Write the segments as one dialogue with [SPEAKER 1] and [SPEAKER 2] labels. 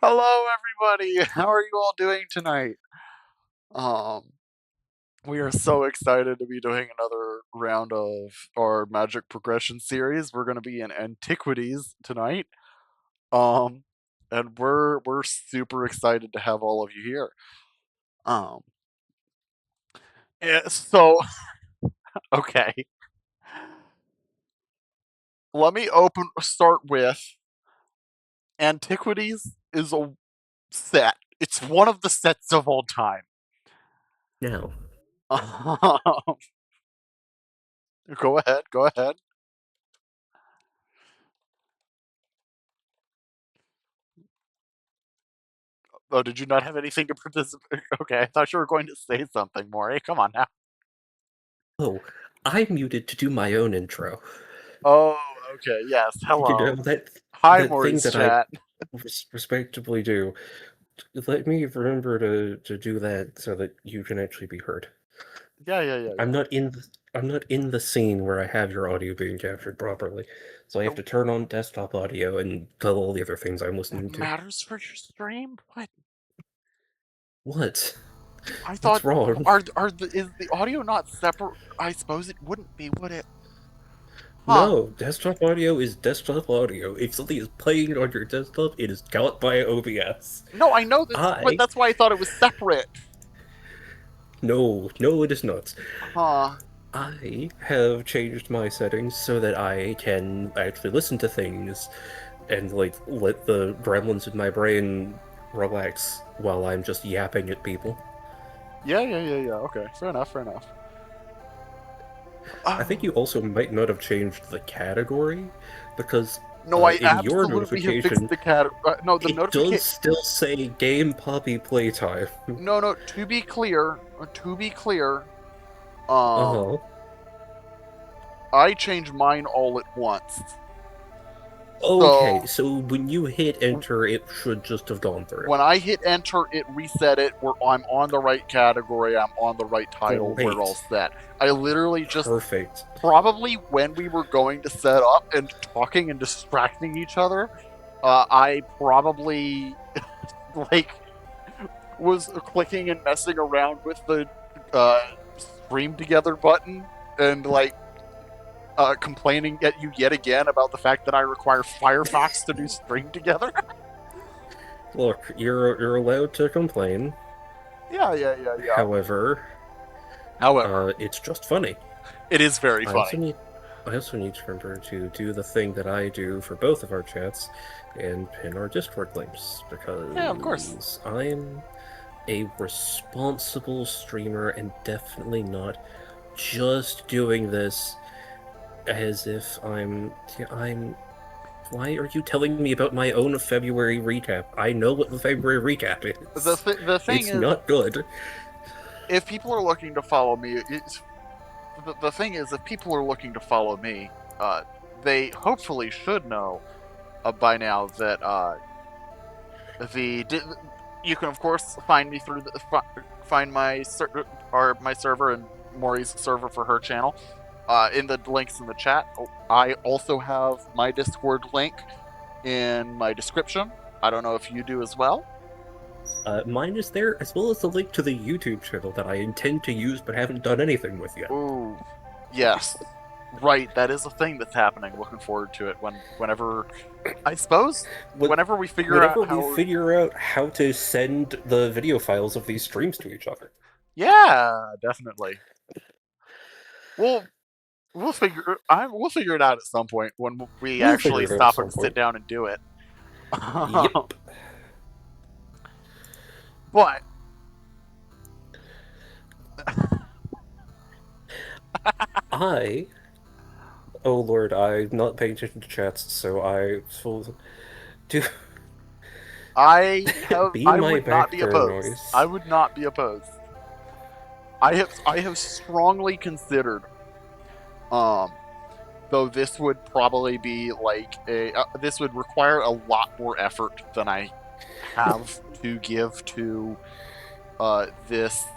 [SPEAKER 1] Hello, everybody. How are you all doing tonight? Um, we are so excited to be doing another round of our Magic Progression series. We're going to be in Antiquities tonight. Um, and we're super excited to have all of you here. Um, so okay, let me start with Antiquities is a set. It's one of the sets of all time.
[SPEAKER 2] Now,
[SPEAKER 1] Go ahead. Go ahead. Oh, did you not have anything to participate? Okay, I thought you were going to say something, Maury. Come on now.
[SPEAKER 2] oh, I muted to do my own intro.
[SPEAKER 1] Oh, okay. Yes.
[SPEAKER 2] You know,
[SPEAKER 1] Hello.
[SPEAKER 2] that
[SPEAKER 1] Hi,
[SPEAKER 2] that thing
[SPEAKER 1] Maury's
[SPEAKER 2] that I
[SPEAKER 1] chat.
[SPEAKER 2] respectably do. Let me remember to do that so that you can actually be heard.
[SPEAKER 1] Yeah, yeah, yeah,
[SPEAKER 2] I'm
[SPEAKER 1] yeah.
[SPEAKER 2] not in I'm not in the scene where I have your audio being captured properly, so I have
[SPEAKER 1] Oh,
[SPEAKER 2] to turn on desktop audio and tell all the other things I'm
[SPEAKER 1] that
[SPEAKER 2] listening to.
[SPEAKER 1] matters for your stream? What?
[SPEAKER 2] What?
[SPEAKER 1] I
[SPEAKER 2] What's
[SPEAKER 1] thought
[SPEAKER 2] wrong?
[SPEAKER 1] is the audio not separate? I suppose it wouldn't be, would it? Huh?
[SPEAKER 2] No, desktop audio is desktop audio. If something is playing on your desktop, it is got by OBS.
[SPEAKER 1] No, I know this, but
[SPEAKER 2] I
[SPEAKER 1] that's why I thought it was separate.
[SPEAKER 2] No, it is not.
[SPEAKER 1] Huh?
[SPEAKER 2] I have changed my settings so that I can actually listen to things and like let the gremlins in my brain relax while I'm just yapping at people.
[SPEAKER 1] Yeah, yeah, yeah, yeah. Okay, fair enough. Fair enough.
[SPEAKER 2] I think
[SPEAKER 1] Oh.
[SPEAKER 2] you also might not have changed the category because
[SPEAKER 1] No, I
[SPEAKER 2] in your
[SPEAKER 1] absolutely have fixed
[SPEAKER 2] notification
[SPEAKER 1] the cat. No, the
[SPEAKER 2] it does
[SPEAKER 1] notification.
[SPEAKER 2] still say Game Puppy Playtime.
[SPEAKER 1] No, no. To be clear, um,
[SPEAKER 2] Uh-huh.
[SPEAKER 1] I change mine all at once.
[SPEAKER 2] Okay,
[SPEAKER 1] So
[SPEAKER 2] so when you hit enter, it should just have gone through.
[SPEAKER 1] when I hit enter, it reset it. Where I'm on the right category, I'm on the right title. We're all
[SPEAKER 2] Great.
[SPEAKER 1] set. I literally just
[SPEAKER 2] Perfect.
[SPEAKER 1] probably when we were going to set up and talking and distracting each other, I probably like was clicking and messing around with the uh, stream together button and like complaining at you yet again about the fact that I require Firefox to do stream together.
[SPEAKER 2] Look, you're allowed to complain.
[SPEAKER 1] Yeah, yeah, yeah, yeah.
[SPEAKER 2] However,
[SPEAKER 1] However,
[SPEAKER 2] it's just funny.
[SPEAKER 1] it is very
[SPEAKER 2] I also
[SPEAKER 1] funny.
[SPEAKER 2] need I also need to remember to do the thing that I do for both of our chats and pin our Discord links
[SPEAKER 1] Yeah, of course.
[SPEAKER 2] because I'm a responsible streamer and definitely not just doing this as if I'm why are you telling me about my own February recap? I know what the February recap is.
[SPEAKER 1] The thing
[SPEAKER 2] It's
[SPEAKER 1] is,
[SPEAKER 2] not good.
[SPEAKER 1] if people are looking to follow me, the thing is, if people are looking to follow me, they hopefully should know by now that the you can of course find me through find my or my server and Maury's server for her channel in the links in the chat. I also have my Discord link in my description. I don't know if you do as well.
[SPEAKER 2] Mine is there, as well as the link to the YouTube channel that I intend to use but haven't done anything with yet.
[SPEAKER 1] Ooh, yes, right. That is a thing that's happening. Looking forward to it whenever I suppose
[SPEAKER 2] When,
[SPEAKER 1] whenever we figure out
[SPEAKER 2] whenever we
[SPEAKER 1] how.
[SPEAKER 2] figure out how to send the video files of these streams to each other.
[SPEAKER 1] Yeah, definitely. We'll we'll figure it out at some point when we
[SPEAKER 2] We'll figure
[SPEAKER 1] actually
[SPEAKER 2] it out at
[SPEAKER 1] stop
[SPEAKER 2] some
[SPEAKER 1] and sit
[SPEAKER 2] point.
[SPEAKER 1] down and do it.
[SPEAKER 2] Yep.
[SPEAKER 1] But
[SPEAKER 2] I, oh lord, I'm not paying attention to chats, so I will do be
[SPEAKER 1] I
[SPEAKER 2] my
[SPEAKER 1] would not be
[SPEAKER 2] background
[SPEAKER 1] opposed. I
[SPEAKER 2] noise.
[SPEAKER 1] would not be opposed. I have strongly considered um though this would probably be like a this would require a lot more effort than I have to give to this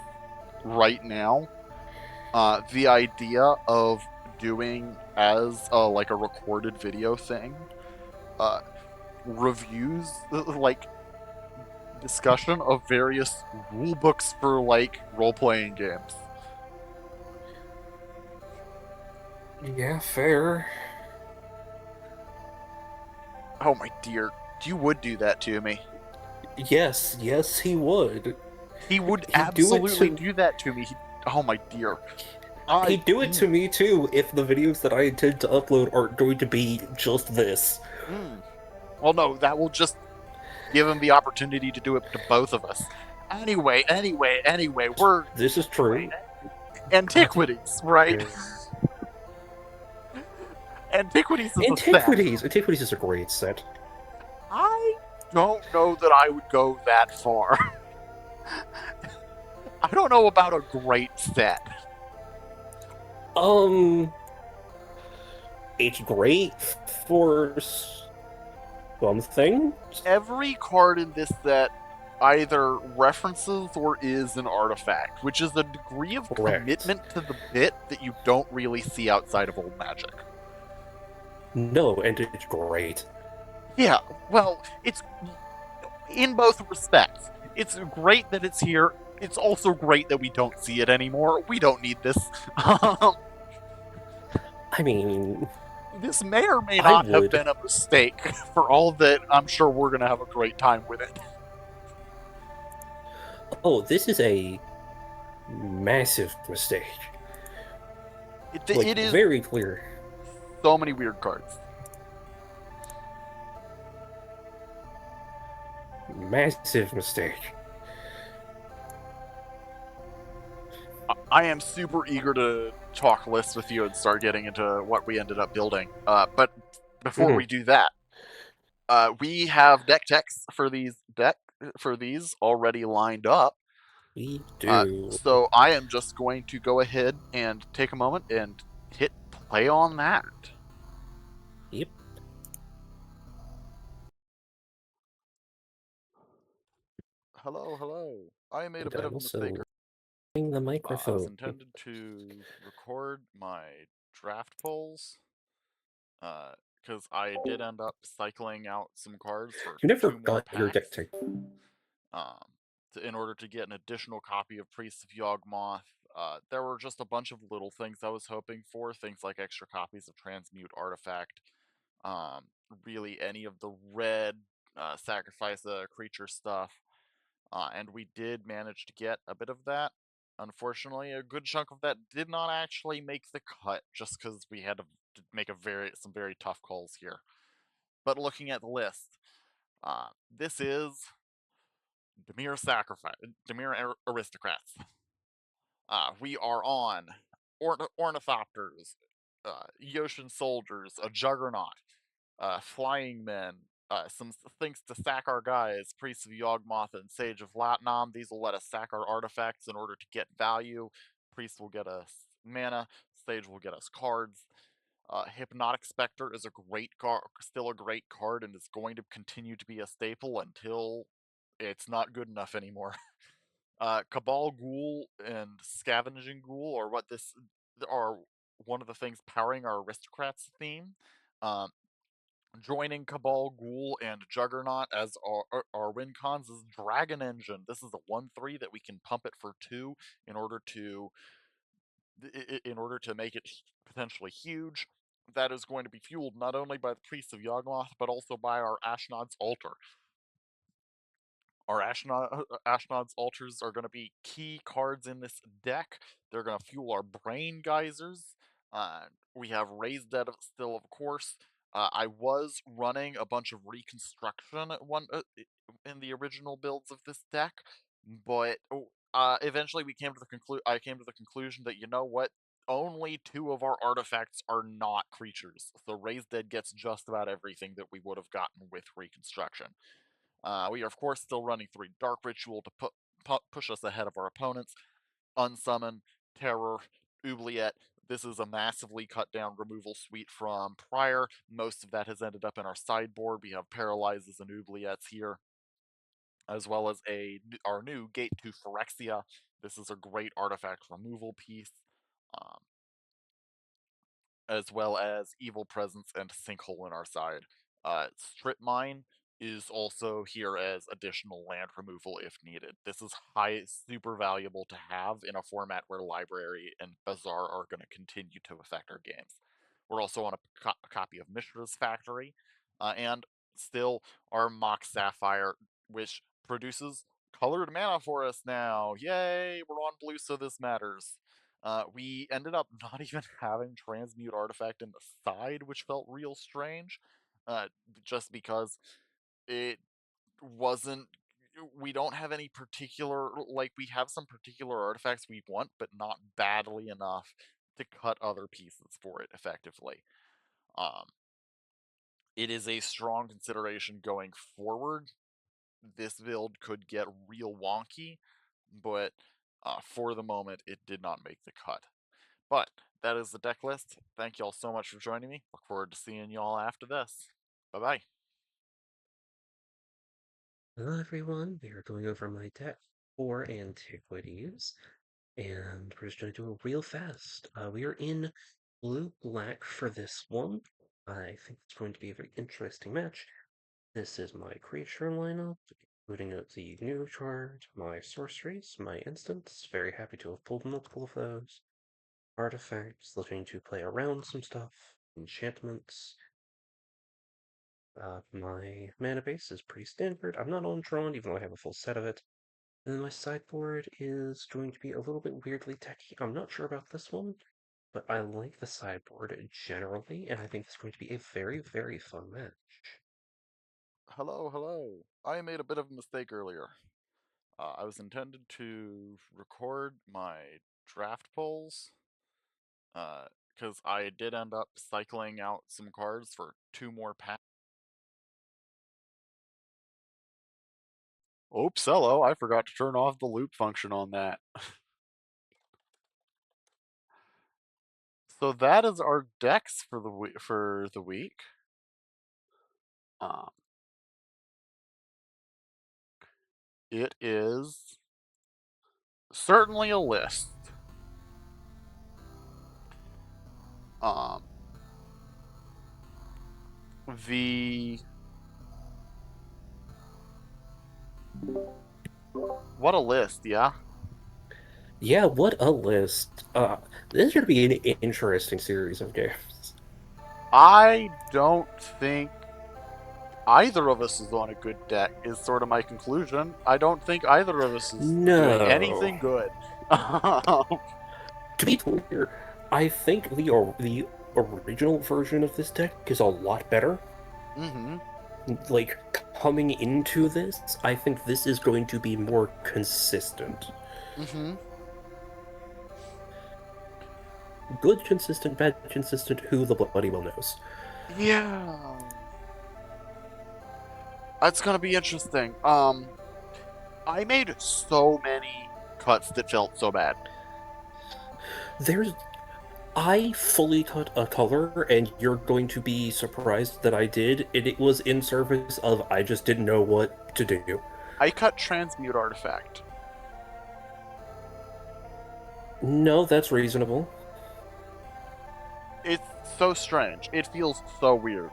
[SPEAKER 1] right now. The idea of doing as like a recorded video thing, uh, reviews like discussion of various rule books for like role playing games.
[SPEAKER 2] Yeah, fair.
[SPEAKER 1] Oh my dear, you would do that to me.
[SPEAKER 2] Yes, yes, he would.
[SPEAKER 1] He would
[SPEAKER 2] He'd do it
[SPEAKER 1] absolutely
[SPEAKER 2] to
[SPEAKER 1] do that to me. Oh my dear. I.
[SPEAKER 2] he'd do it to me too if the videos that I intend to upload aren't going to be just this.
[SPEAKER 1] Mm. Well, no, that will just give him the opportunity to do it to both of us. Anyway, we're
[SPEAKER 2] This is
[SPEAKER 1] anyway.
[SPEAKER 2] true.
[SPEAKER 1] Antiquities, right? Antiquities is a set.
[SPEAKER 2] Antiquities is a great set.
[SPEAKER 1] I don't know that I would go that far. I don't know about a great set.
[SPEAKER 2] Um, it's great for something.
[SPEAKER 1] Every card in this set either references or is an artifact, which is a degree of
[SPEAKER 2] Correct.
[SPEAKER 1] commitment to the bit that you don't really see outside of old magic.
[SPEAKER 2] No, and it's great.
[SPEAKER 1] Yeah, well, it's in both respects. It's great that it's here. It's also great that we don't see it anymore. We don't need this.
[SPEAKER 2] I mean,
[SPEAKER 1] This may or may
[SPEAKER 2] I
[SPEAKER 1] not have
[SPEAKER 2] would.
[SPEAKER 1] been a mistake, for all that I'm sure we're going to have a great time with it.
[SPEAKER 2] Oh, this is a massive mistake. Like,
[SPEAKER 1] It is
[SPEAKER 2] very clear.
[SPEAKER 1] so many weird cards.
[SPEAKER 2] Massive mistake.
[SPEAKER 1] I am super eager to talk lists with you and start getting into what we ended up building. But before we
[SPEAKER 2] Mhm.
[SPEAKER 1] do that, we have deck techs for these already lined up.
[SPEAKER 2] We do.
[SPEAKER 1] So I am just going to go ahead and take a moment and hit play on that.
[SPEAKER 2] Yep.
[SPEAKER 1] Hello. I made a
[SPEAKER 2] And
[SPEAKER 1] bit
[SPEAKER 2] I'm
[SPEAKER 1] of a mistake.
[SPEAKER 2] also the
[SPEAKER 1] I was
[SPEAKER 2] microphone.
[SPEAKER 1] intended to record my draft polls, because I did end up cycling out some cards for
[SPEAKER 2] You never
[SPEAKER 1] 2 more
[SPEAKER 2] got your deck
[SPEAKER 1] packs,
[SPEAKER 2] tech.
[SPEAKER 1] um, in order to get an additional copy of Priests of Yawgmoth. There were just a bunch of little things I was hoping for, things like extra copies of Transmute Artifact, um, really any of the red sacrifice a creature stuff, and we did manage to get a bit of that. Unfortunately, a good chunk of that did not actually make the cut, just because we had to make some very tough calls here. But looking at the list, this is Dimir Aristocrats. We are on Ornithopters, Yoshin Soldiers, a Juggernaut, Flying Men, some things to sack our guys, Priests of Yawgmoth and Sage of Latnam. These will let us sack our artifacts in order to get value. Priest will get us mana, Sage will get us cards. Hypnotic Spectre is a great card, still a great card, and is going to continue to be a staple until it's not good enough anymore. Cabal Ghoul and Scavenging Ghoul are one of the things powering our Aristocrats theme. Um, Joining Cabal Ghoul and Juggernaut as our win cons is Dragon Engine. This is a 1/3 that we can pump it for 2 in order to make it potentially huge. That is going to be fueled not only by the Priests of Yawgmoth, but also by our Ashnod's Altar. Our Ashnod's Altars are going to be key cards in this deck. They're going to fuel our Brain Geysers. We have Raised Dead still, of course. I was running a bunch of Reconstruction in the original builds of this deck, but eventually I came to the conclusion that, you know what? Only 2 of our artifacts are not creatures, so Raised Dead gets just about everything that we would have gotten with Reconstruction. We are, of course, still running 3 Dark Ritual to push us ahead of our opponents. Unsummon, Terror, Oubliette. This is a massively cut down removal suite from prior. Most of that has ended up in our sideboard. We have Paralyzes and Oubliettes here, as well as our new Gate to Phyrexia. This is a great artifact removal piece, um, as well as Evil Presence and Sinkhole in our side. Strip Mine is also here as additional land removal if needed. This is super valuable to have in a format where Library and Bazaar are going to continue to affect our games. We're also on a copy of Mishra's Factory, and still our Mock Sapphire, which produces colored mana for us now. Yay, we're on blue, so this matters. We ended up not even having Transmute Artifact in the side, which felt real strange, uh, just because it wasn't. We don't have any particular, like, we have some particular artifacts we want, but not badly enough to cut other pieces for it effectively. Um, it is a strong consideration going forward. This build could get real wonky, but for the moment, it did not make the cut. But that is the deck list. Thank y'all so much for joining me. Look forward to seeing y'all after this. Bye bye.
[SPEAKER 2] Hello, everyone. We are going over my deck for Antiquities, and we're just going to do it real fast. We are in blue-black for this one. I think it's going to be a very interesting match. This is my creature lineup, including the new card, my sorceries, my instants. Very happy to have pulled multiple of those. Artifacts, looking to play around some stuff. Enchantments. My mana base is pretty standard. I'm not on Tron, even though I have a full set of it. And then my sideboard is going to be a little bit weirdly techy. I'm not sure about this one, but I like the sideboard generally, and I think it's going to be a very, very fun match.
[SPEAKER 1] Hello, hello. I made a bit of a mistake earlier. I was intended to record my draft polls, because I did end up cycling out some cards for two more packs. Oops, hello, I forgot to turn off the loop function on that. So that is our decks for the week. Um, it is certainly a list. Um, the what a list, yeah.
[SPEAKER 2] Yeah, what a list. This is going to be an interesting series of games.
[SPEAKER 1] I don't think either of us is on a good deck, is sort of my conclusion. I don't think either of us is doing
[SPEAKER 2] No.
[SPEAKER 1] anything good.
[SPEAKER 2] To be clear, I think the original version of this deck is a lot better.
[SPEAKER 1] Mm-hmm.
[SPEAKER 2] Like, coming into this, I think this is going to be more consistent.
[SPEAKER 1] Mm-hmm.
[SPEAKER 2] Good consistent, bad consistent, who the bloody well knows.
[SPEAKER 1] Yeah. It's gonna be interesting. I made so many cuts that felt so bad.
[SPEAKER 2] There's I fully cut a color, and you're going to be surprised that I did, and it was in service of I just didn't know what to do.
[SPEAKER 1] I cut Transmute Artifact.
[SPEAKER 2] No, that's reasonable.
[SPEAKER 1] It's so strange. It feels so weird.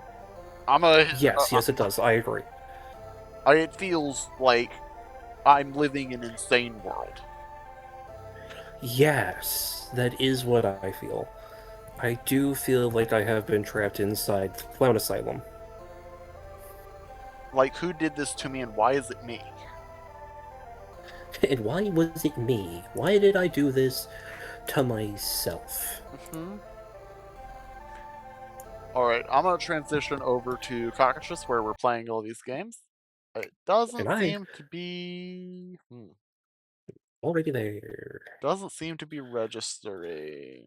[SPEAKER 1] I'm a.
[SPEAKER 2] Yes, yes, it does. I agree.
[SPEAKER 1] It feels like I'm living in an insane world.
[SPEAKER 2] Yes, that is what I feel. I do feel like I have been trapped inside Clown Asylum.
[SPEAKER 1] Like, who did this to me, and why is it me?
[SPEAKER 2] And why was it me? Why did I do this to myself?
[SPEAKER 1] Mm-hmm. All right, I'm gonna transition over to Caucasus, where we're playing all these games. It
[SPEAKER 2] And
[SPEAKER 1] doesn't
[SPEAKER 2] I
[SPEAKER 1] seem to be.
[SPEAKER 2] already there.
[SPEAKER 1] Doesn't seem to be registering.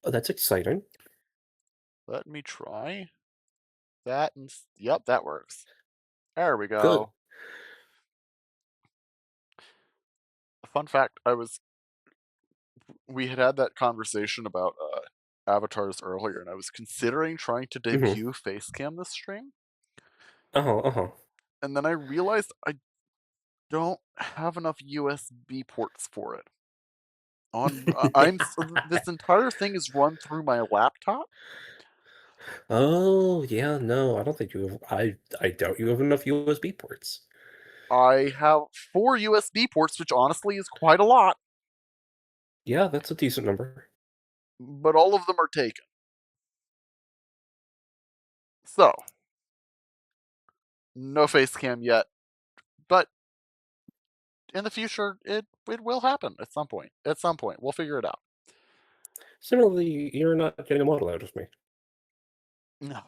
[SPEAKER 2] Oh, that's exciting.
[SPEAKER 1] Let me try that. Yep, that works. There we
[SPEAKER 2] Good.
[SPEAKER 1] go. Fun fact: we had that conversation about avatars earlier, and I was considering trying to
[SPEAKER 2] Mm-hmm.
[SPEAKER 1] debut Facecam this stream,
[SPEAKER 2] Uh-huh, uh-huh.
[SPEAKER 1] and then I realized I don't have enough USB ports for it. On I'm This entire thing is run through my laptop,
[SPEAKER 2] Oh, yeah, no, I don't think you have. I doubt you have enough USB ports.
[SPEAKER 1] I have 4 USB ports, which honestly is quite a lot,
[SPEAKER 2] Yeah, that's a decent number.
[SPEAKER 1] but all of them are taken. So, no face cam yet, but in the future, it will happen at some point. At some point, we'll figure it out.
[SPEAKER 2] Similarly, you're not getting a model out of me.
[SPEAKER 1] No.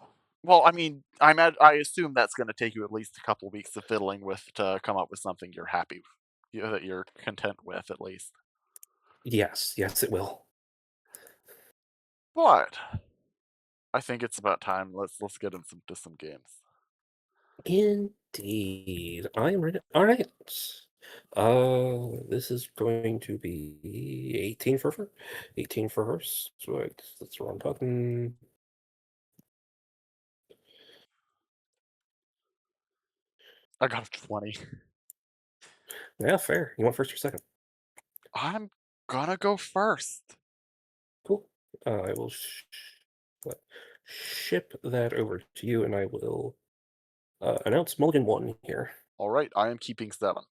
[SPEAKER 1] Well, I mean, I assume that's going to take you at least a couple weeks of fiddling with to come up with something you're happy, that you're content with at least.
[SPEAKER 2] Yes, yes, it will.
[SPEAKER 1] But I think it's about time. Let's get into some games.
[SPEAKER 2] Indeed. I am ready. All right. This is going to be 18 for her. 18 for her. Wait, that's the wrong button.
[SPEAKER 1] I got a 20.
[SPEAKER 2] Yeah, fair. You want first or second?
[SPEAKER 1] I'm gonna go first.
[SPEAKER 2] Cool. I will what, ship that over to you, and I will announce Mulligan 1 here.
[SPEAKER 1] All right, I am keeping 7.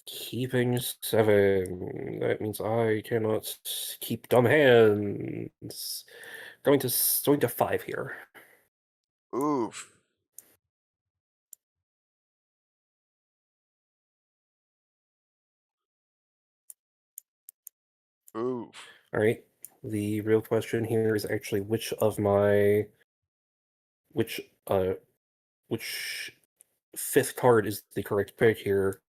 [SPEAKER 2] Keeping 7. That means I cannot keep dumb hands. Going to 5 here.
[SPEAKER 1] Oof. Oof.
[SPEAKER 2] All right. The real question here is actually which uh which fifth card is the correct pick here.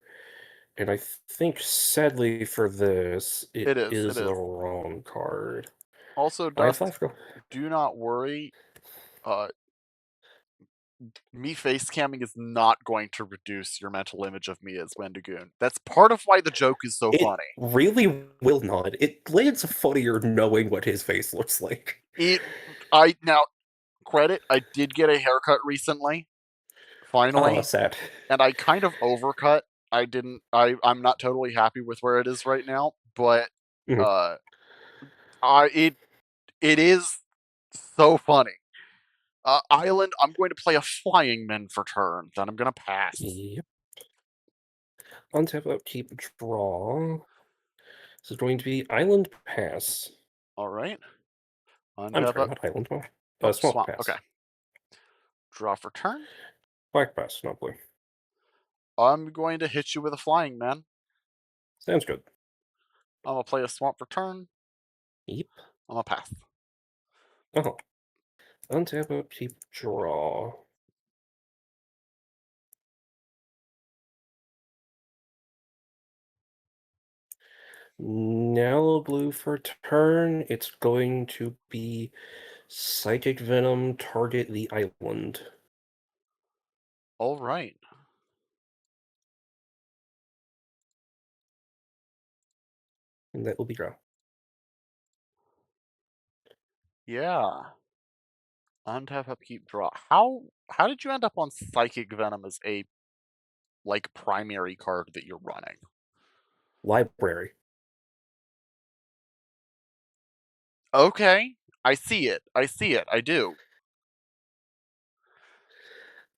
[SPEAKER 2] And I think sadly for this, it
[SPEAKER 1] It is. It
[SPEAKER 2] is the
[SPEAKER 1] is.
[SPEAKER 2] wrong card.
[SPEAKER 1] Also,
[SPEAKER 2] I have
[SPEAKER 1] Dust,
[SPEAKER 2] 5 go.
[SPEAKER 1] do not worry. Uh, me face camming is not going to reduce your mental image of me as Wendigoon. That's part of why the joke is so
[SPEAKER 2] It
[SPEAKER 1] funny.
[SPEAKER 2] really will not. It lands funnier knowing what his face looks like.
[SPEAKER 1] It, I now credit. I did get a haircut recently,
[SPEAKER 2] Oh,
[SPEAKER 1] finally,
[SPEAKER 2] sad.
[SPEAKER 1] and I kind of overcut. I didn't. I'm not totally happy with where it is right now, but
[SPEAKER 2] Mhm.
[SPEAKER 1] uh, I it is so funny. Island. I'm going to play a flying men for turn. Then I'm going to pass.
[SPEAKER 2] Yep. Untap, upkeep, draw. This is going to be Island Pass.
[SPEAKER 1] All right.
[SPEAKER 2] I'm
[SPEAKER 1] Untap
[SPEAKER 2] sorry,
[SPEAKER 1] up.
[SPEAKER 2] not Island Pass.
[SPEAKER 1] Oh,
[SPEAKER 2] Swamp
[SPEAKER 1] swamp. Okay.
[SPEAKER 2] Pass.
[SPEAKER 1] Draw for turn.
[SPEAKER 2] Black Pass, not blue.
[SPEAKER 1] I'm going to hit you with a flying man.
[SPEAKER 2] Sounds good.
[SPEAKER 1] I'm gonna play a swamp for turn.
[SPEAKER 2] Yep.
[SPEAKER 1] I'm gonna pass.
[SPEAKER 2] Oh. Untap, upkeep, draw. Now blue for turn. It's going to be Psychic Venom, target the island.
[SPEAKER 1] All right.
[SPEAKER 2] And that will be draw.
[SPEAKER 1] Yeah. Untap, upkeep, draw. How did you end up on Psychic Venom as a like primary card that you're running?
[SPEAKER 2] Library.
[SPEAKER 1] Okay. I see it. I see it. I do.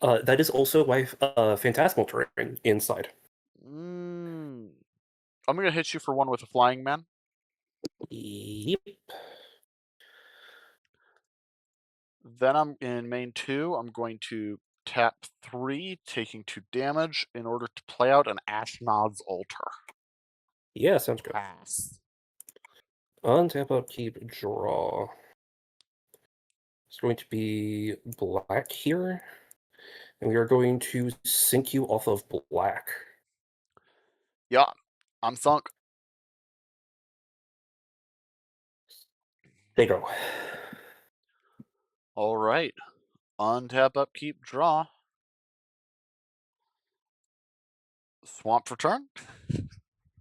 [SPEAKER 2] That is also why Phantasmal terrain inside.
[SPEAKER 1] Mm. I'm gonna hit you for one with a flying man.
[SPEAKER 2] Yep.
[SPEAKER 1] Then I'm in main 2. I'm going to tap 3, taking 2 damage in order to play out an Ashnod's Altar.
[SPEAKER 2] Yeah, sounds good.
[SPEAKER 1] Pass.
[SPEAKER 2] Untap, upkeep, draw. It's going to be black here. And we are going to sink you off of black.
[SPEAKER 1] Yeah. I'm sunk.
[SPEAKER 2] There you go.
[SPEAKER 1] All right. Untap, upkeep, draw. Swamp for turn.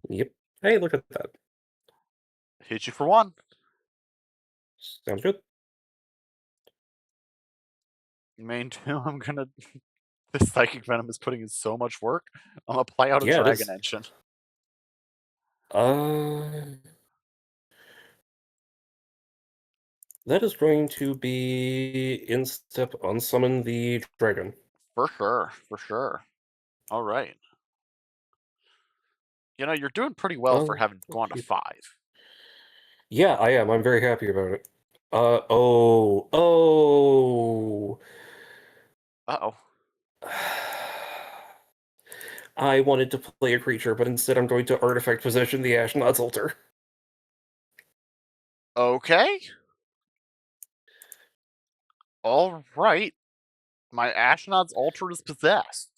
[SPEAKER 2] Yep. Hey, look at that.
[SPEAKER 1] Hit you for 1.
[SPEAKER 2] Sounds good.
[SPEAKER 1] Main 2, I'm gonna. This Psychic Venom is putting in so much work. I'm gonna play out a
[SPEAKER 2] Yeah, it
[SPEAKER 1] Dragon
[SPEAKER 2] is.
[SPEAKER 1] Engine.
[SPEAKER 2] Uh, That is going to be instep unsummon the dragon.
[SPEAKER 1] For sure, for sure. All right. You're doing pretty well for
[SPEAKER 2] Well,
[SPEAKER 1] having gone to
[SPEAKER 2] keep...
[SPEAKER 1] 5.
[SPEAKER 2] yeah, I am. I'm very happy about it. Oh.
[SPEAKER 1] Uh-oh.
[SPEAKER 2] I wanted to play a creature, but instead I'm going to artifact possession the Ashnod's Altar.
[SPEAKER 1] Okay. All right. My Ashnod's altar is possessed.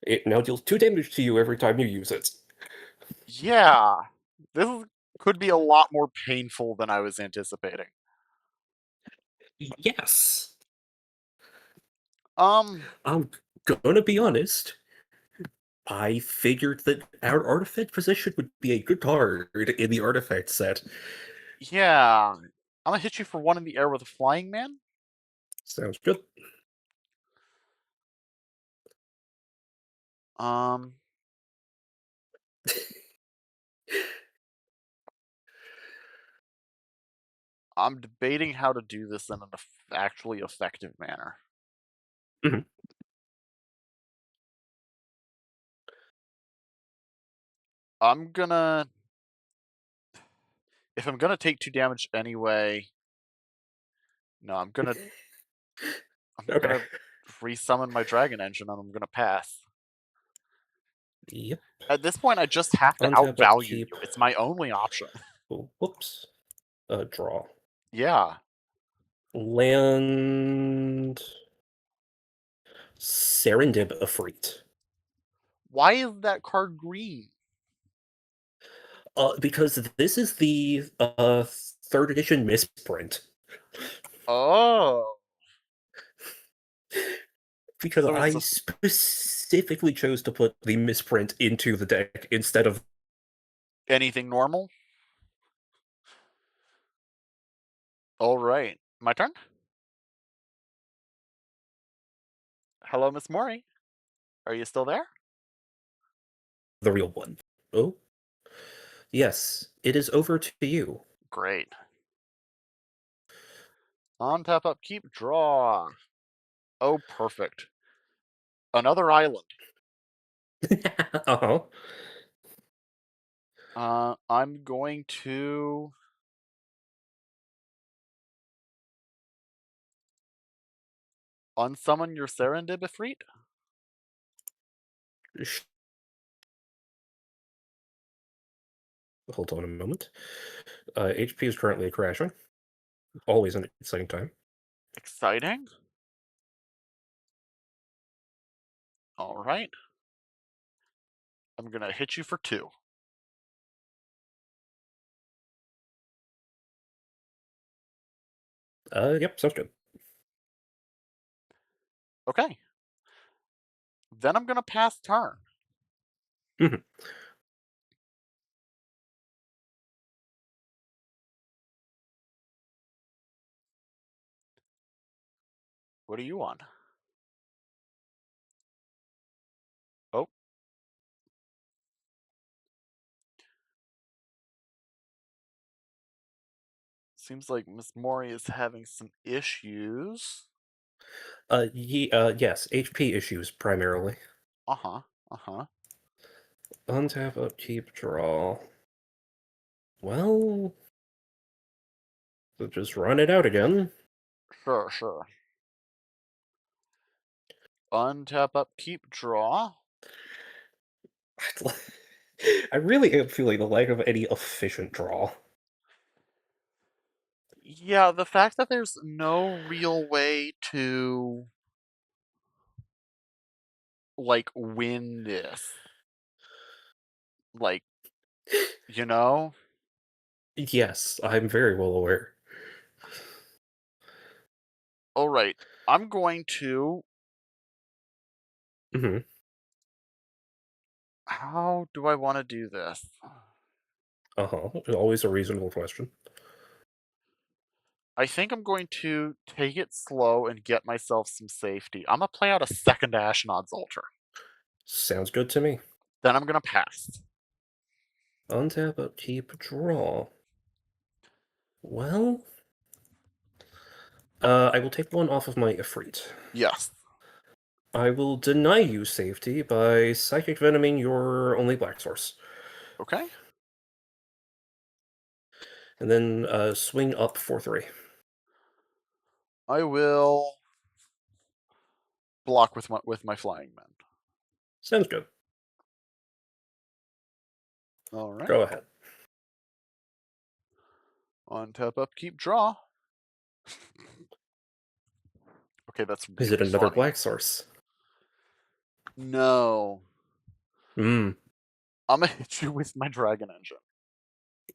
[SPEAKER 2] It now deals 2 damage to you every time you use it.
[SPEAKER 1] Yeah. Could be a lot more painful than I was anticipating.
[SPEAKER 2] Yes.
[SPEAKER 1] Um,
[SPEAKER 2] I'm gonna be honest. I figured that our artifact position would be a good card in the artifact set.
[SPEAKER 1] yeah. I'm gonna hit you for 1 in the air with a flying man.
[SPEAKER 2] Sounds good.
[SPEAKER 1] Um, I'm debating how to do this in an actually effective manner.
[SPEAKER 2] Mhm.
[SPEAKER 1] I'm gonna if I'm gonna take 2 damage anyway, no, I'm
[SPEAKER 2] Okay.
[SPEAKER 1] gonna resummon my dragon engine and I'm gonna pass.
[SPEAKER 2] Yep.
[SPEAKER 1] At this point, I just have to
[SPEAKER 2] Untap,
[SPEAKER 1] outvalue
[SPEAKER 2] upkeep.
[SPEAKER 1] you. It's my only option.
[SPEAKER 2] Oh, whoops. Draw.
[SPEAKER 1] Yeah.
[SPEAKER 2] Land. Serendib Afreet.
[SPEAKER 1] Why is that card green?
[SPEAKER 2] Because this is the third edition misprint.
[SPEAKER 1] Oh.
[SPEAKER 2] Because
[SPEAKER 1] So it's
[SPEAKER 2] I specifically chose to put the misprint into the deck instead of
[SPEAKER 1] anything normal? All right. My turn? Hello, Miss Mori. Are you still there?
[SPEAKER 2] the real one. Oh, yes, it is over to you.
[SPEAKER 1] Great. On tap upkeep, draw. Oh, perfect. Another island.
[SPEAKER 2] Uh-huh.
[SPEAKER 1] I'm going to unsummon your Serendib Ifrit.
[SPEAKER 2] Hold on a moment. HP is currently crashing. Always an exciting time.
[SPEAKER 1] Exciting. All right. I'm gonna hit you for 2.
[SPEAKER 2] Yep, sounds good.
[SPEAKER 1] Okay. Then I'm gonna pass turn.
[SPEAKER 2] Mhm.
[SPEAKER 1] What are you on? Oh, seems like Miss Mori is having some issues.
[SPEAKER 2] Yes, HP issues primarily.
[SPEAKER 1] Uh huh. Uh huh.
[SPEAKER 2] Untap, upkeep, draw. Well, just run it out again.
[SPEAKER 1] Sure, sure. Untap upkeep, draw.
[SPEAKER 2] I really am feeling the lack of any efficient draw.
[SPEAKER 1] Yeah, the fact that there's no real way to win this. Like, you know?
[SPEAKER 2] Yes, I'm very well aware.
[SPEAKER 1] Alright. I'm going to
[SPEAKER 2] Hmm.
[SPEAKER 1] how do I want to do this?
[SPEAKER 2] Uh-huh. Always a reasonable question.
[SPEAKER 1] I think I'm going to take it slow and get myself some safety. I'm gonna play out a second Ashnod's Altar.
[SPEAKER 2] Sounds good to me.
[SPEAKER 1] Then I'm gonna pass.
[SPEAKER 2] Untap, upkeep, draw. Well, I will take one off of my Ifrit.
[SPEAKER 1] Yes.
[SPEAKER 2] I will deny you safety by Psychic Venoming your only black source.
[SPEAKER 1] Okay.
[SPEAKER 2] And then swing up for 3.
[SPEAKER 1] I will block with my flying men.
[SPEAKER 2] Sounds good.
[SPEAKER 1] All right.
[SPEAKER 2] Go ahead.
[SPEAKER 1] On tap, upkeep, draw. Okay, that's
[SPEAKER 2] Is it
[SPEAKER 1] really
[SPEAKER 2] another
[SPEAKER 1] funny.
[SPEAKER 2] black source?
[SPEAKER 1] No.
[SPEAKER 2] Hmm.
[SPEAKER 1] I'm gonna hit you with my dragon engine.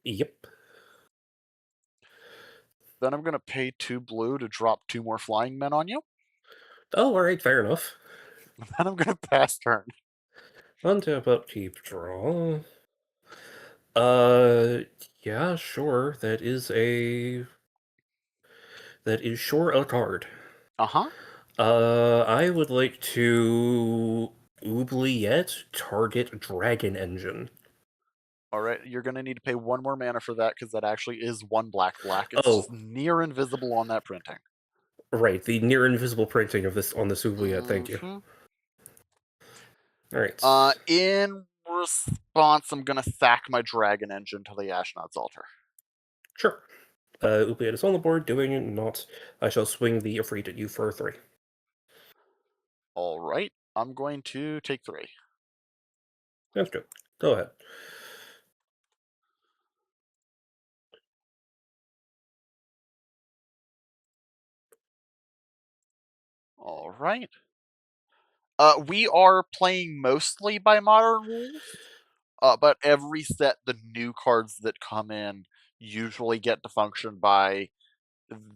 [SPEAKER 2] Yep.
[SPEAKER 1] Then I'm gonna pay 2 blue to drop 2 more flying men on you.
[SPEAKER 2] Oh, alright, fair enough.
[SPEAKER 1] Then I'm gonna pass turn.
[SPEAKER 2] Untap, upkeep, draw. Uh, yeah, sure. That is sure a card.
[SPEAKER 1] Uh-huh.
[SPEAKER 2] I would like to oubliette target Dragon Engine.
[SPEAKER 1] Alright, you're gonna need to pay 1 more mana for that because that actually is 1 black. It's just
[SPEAKER 2] Oh,
[SPEAKER 1] near invisible on that printing.
[SPEAKER 2] right, the near invisible printing of this on this oubliette. Thank you.
[SPEAKER 1] Mm-hmm.
[SPEAKER 2] All right,
[SPEAKER 1] In response, I'm gonna sack my dragon engine to the Ashnod's altar.
[SPEAKER 2] sure. Oubliette is on the board. Doing not. I shall swing the Ifrit at you for 3.
[SPEAKER 1] Alright, I'm going to take 3.
[SPEAKER 2] That's good. Go ahead.
[SPEAKER 1] Alright. We are playing mostly by modern rules, but every set, the new cards that come in usually get to function by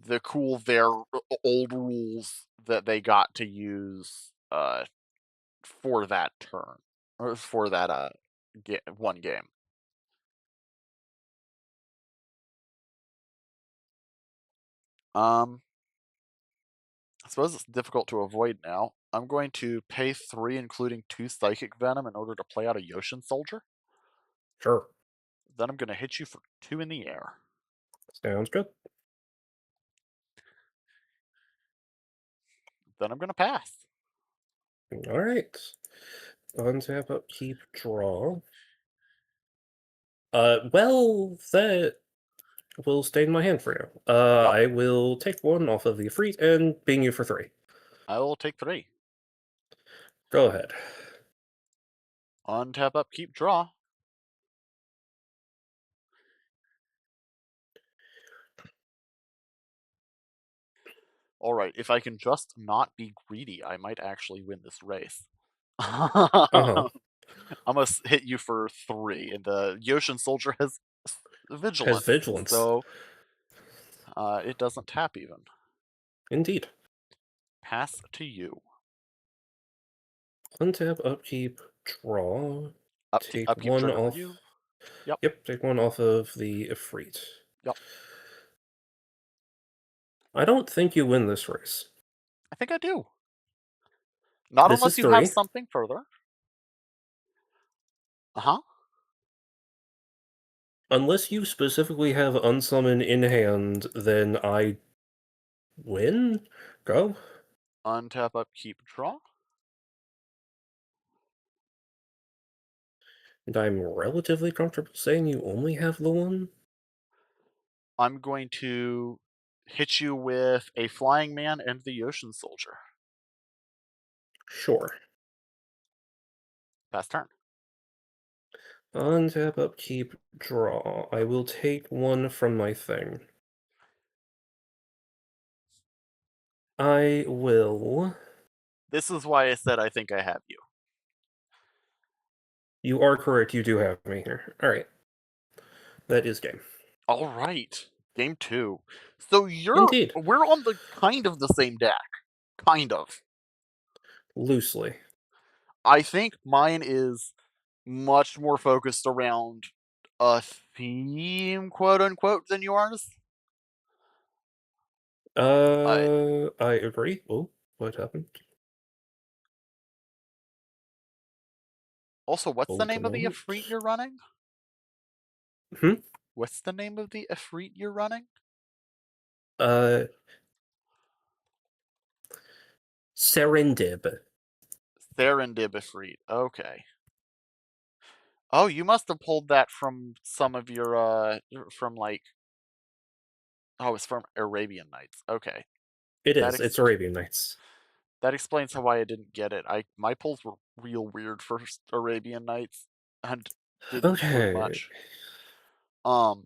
[SPEAKER 1] the cool their old rules that they got to use for that turn or for that one game. Um, I suppose it's difficult to avoid now. I'm going to pay 3, including 2 Psychic Venom, in order to play out a Yoshin Soldier.
[SPEAKER 2] Sure.
[SPEAKER 1] Then I'm going to hit you for 2 in the air.
[SPEAKER 2] Sounds good.
[SPEAKER 1] Then I'm going to pass.
[SPEAKER 2] All right. Untap, upkeep, draw. Well, that will stay in my hand for now.
[SPEAKER 1] Yep.
[SPEAKER 2] I will take one off of the Ifrit and ping you for 3.
[SPEAKER 1] I will take 3.
[SPEAKER 2] Go ahead.
[SPEAKER 1] Untap, upkeep, draw. All right, if I can just not be greedy, I might actually win this race.
[SPEAKER 2] Uh-huh.
[SPEAKER 1] I'm gonna hit you for 3, and the Yoshin Soldier has
[SPEAKER 2] Has
[SPEAKER 1] vigilance,
[SPEAKER 2] vigilance.
[SPEAKER 1] so it doesn't tap even.
[SPEAKER 2] Indeed.
[SPEAKER 1] Pass to you.
[SPEAKER 2] Untap, upkeep, draw. Take
[SPEAKER 1] Upkeep
[SPEAKER 2] one
[SPEAKER 1] trigger for
[SPEAKER 2] off.
[SPEAKER 1] you. Yep,
[SPEAKER 2] Yep, take one off of the Ifrit.
[SPEAKER 1] yep.
[SPEAKER 2] I don't think you win this race.
[SPEAKER 1] I think I do. Not
[SPEAKER 2] This is
[SPEAKER 1] unless you have
[SPEAKER 2] 3.
[SPEAKER 1] something further. Uh huh.
[SPEAKER 2] Unless you specifically have Unsummon in hand, then I win? Go.
[SPEAKER 1] Untap, upkeep, draw.
[SPEAKER 2] And I'm relatively comfortable saying you only have the one?
[SPEAKER 1] I'm going to hit you with a Flying Man and the Ocean Soldier.
[SPEAKER 2] Sure.
[SPEAKER 1] Pass turn.
[SPEAKER 2] Untap, upkeep, draw. I will take one from my thing. I will.
[SPEAKER 1] This is why I said I think I have you.
[SPEAKER 2] You are correct, you do have me here. Alright. That is game.
[SPEAKER 1] All right, game 2. So
[SPEAKER 2] Indeed.
[SPEAKER 1] we're on the kind of the same deck, kind of.
[SPEAKER 2] Loosely.
[SPEAKER 1] I think mine is much more focused around a theme, quote unquote, than yours. I
[SPEAKER 2] I agree. Oh, what happened?
[SPEAKER 1] Also, what's the
[SPEAKER 2] Hold a
[SPEAKER 1] name of the
[SPEAKER 2] moment.
[SPEAKER 1] Efreet you're running?
[SPEAKER 2] Hmm?
[SPEAKER 1] What's the name of the Efreet you're running?
[SPEAKER 2] Uh, Serendib.
[SPEAKER 1] Serendibifreet. Okay. Oh, you must have pulled that from some of your from like oh, it's from Arabian Nights. Okay.
[SPEAKER 2] It
[SPEAKER 1] That
[SPEAKER 2] is.
[SPEAKER 1] ex
[SPEAKER 2] It's Arabian Nights.
[SPEAKER 1] that explains how I didn't get it. My pulls were real weird for Arabian Nights and didn't include
[SPEAKER 2] Okay.
[SPEAKER 1] much. Um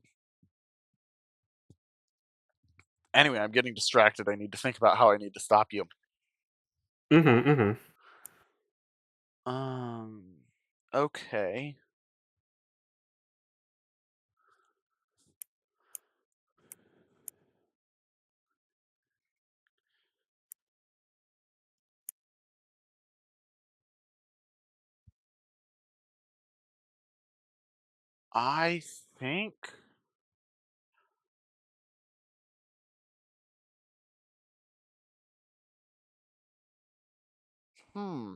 [SPEAKER 1] anyway, I'm getting distracted. I need to think about how I need to stop you.
[SPEAKER 2] Mm-hmm, mm-hmm.
[SPEAKER 1] Um okay. I think hmm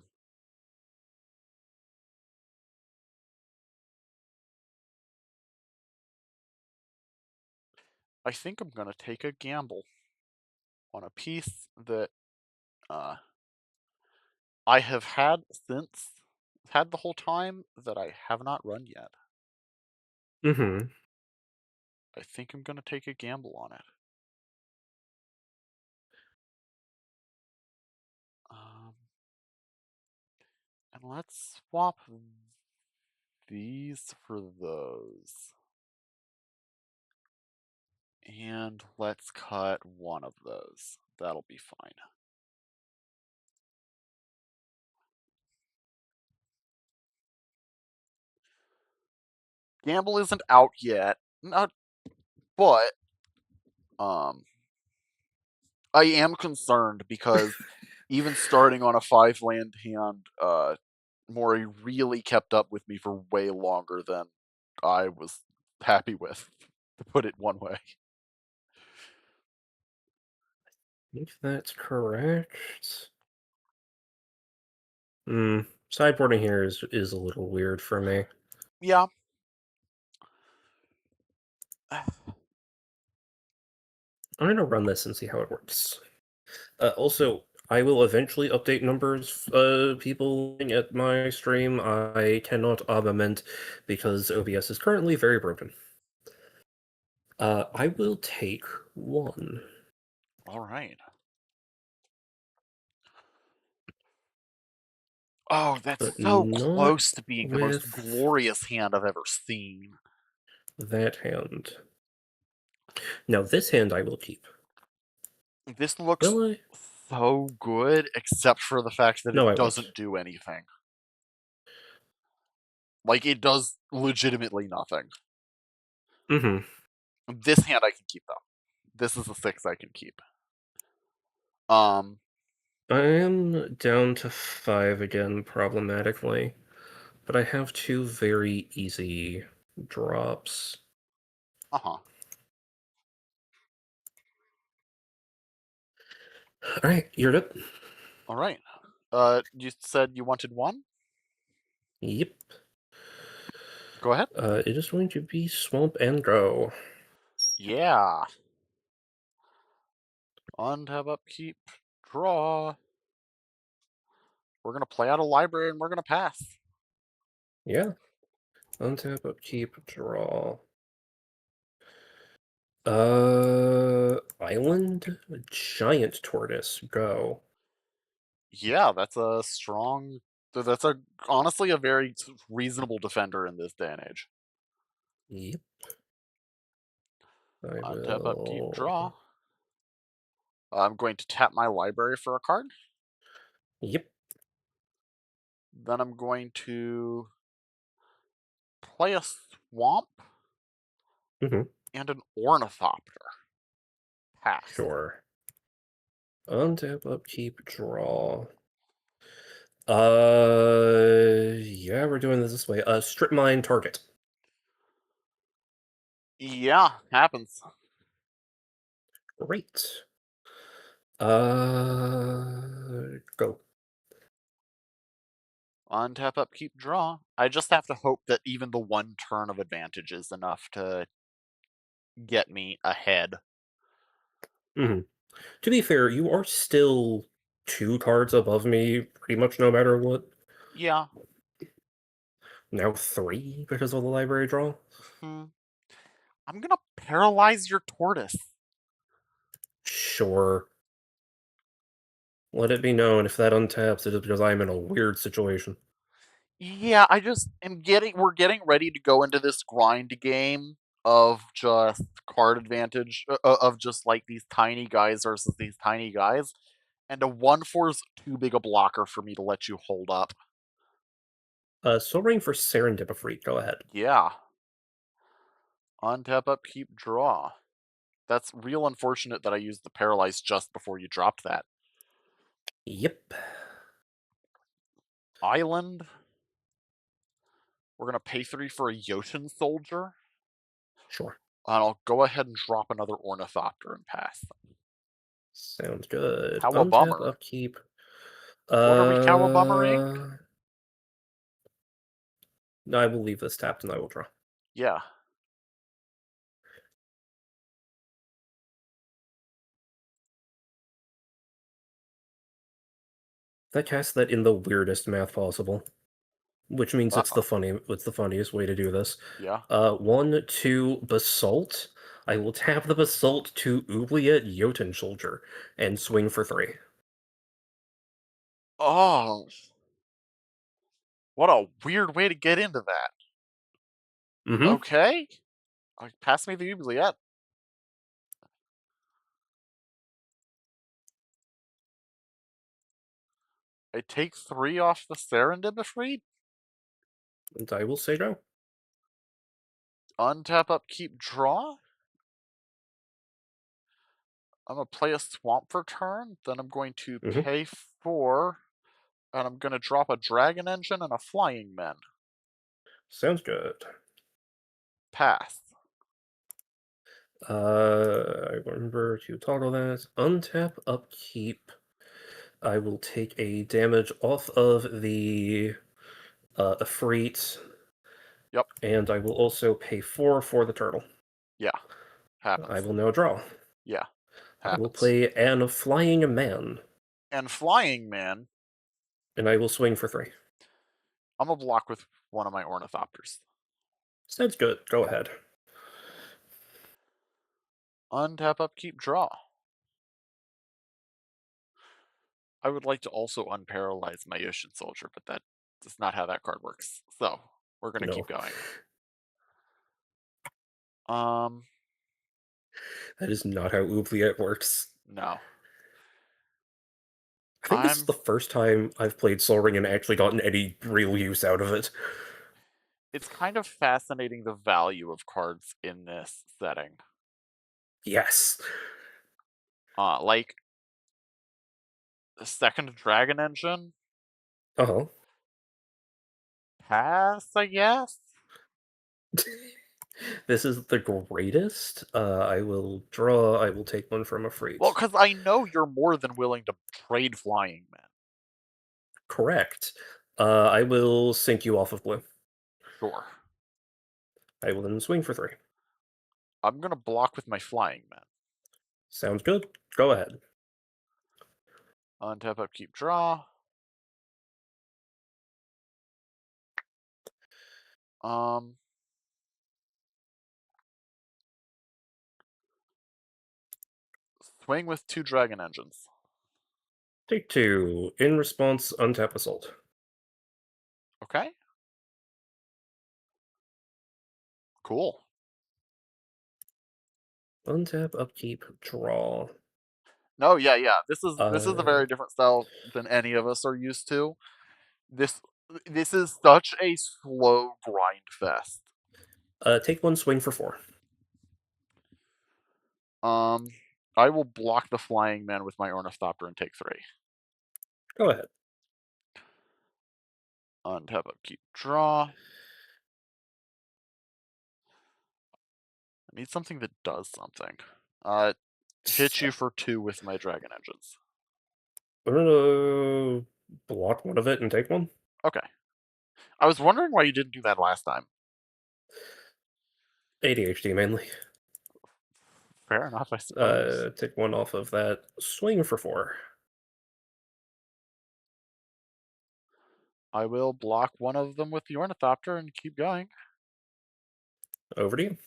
[SPEAKER 1] I think I'm gonna take a gamble on a piece that uh I have had the whole time that I have not run yet.
[SPEAKER 2] Mm-hmm.
[SPEAKER 1] I think I'm gonna take a gamble on it. Um, and let's swap these for those. And let's cut one of those. That'll be fine. Gamble isn't out yet, not, but um, I am concerned because even starting on a 5 land hand, Mori really kept up with me for way longer than I was happy with, to put it one way.
[SPEAKER 2] If that's correct. Hmm. Sideboarding here is a little weird for me.
[SPEAKER 1] Yeah.
[SPEAKER 2] I'm gonna run this and see how it works. Also, I will eventually update numbers. People at my stream, I cannot augment because OBS is currently very broken. I will take one,
[SPEAKER 1] All right. Oh, that's
[SPEAKER 2] but
[SPEAKER 1] so
[SPEAKER 2] not
[SPEAKER 1] close to being the most
[SPEAKER 2] with
[SPEAKER 1] glorious hand I've ever seen.
[SPEAKER 2] that hand. Now, this hand I will keep.
[SPEAKER 1] This looks
[SPEAKER 2] Will I?
[SPEAKER 1] so good, except for the fact that
[SPEAKER 2] No,
[SPEAKER 1] it
[SPEAKER 2] I won't.
[SPEAKER 1] doesn't do anything. Like, it does legitimately nothing.
[SPEAKER 2] Mm-hmm.
[SPEAKER 1] This hand I can keep, though. This is a 6 I can keep. Um,
[SPEAKER 2] I am down to 5 again, problematically, but I have two very easy drops.
[SPEAKER 1] uh-huh.
[SPEAKER 2] Alright, you're up.
[SPEAKER 1] All right. You said you wanted one?
[SPEAKER 2] Yep.
[SPEAKER 1] Go ahead.
[SPEAKER 2] It is going to be Swamp and Go.
[SPEAKER 1] Yeah. Untap, upkeep, draw. We're gonna play out a library and we're gonna pass.
[SPEAKER 2] Yeah. Untap, upkeep, draw. Island? Giant Tortoise, go.
[SPEAKER 1] Yeah, that's a strong. That's a honestly a very reasonable defender in this day and age.
[SPEAKER 2] Yep. I
[SPEAKER 1] Untap, upkeep,
[SPEAKER 2] will.
[SPEAKER 1] draw. I'm going to tap my library for a card.
[SPEAKER 2] Yep.
[SPEAKER 1] Then I'm going to play a swamp
[SPEAKER 2] Mm-hmm.
[SPEAKER 1] and an ornithopter. Pass.
[SPEAKER 2] Sure. Untap, upkeep, draw. Yeah, we're doing this way. Strip mine target.
[SPEAKER 1] Yeah, happens.
[SPEAKER 2] Great. Go.
[SPEAKER 1] Untap, upkeep, draw. I just have to hope that even the one turn of advantage is enough to get me ahead.
[SPEAKER 2] Mm-hmm. To be fair, you are still 2 cards above me pretty much no matter what.
[SPEAKER 1] Yeah.
[SPEAKER 2] Now 3 because of the library draw?
[SPEAKER 1] Hmm. I'm gonna paralyze your tortoise.
[SPEAKER 2] Sure. Let it be known if that untaps, it is because I'm in a weird situation.
[SPEAKER 1] Yeah, I just am getting we're getting ready to go into this grind game of just card advantage of just like these tiny guys versus these tiny guys. And a 1/4 is too big a blocker for me to let you hold up.
[SPEAKER 2] Soul Ring for Serendipity, go ahead.
[SPEAKER 1] Yeah. Untap, upkeep, draw. That's real unfortunate that I used the paralyze just before you dropped that.
[SPEAKER 2] Yep.
[SPEAKER 1] Island. We're gonna pay 3 for a Jotun soldier.
[SPEAKER 2] Sure.
[SPEAKER 1] And I'll go ahead and drop another Ornithopter and pass.
[SPEAKER 2] Sounds good.
[SPEAKER 1] How a
[SPEAKER 2] Untap,
[SPEAKER 1] bummer.
[SPEAKER 2] upkeep.
[SPEAKER 1] What are we cowabummering?
[SPEAKER 2] Uh, I will leave this tapped and I will draw.
[SPEAKER 1] Yeah.
[SPEAKER 2] I cast that in the weirdest math possible, which means
[SPEAKER 1] Uh-oh.
[SPEAKER 2] it's the funniest way to do this.
[SPEAKER 1] Yeah.
[SPEAKER 2] 1, 2, Basalt. I will tap the Basalt to Oubliette Jotun Soldier and swing for 3.
[SPEAKER 1] Oh, what a weird way to get into that.
[SPEAKER 2] Mm-hmm.
[SPEAKER 1] Okay. Pass me the oubliette. I take 3 off the Serendipity.
[SPEAKER 2] And I will say go.
[SPEAKER 1] Untap, upkeep, draw. I'm gonna play a swamp for turn. Then I'm going to
[SPEAKER 2] Mm-hmm.
[SPEAKER 1] pay 4. And I'm gonna drop a dragon engine and a flying men.
[SPEAKER 2] Sounds good.
[SPEAKER 1] Pass.
[SPEAKER 2] I remember to toggle that. Untap, upkeep. I will take a damage off of the Efreet,
[SPEAKER 1] Yep.
[SPEAKER 2] and I will also pay 4 for the turtle.
[SPEAKER 1] Yeah.
[SPEAKER 2] I
[SPEAKER 1] Happens.
[SPEAKER 2] will now draw.
[SPEAKER 1] Yeah.
[SPEAKER 2] I will
[SPEAKER 1] Happens.
[SPEAKER 2] play an Flying Man,
[SPEAKER 1] And flying man,
[SPEAKER 2] and I will swing for 3.
[SPEAKER 1] I'm gonna block with one of my ornithopters.
[SPEAKER 2] Sounds good. Go ahead.
[SPEAKER 1] Untap, upkeep, draw. I would like to also unparalyze my ocean soldier, but that is not how that card works. So we're gonna keep
[SPEAKER 2] No,
[SPEAKER 1] going. Um,
[SPEAKER 2] that is not how Oubliette works.
[SPEAKER 1] no.
[SPEAKER 2] I think this is
[SPEAKER 1] I'm
[SPEAKER 2] the first time I've played Soul Ring and actually gotten any real use out of it.
[SPEAKER 1] it's kind of fascinating the value of cards in this setting.
[SPEAKER 2] Yes.
[SPEAKER 1] Like the second dragon engine,
[SPEAKER 2] Uh-huh.
[SPEAKER 1] pass, I guess.
[SPEAKER 2] This is the greatest. I will draw. I will take one from a
[SPEAKER 1] Well,
[SPEAKER 2] Efreet.
[SPEAKER 1] because I know you're more than willing to trade flying men.
[SPEAKER 2] Correct. I will sink you off of blue.
[SPEAKER 1] Sure.
[SPEAKER 2] I will then swing for 3.
[SPEAKER 1] I'm gonna block with my flying men.
[SPEAKER 2] Sounds good. Go ahead.
[SPEAKER 1] Untap, upkeep, draw. Um, Swing with 2 dragon engines.
[SPEAKER 2] Take 2. In response, untap Assault.
[SPEAKER 1] Okay. Cool.
[SPEAKER 2] Untap, upkeep, draw.
[SPEAKER 1] No, yeah, yeah. This is a
[SPEAKER 2] Uh,
[SPEAKER 1] very different style than any of us are used to. This this is such a slow grind fest.
[SPEAKER 2] take 1 swing for 4.
[SPEAKER 1] Um, I will block the flying man with my ornithopter and take 3.
[SPEAKER 2] Go ahead.
[SPEAKER 1] Untap, upkeep, draw. I need something that does something. Uh, hit you for 2 with my dragon engines.
[SPEAKER 2] I'm gonna block one of it and take one.
[SPEAKER 1] Okay. I was wondering why you didn't do that last time.
[SPEAKER 2] ADHD mainly.
[SPEAKER 1] Fair enough, I suppose.
[SPEAKER 2] Take one off of that. Swing for 4.
[SPEAKER 1] I will block one of them with the Ornithopter and keep going.
[SPEAKER 2] Over to you.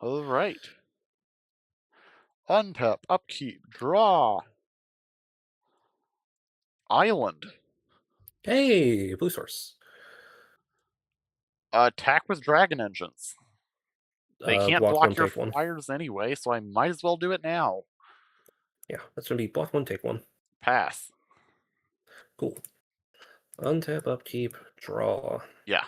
[SPEAKER 1] All right. Untap, upkeep, draw. Island.
[SPEAKER 2] Hey, blue source.
[SPEAKER 1] Attack with dragon engines. They can't
[SPEAKER 2] Block one,
[SPEAKER 1] block your
[SPEAKER 2] take one.
[SPEAKER 1] flyers anyway, so I might as well do it now.
[SPEAKER 2] Yeah, that's gonna be block one, take one.
[SPEAKER 1] Pass.
[SPEAKER 2] Cool. Untap, upkeep, draw.
[SPEAKER 1] Yeah.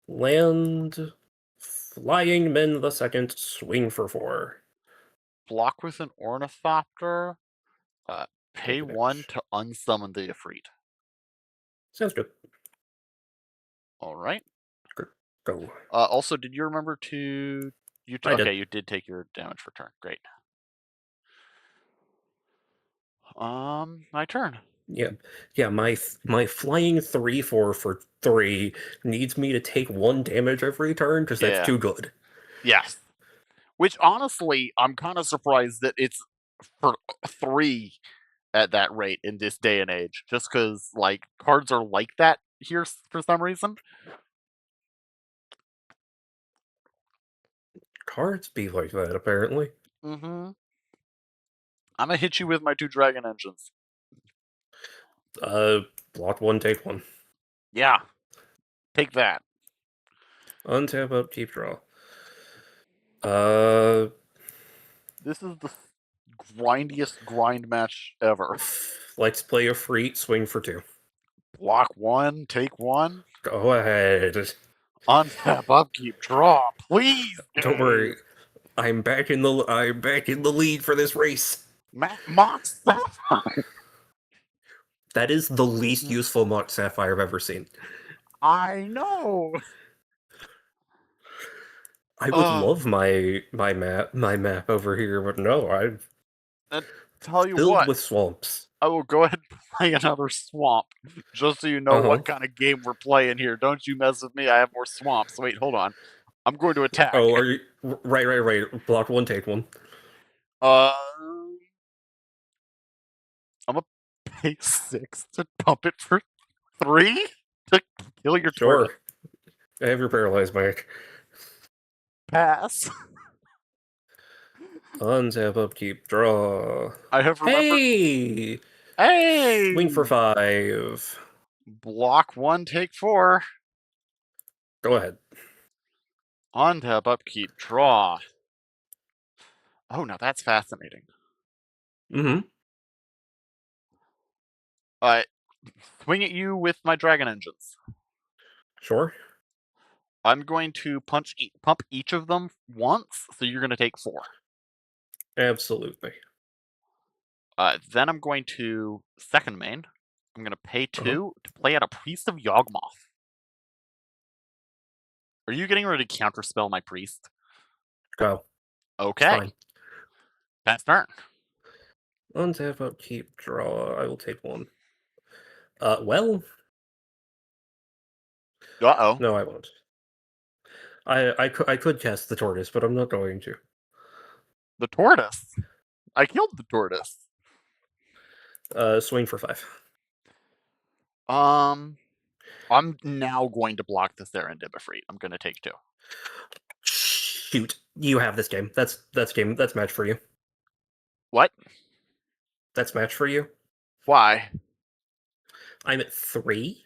[SPEAKER 2] Land. Flying Men the Second, swing for 4.
[SPEAKER 1] Block with an Ornithopter. Uh, pay
[SPEAKER 2] Take a
[SPEAKER 1] 1
[SPEAKER 2] damage.
[SPEAKER 1] to unsummon the Ifrit.
[SPEAKER 2] Sounds good.
[SPEAKER 1] All right.
[SPEAKER 2] Go.
[SPEAKER 1] Also, did you remember to
[SPEAKER 2] I
[SPEAKER 1] okay,
[SPEAKER 2] did.
[SPEAKER 1] you did take your damage for turn. Great. My turn.
[SPEAKER 2] Yeah, yeah. My flying 3/4 for 3 needs me to take 1 damage every turn because that's
[SPEAKER 1] Yeah.
[SPEAKER 2] too good.
[SPEAKER 1] Yes. Which honestly, I'm kind of surprised that it's for 3 at that rate in this day and age. Just because like cards are like that here for some reason.
[SPEAKER 2] Cards be like that apparently.
[SPEAKER 1] Mm-hmm. I'm gonna hit you with my 2 dragon engines.
[SPEAKER 2] Block 1, take 1.
[SPEAKER 1] Yeah. Take that.
[SPEAKER 2] Untap, upkeep, draw. Uh,
[SPEAKER 1] This is the grindiest grind match ever.
[SPEAKER 2] let's play a free swing for 2.
[SPEAKER 1] Block 1, take 1.
[SPEAKER 2] Go ahead.
[SPEAKER 1] Untap, upkeep, draw. Please,
[SPEAKER 2] Don't
[SPEAKER 1] game.
[SPEAKER 2] worry. I'm back in the lead for this race.
[SPEAKER 1] Mox Sapphire.
[SPEAKER 2] That is the least useful Mock Sapphire I've ever seen.
[SPEAKER 1] I know.
[SPEAKER 2] I would love my map over here, but no, I'm
[SPEAKER 1] And tell you
[SPEAKER 2] filled
[SPEAKER 1] what,
[SPEAKER 2] with swamps.
[SPEAKER 1] I will go ahead and play another swamp, just so you know
[SPEAKER 2] Uh-huh.
[SPEAKER 1] what kind of game we're playing here. Don't you mess with me. I have more swamps. Wait, hold on. I'm going to attack.
[SPEAKER 2] Oh, are you right. Block 1, take 1.
[SPEAKER 1] Uh, I'm gonna pay 6 to pump it for 3 to kill your tortoise.
[SPEAKER 2] Sure. I have your paralyzed mic.
[SPEAKER 1] Pass.
[SPEAKER 2] Untap, upkeep, draw.
[SPEAKER 1] I have remembered.
[SPEAKER 2] Hey! Swing for
[SPEAKER 1] Hey!
[SPEAKER 2] 5.
[SPEAKER 1] Block 1, take 4.
[SPEAKER 2] Go ahead.
[SPEAKER 1] Untap, upkeep, draw. Oh, now that's fascinating.
[SPEAKER 2] Mm-hmm.
[SPEAKER 1] Uh, swing at you with my dragon engines.
[SPEAKER 2] Sure.
[SPEAKER 1] I'm going to pump each of them once, so you're going to take 4.
[SPEAKER 2] Absolutely.
[SPEAKER 1] Then I'm going to second main. I'm going to pay
[SPEAKER 2] Uh-huh.
[SPEAKER 1] 2 to play out a Priest of Yawgmoth. Are you getting ready to counterspell my priest?
[SPEAKER 2] Go.
[SPEAKER 1] Okay.
[SPEAKER 2] It's fine.
[SPEAKER 1] Pass turn.
[SPEAKER 2] Untap, upkeep, draw. I will take 1. Well,
[SPEAKER 1] Uh-oh.
[SPEAKER 2] no, I won't. I could cast the tortoise, but I'm not going to.
[SPEAKER 1] The tortoise. I killed the tortoise.
[SPEAKER 2] Swing for 5.
[SPEAKER 1] I'm now going to block the Serendipity. I'm going to take 2.
[SPEAKER 2] Shoot, you have this game. That's match for you.
[SPEAKER 1] What?
[SPEAKER 2] That's match for you.
[SPEAKER 1] Why?
[SPEAKER 2] I'm at 3.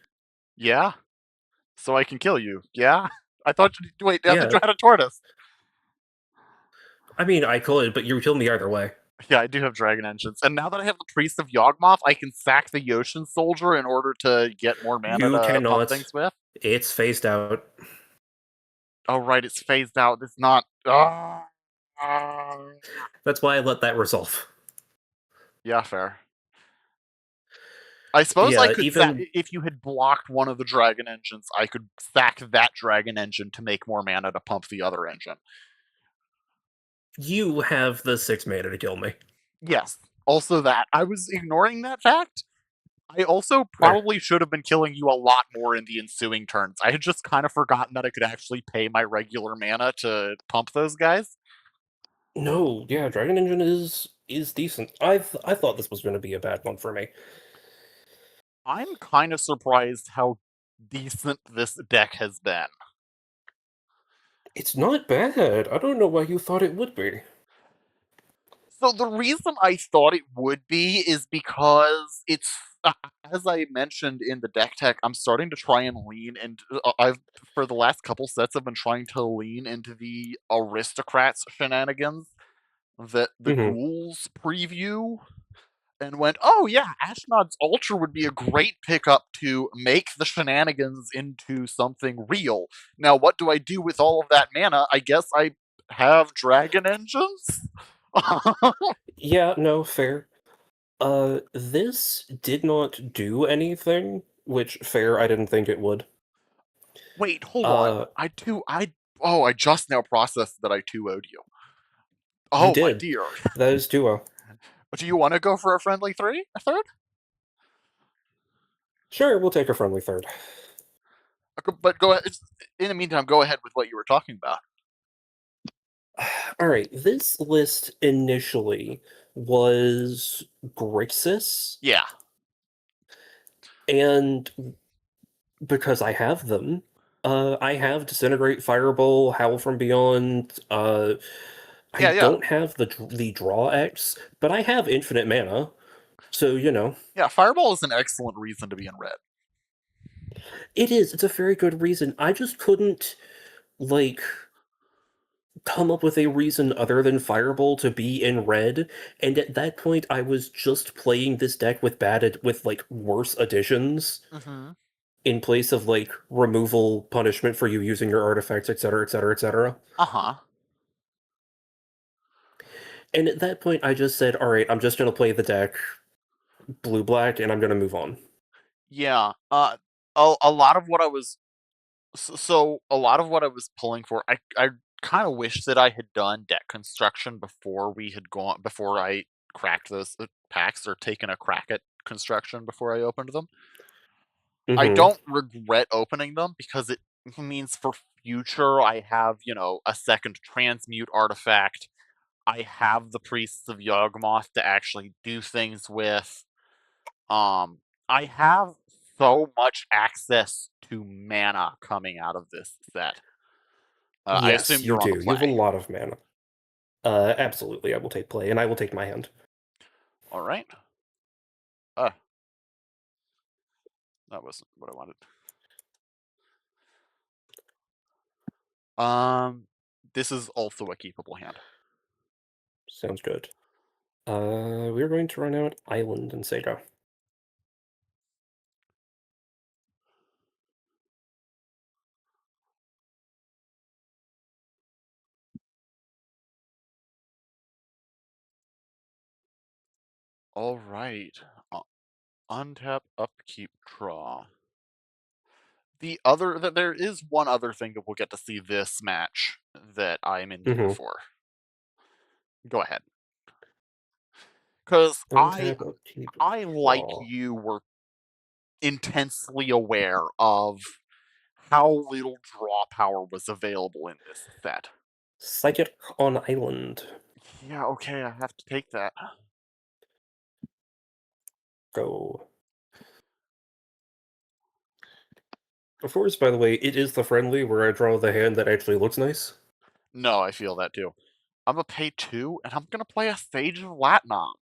[SPEAKER 1] Yeah? So I can kill you. Yeah? I thought you... Wait, I thought
[SPEAKER 2] Yeah.
[SPEAKER 1] you had a tortoise.
[SPEAKER 2] I mean, I could, but you would kill me either way.
[SPEAKER 1] Yeah, I do have dragon engines. And now that I have the Priest of Yawgmoth, I can sack the Yotian Soldier in order to get more mana
[SPEAKER 2] You
[SPEAKER 1] to pump
[SPEAKER 2] cannot.
[SPEAKER 1] things with.
[SPEAKER 2] It's phased out.
[SPEAKER 1] Oh, right, it's phased out. It's not...
[SPEAKER 2] That's why I let that resolve.
[SPEAKER 1] Yeah, fair. I suppose I
[SPEAKER 2] Yeah,
[SPEAKER 1] could
[SPEAKER 2] even
[SPEAKER 1] if you had blocked one of the dragon engines, I could sack that dragon engine to make more mana to pump the other engine.
[SPEAKER 2] you have the 6 mana to kill me.
[SPEAKER 1] Yes. Also that. I was ignoring that fact. I also
[SPEAKER 2] There.
[SPEAKER 1] probably should have been killing you a lot more in the ensuing turns. I had just kind of forgotten that I could actually pay my regular mana to pump those guys.
[SPEAKER 2] No, yeah, Dragon Engine is decent. I thought this was going to be a bad one for me.
[SPEAKER 1] I'm kind of surprised how decent this deck has been.
[SPEAKER 2] It's not bad. I don't know why you thought it would be.
[SPEAKER 1] So the reason I thought it would be is because as I mentioned in the deck tech, I'm starting to try and lean into. I've for the last couple sets, I've been trying to lean into the aristocrats shenanigans that the
[SPEAKER 2] Hmm.
[SPEAKER 1] ghouls preview, and went, oh yeah, Ashnod's Ultra would be a great pickup to make the shenanigans into something real. Now, what do I do with all of that mana? I guess I have dragon engines.
[SPEAKER 2] Yeah, no, fair. This did not do anything, which fair, I didn't think it would.
[SPEAKER 1] Wait, hold on.
[SPEAKER 2] Uh,
[SPEAKER 1] I just now processed that I 2 owed you.
[SPEAKER 2] you
[SPEAKER 1] Oh my
[SPEAKER 2] did.
[SPEAKER 1] dear.
[SPEAKER 2] That is duo.
[SPEAKER 1] Do you want to go for a friendly three? A third?
[SPEAKER 2] Sure, we'll take a friendly third.
[SPEAKER 1] But go ahead. In the meantime, go ahead with what you were talking about.
[SPEAKER 2] Alright, this list initially was Grixis,
[SPEAKER 1] Yeah.
[SPEAKER 2] and because I have them, I have Disintegrate, Fireball, Howl from Beyond. I
[SPEAKER 1] Yeah, yeah.
[SPEAKER 2] don't have the Draw X, but I have infinite mana, so you know.
[SPEAKER 1] Yeah, Fireball is an excellent reason to be in red.
[SPEAKER 2] It is. It's a very good reason. I just couldn't, like, come up with a reason other than Fireball to be in red, and at that point I was just playing this deck with with like worse additions
[SPEAKER 1] Mm-hmm.
[SPEAKER 2] in place of like removal punishment for you using your artifacts, etc., etc., etc.
[SPEAKER 1] Uh-huh.
[SPEAKER 2] And at that point I just said, all right, I'm just gonna play the deck blue black and I'm gonna move on.
[SPEAKER 1] Yeah. A lot of what I was so a lot of what I was pulling for, I kind of wish that I had done deck construction before I cracked those packs or taken a crack at construction before I opened them. I
[SPEAKER 2] Hmm.
[SPEAKER 1] don't regret opening them because it means for future I have, a second transmute artifact. I have the Priests of Yawgmoth to actually do things with. Um, I have so much access to mana coming out of this set. I assume
[SPEAKER 2] Yes, you
[SPEAKER 1] you're on the
[SPEAKER 2] do. You have a
[SPEAKER 1] play.
[SPEAKER 2] lot of mana. Absolutely, I will take play, and I will take my hand.
[SPEAKER 1] All right. Uh, that wasn't what I wanted. Um, this is also a keepable hand.
[SPEAKER 2] Sounds good. We're going to run out Island and Sega.
[SPEAKER 1] All right. Untap, upkeep, draw. There is one other thing that we'll get to see this match that I'm in the mood
[SPEAKER 2] Mm-hmm.
[SPEAKER 1] for. Go ahead, because
[SPEAKER 2] Untap, upkeep,
[SPEAKER 1] I like
[SPEAKER 2] draw.
[SPEAKER 1] you were intensely aware of how little draw power was available in this set.
[SPEAKER 2] Psychic on Island.
[SPEAKER 1] Yeah, okay, I have to take that.
[SPEAKER 2] Go. Of course, by the way, it is the friendly where I draw the hand that actually looks nice.
[SPEAKER 1] No, I feel that too. I'm gonna pay 2, and I'm gonna play a Sage of Latnom.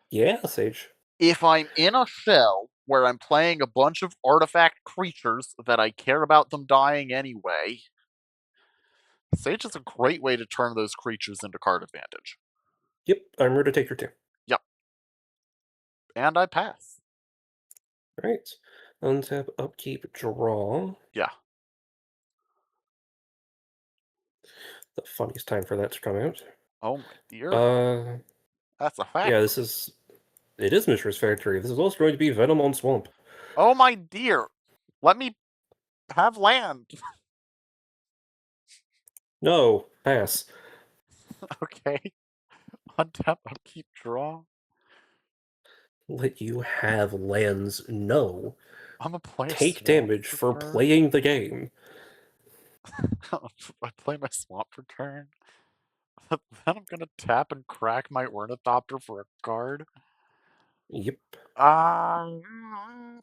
[SPEAKER 2] Yeah, Sage.
[SPEAKER 1] If I'm in a shell where I'm playing a bunch of artifact creatures that I care about them dying anyway, Sage is a great way to turn those creatures into card advantage.
[SPEAKER 2] Yep, I'm ready to take your two.
[SPEAKER 1] Yep, and I pass.
[SPEAKER 2] Right. Untap, upkeep, draw.
[SPEAKER 1] Yeah.
[SPEAKER 2] The funniest time for that to come out.
[SPEAKER 1] Oh my dear.
[SPEAKER 2] Uh,
[SPEAKER 1] That's a
[SPEAKER 2] yeah,
[SPEAKER 1] factory.
[SPEAKER 2] it is Mishra's Factory. This is also going to be Venom on Swamp.
[SPEAKER 1] Oh my dear. Let me have land.
[SPEAKER 2] No, pass.
[SPEAKER 1] Okay. Untap, upkeep, draw.
[SPEAKER 2] Let you have lands. No.
[SPEAKER 1] I'm gonna play a
[SPEAKER 2] Take
[SPEAKER 1] swamp
[SPEAKER 2] damage
[SPEAKER 1] for
[SPEAKER 2] for
[SPEAKER 1] turn.
[SPEAKER 2] playing the game.
[SPEAKER 1] I play my swamp for turn. Then I'm gonna tap and crack my Ornithopter for a card.
[SPEAKER 2] Yep.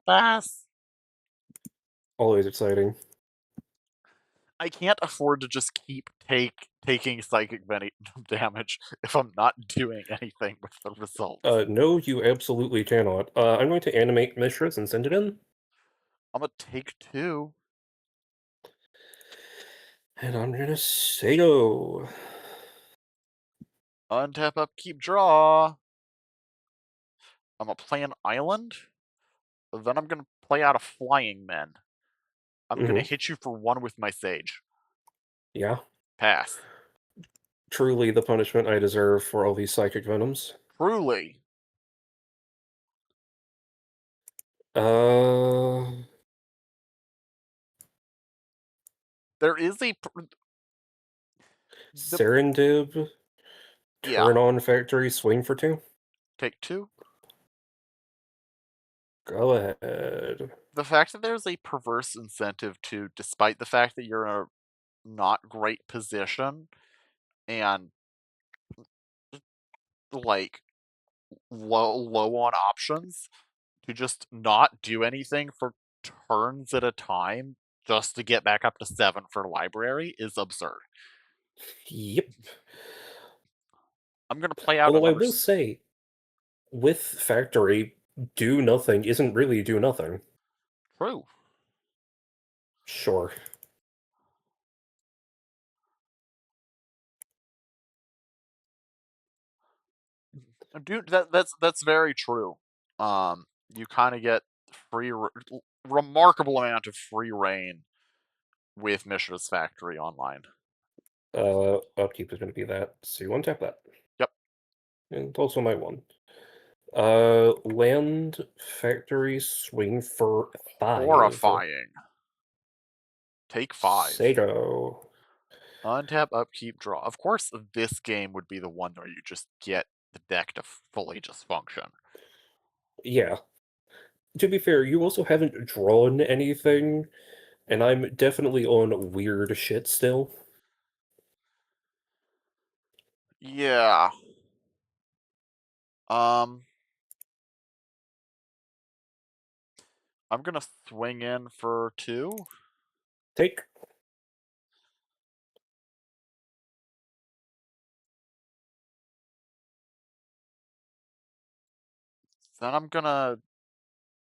[SPEAKER 1] Pass.
[SPEAKER 2] Always exciting.
[SPEAKER 1] I can't afford to just keep taking psychic damage if I'm not doing anything with the results.
[SPEAKER 2] No, you absolutely cannot. I'm going to animate Mishras and send it in.
[SPEAKER 1] I'm gonna take two.
[SPEAKER 2] And I'm gonna say go.
[SPEAKER 1] Untap, upkeep, draw. I'm gonna play an island. Then I'm gonna play out a flying men. I'm gonna
[SPEAKER 2] Mm-hmm.
[SPEAKER 1] hit you for one with my sage.
[SPEAKER 2] Yeah.
[SPEAKER 1] Pass.
[SPEAKER 2] Truly the punishment I deserve for all these psychic venoms.
[SPEAKER 1] Truly.
[SPEAKER 2] Uh,
[SPEAKER 1] There is the
[SPEAKER 2] Serendib,
[SPEAKER 1] yeah.
[SPEAKER 2] turn on factory, swing for two.
[SPEAKER 1] Take two.
[SPEAKER 2] Go ahead.
[SPEAKER 1] The fact that there's a perverse incentive to, despite the fact that you're in a not great position and like low on options, to just not do anything for turns at a time just to get back up to 7 for library is absurd.
[SPEAKER 2] Yep.
[SPEAKER 1] I'm gonna play out
[SPEAKER 2] Although I
[SPEAKER 1] another
[SPEAKER 2] will say, with factory, do nothing isn't really do nothing.
[SPEAKER 1] true.
[SPEAKER 2] Sure.
[SPEAKER 1] Dude, that's very true. You kind of get free, remarkable amount of free reign with Mishra's Factory online.
[SPEAKER 2] Upkeep is going to be that. So you untap that.
[SPEAKER 1] Yep,
[SPEAKER 2] And also my one. Land factory swing for 5.
[SPEAKER 1] horrifying. Take 5.
[SPEAKER 2] Sago.
[SPEAKER 1] Untap, upkeep, draw. Of course, this game would be the one where you just get the deck to fully just function.
[SPEAKER 2] Yeah. To be fair, you also haven't drawn anything, and I'm definitely on weird shit still.
[SPEAKER 1] Yeah. Um, I'm gonna swing in for 2.
[SPEAKER 2] Take.
[SPEAKER 1] Then I'm gonna.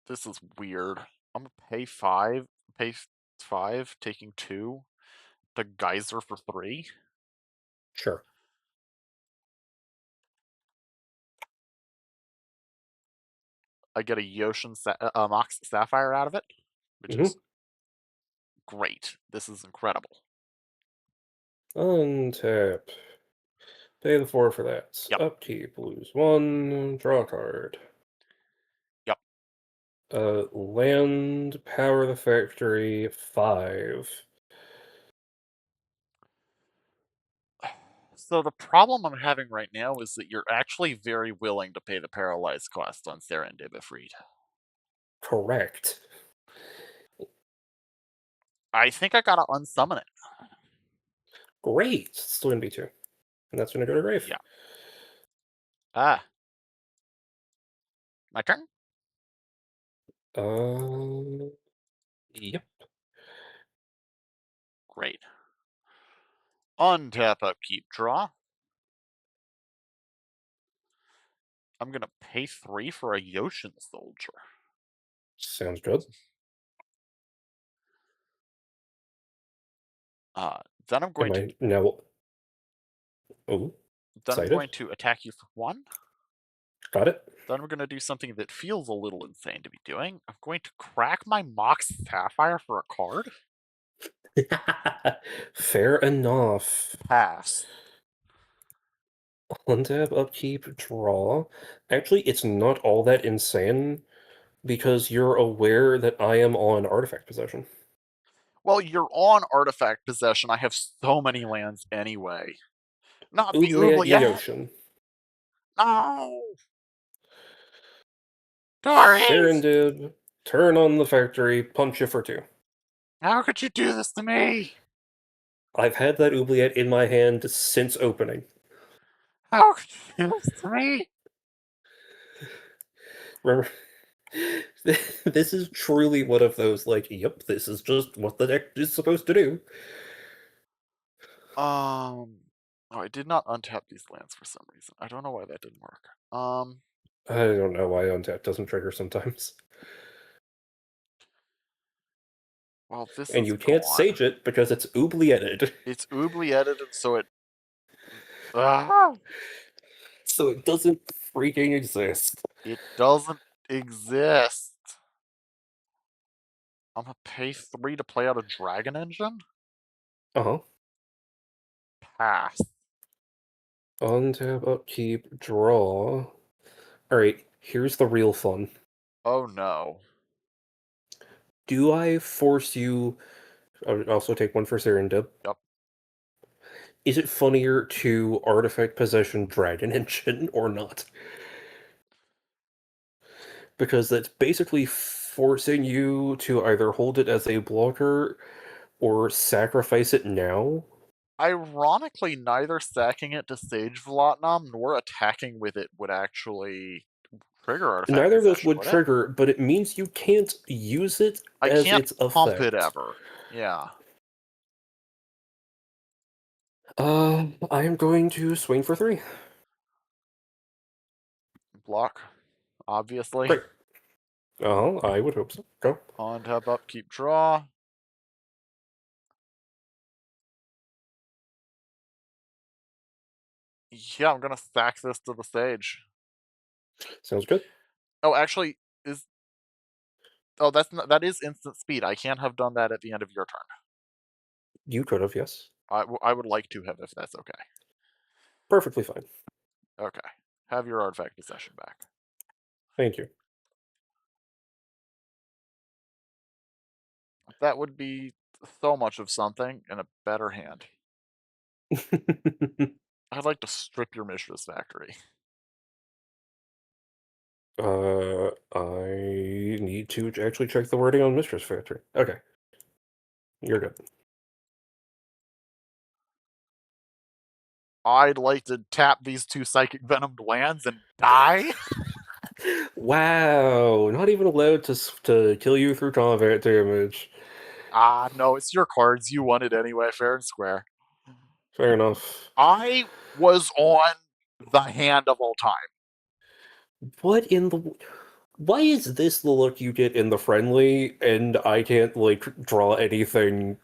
[SPEAKER 1] This is weird. I'm gonna pay 5, taking 2 to Geyser for 3.
[SPEAKER 2] Sure.
[SPEAKER 1] I get a Mox Sapphire out of it, which
[SPEAKER 2] Mm-hmm.
[SPEAKER 1] is great. This is incredible.
[SPEAKER 2] Untap. Pay the 4 for that.
[SPEAKER 1] Yep,
[SPEAKER 2] Upkeep. Lose 1. Draw a card.
[SPEAKER 1] yep.
[SPEAKER 2] Land. Power the factory. 5.
[SPEAKER 1] So the problem I'm having right now is that you're actually very willing to pay the paralyzed cost on Serendib if read.
[SPEAKER 2] Correct.
[SPEAKER 1] I think I gotta unsummon it.
[SPEAKER 2] Great. It's still gonna be 2. And that's gonna go to grave.
[SPEAKER 1] Yeah. Ah, my turn?
[SPEAKER 2] Yep.
[SPEAKER 1] Great. Untap, upkeep, draw. I'm gonna pay 3 for a Yoshin Soldier.
[SPEAKER 2] Sounds good.
[SPEAKER 1] Then I'm going
[SPEAKER 2] Am
[SPEAKER 1] to
[SPEAKER 2] I now? Oh, excited.
[SPEAKER 1] attack you for 1.
[SPEAKER 2] Got it.
[SPEAKER 1] Then I'm going to do something that feels a little insane to be doing. I'm going to crack my Mox Sapphire for a card.
[SPEAKER 2] Fair enough.
[SPEAKER 1] Pass.
[SPEAKER 2] Untap, upkeep, draw. Actually, it's not all that insane because you're aware that I am on artifact possession.
[SPEAKER 1] Well, you're on Artifact Possession. I have so many lands anyway. Not the
[SPEAKER 2] Oubliette
[SPEAKER 1] Oubliette.
[SPEAKER 2] Yoshin.
[SPEAKER 1] No. Doris!
[SPEAKER 2] Serendib, turn on the factory, punch you for 2.
[SPEAKER 1] How could you do this to me?
[SPEAKER 2] I've had that oubliette in my hand since opening.
[SPEAKER 1] How could you do this to me?
[SPEAKER 2] Remember, this is truly one of those, like, yep, this is just what the deck is supposed to do.
[SPEAKER 1] Oh, I did not untap these lands for some reason. I don't know why that didn't work.
[SPEAKER 2] I don't know why untap doesn't trigger sometimes.
[SPEAKER 1] Well, this
[SPEAKER 2] And
[SPEAKER 1] is
[SPEAKER 2] you can't
[SPEAKER 1] gone.
[SPEAKER 2] sage it because it's oublieted.
[SPEAKER 1] It's oobly edited, so it. Ah,
[SPEAKER 2] So it doesn't freaking exist.
[SPEAKER 1] it doesn't exist. I'm gonna pay 3 to play out a Dragon Engine?
[SPEAKER 2] Uh-huh.
[SPEAKER 1] Pass.
[SPEAKER 2] Untap, upkeep, draw. Alright, here's the real fun.
[SPEAKER 1] Oh no.
[SPEAKER 2] Do I force you... I'll also take one for Serendip.
[SPEAKER 1] Yep.
[SPEAKER 2] Is it funnier to artifact possession Dragon Engine or not? Because that's basically forcing you to either hold it as a blocker or sacrifice it now.
[SPEAKER 1] Ironically, neither stacking it to Sage Volotnom nor attacking with it would actually trigger artifact
[SPEAKER 2] Neither of those
[SPEAKER 1] possession,
[SPEAKER 2] would
[SPEAKER 1] would it?
[SPEAKER 2] trigger, but it means you can't use it
[SPEAKER 1] I
[SPEAKER 2] as
[SPEAKER 1] can't
[SPEAKER 2] its
[SPEAKER 1] pump it
[SPEAKER 2] effect.
[SPEAKER 1] ever. Yeah.
[SPEAKER 2] I am going to swing for 3.
[SPEAKER 1] Block, obviously.
[SPEAKER 2] Great. I would hope so. Go.
[SPEAKER 1] On tap up, keep draw. Yeah, I'm gonna stack this to the stage.
[SPEAKER 2] Sounds good.
[SPEAKER 1] Oh, actually, is oh that's not, that is instant speed. I can't have done that at the end of your turn.
[SPEAKER 2] You could have, yes.
[SPEAKER 1] I would like to have if that's okay.
[SPEAKER 2] Perfectly fine.
[SPEAKER 1] Okay, have your artifact possession back.
[SPEAKER 2] Thank you.
[SPEAKER 1] That would be so much of something in a better hand. I'd like to strip your Mishra's factory.
[SPEAKER 2] I need to actually check the wording on Mistress Factory. Okay. You're good.
[SPEAKER 1] I'd like to tap these 2 Psychic Venomed lands and die.
[SPEAKER 2] Wow, not even allowed to kill you through combat damage.
[SPEAKER 1] Ah, no, it's your cards. You won it anyway, fair and square.
[SPEAKER 2] Fair enough.
[SPEAKER 1] I was on the hand of all time.
[SPEAKER 2] What in the... Why is this the look you get in the friendly, and I can't, like, draw anything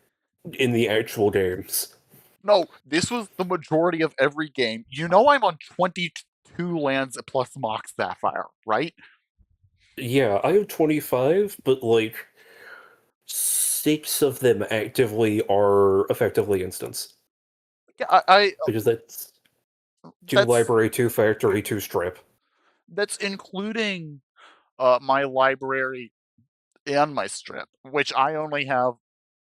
[SPEAKER 2] in the actual games?
[SPEAKER 1] No, this was the majority of every game. You know I'm on 22 lands plus Mox Sapphire, right?
[SPEAKER 2] Yeah, I have 25, but, like, 6 of them actively are effectively instants.
[SPEAKER 1] Yeah, I
[SPEAKER 2] Because that's 2
[SPEAKER 1] that's
[SPEAKER 2] library, 2 factory, 2 strip.
[SPEAKER 1] that's including my library and my strip, which I only have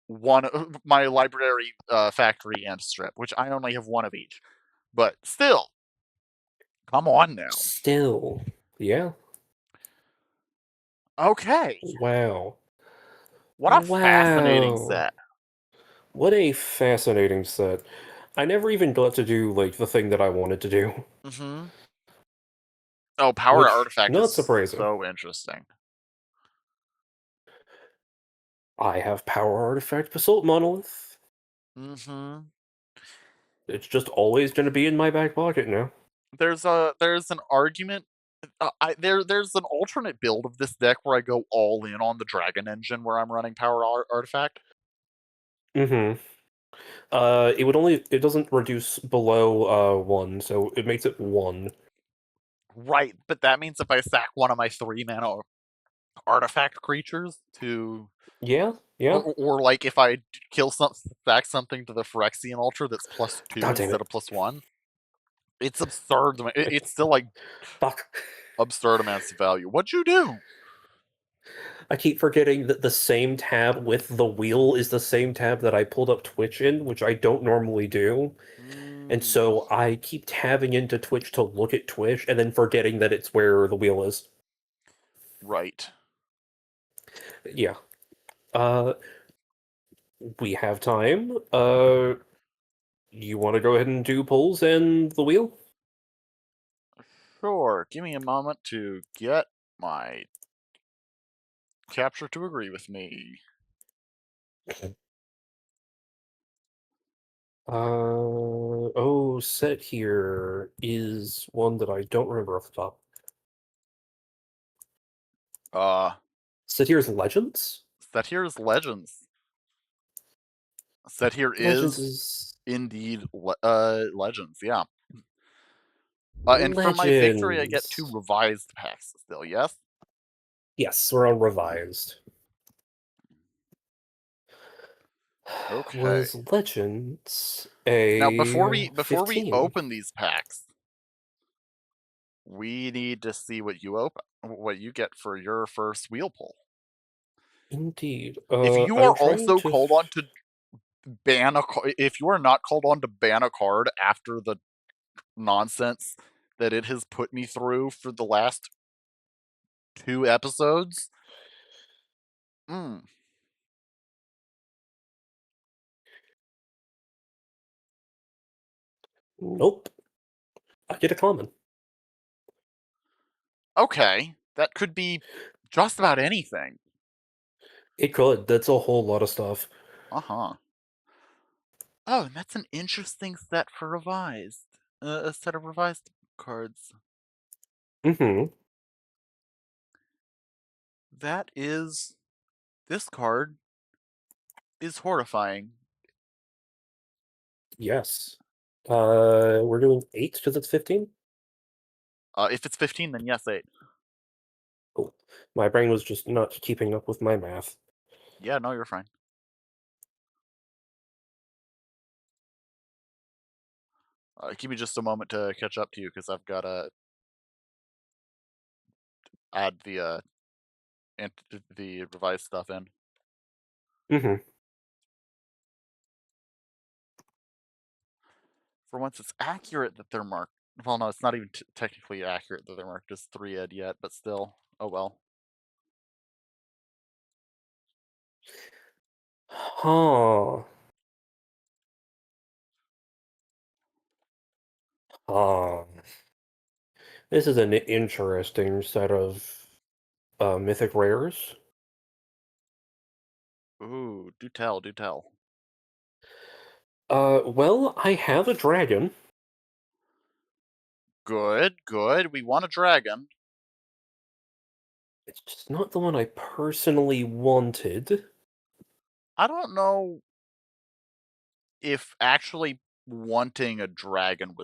[SPEAKER 1] one. My library, factory, and strip, which I only have one of each. But still, come on now.
[SPEAKER 2] Still. Yeah.
[SPEAKER 1] Okay,
[SPEAKER 2] Wow.
[SPEAKER 1] what a fascinating
[SPEAKER 2] Wow.
[SPEAKER 1] set.
[SPEAKER 2] What a fascinating set. I never even got to do, like, the thing that I wanted to do.
[SPEAKER 1] Mm-hmm. Oh, power
[SPEAKER 2] Which,
[SPEAKER 1] artifact
[SPEAKER 2] not
[SPEAKER 1] is
[SPEAKER 2] surprising.
[SPEAKER 1] so interesting.
[SPEAKER 2] I have Power Artifact Basalt Monolith.
[SPEAKER 1] Mm-hmm.
[SPEAKER 2] It's just always going to be in my back pocket now.
[SPEAKER 1] There's an argument. There's an alternate build of this deck where I go all in on the Dragon Engine, where I'm running power artifact.
[SPEAKER 2] Mm-hmm. It doesn't reduce below, 1, so it makes it 1.
[SPEAKER 1] Right, but that means if I sack one of my 3 mana artifact creatures to,
[SPEAKER 2] Yeah, yeah.
[SPEAKER 1] or like if I kill sack something to the Phyrexian Ultra that's +2
[SPEAKER 2] God damn
[SPEAKER 1] instead
[SPEAKER 2] it.
[SPEAKER 1] of +1, it's absurd. It's still like
[SPEAKER 2] Fuck.
[SPEAKER 1] absurd amounts of value. What'd you do?
[SPEAKER 2] I keep forgetting that the same tab with the wheel is the same tab that I pulled up Twitch in, which I don't normally do. And
[SPEAKER 1] Mm,
[SPEAKER 2] so I keep tabbing into Twitch to look at Twitch and then forgetting that it's where the wheel is.
[SPEAKER 1] right.
[SPEAKER 2] Yeah. Uh, we have time. You want to go ahead and do polls and the wheel?
[SPEAKER 1] Sure. Give me a moment to get my capture to agree with me.
[SPEAKER 2] Oh, set here is one that I don't remember off the top.
[SPEAKER 1] Uh,
[SPEAKER 2] Set here is Legends?
[SPEAKER 1] set here is Legends. Set here
[SPEAKER 2] Legends
[SPEAKER 1] is
[SPEAKER 2] is...
[SPEAKER 1] indeed Legends, yeah. And for my victory, I get 2
[SPEAKER 2] Legends.
[SPEAKER 1] revised packs still, yes?
[SPEAKER 2] Yes, we're on revised.
[SPEAKER 1] Okay.
[SPEAKER 2] Was Legends
[SPEAKER 1] Now
[SPEAKER 2] a
[SPEAKER 1] before we
[SPEAKER 2] 15?
[SPEAKER 1] open these packs, we need to see what you get for your first wheel pull.
[SPEAKER 2] Indeed.
[SPEAKER 1] If you
[SPEAKER 2] I'm
[SPEAKER 1] are
[SPEAKER 2] trying
[SPEAKER 1] also
[SPEAKER 2] to...
[SPEAKER 1] called on to if you are not called on to ban a card after the nonsense that it has put me through for the last 2 episodes, mm,
[SPEAKER 2] Nope. I get a common.
[SPEAKER 1] okay, that could be just about anything.
[SPEAKER 2] It could. That's a whole lot of stuff.
[SPEAKER 1] Uh-huh. Oh, and that's an interesting set for revised. A set of revised cards.
[SPEAKER 2] Mm-hmm.
[SPEAKER 1] That is this card is horrifying.
[SPEAKER 2] Yes. We're doing 8 because it's 15?
[SPEAKER 1] If it's 15, then yes, 8.
[SPEAKER 2] Cool. My brain was just not keeping up with my math.
[SPEAKER 1] Yeah, no, you're fine. Give me just a moment to catch up to you because I've got to add the revised stuff in.
[SPEAKER 2] Mm-hmm.
[SPEAKER 1] For once, it's accurate that they're marked. Well, no, it's not even technically accurate that they're marked as 3-ed yet, but still, oh well.
[SPEAKER 2] Huh. Huh. This is an interesting set of mythic rares.
[SPEAKER 1] Ooh, do tell, do tell.
[SPEAKER 2] Well, I have a dragon.
[SPEAKER 1] Good, good. We want a dragon.
[SPEAKER 2] It's just not the one I personally wanted.
[SPEAKER 1] I don't know if actually wanting a dragon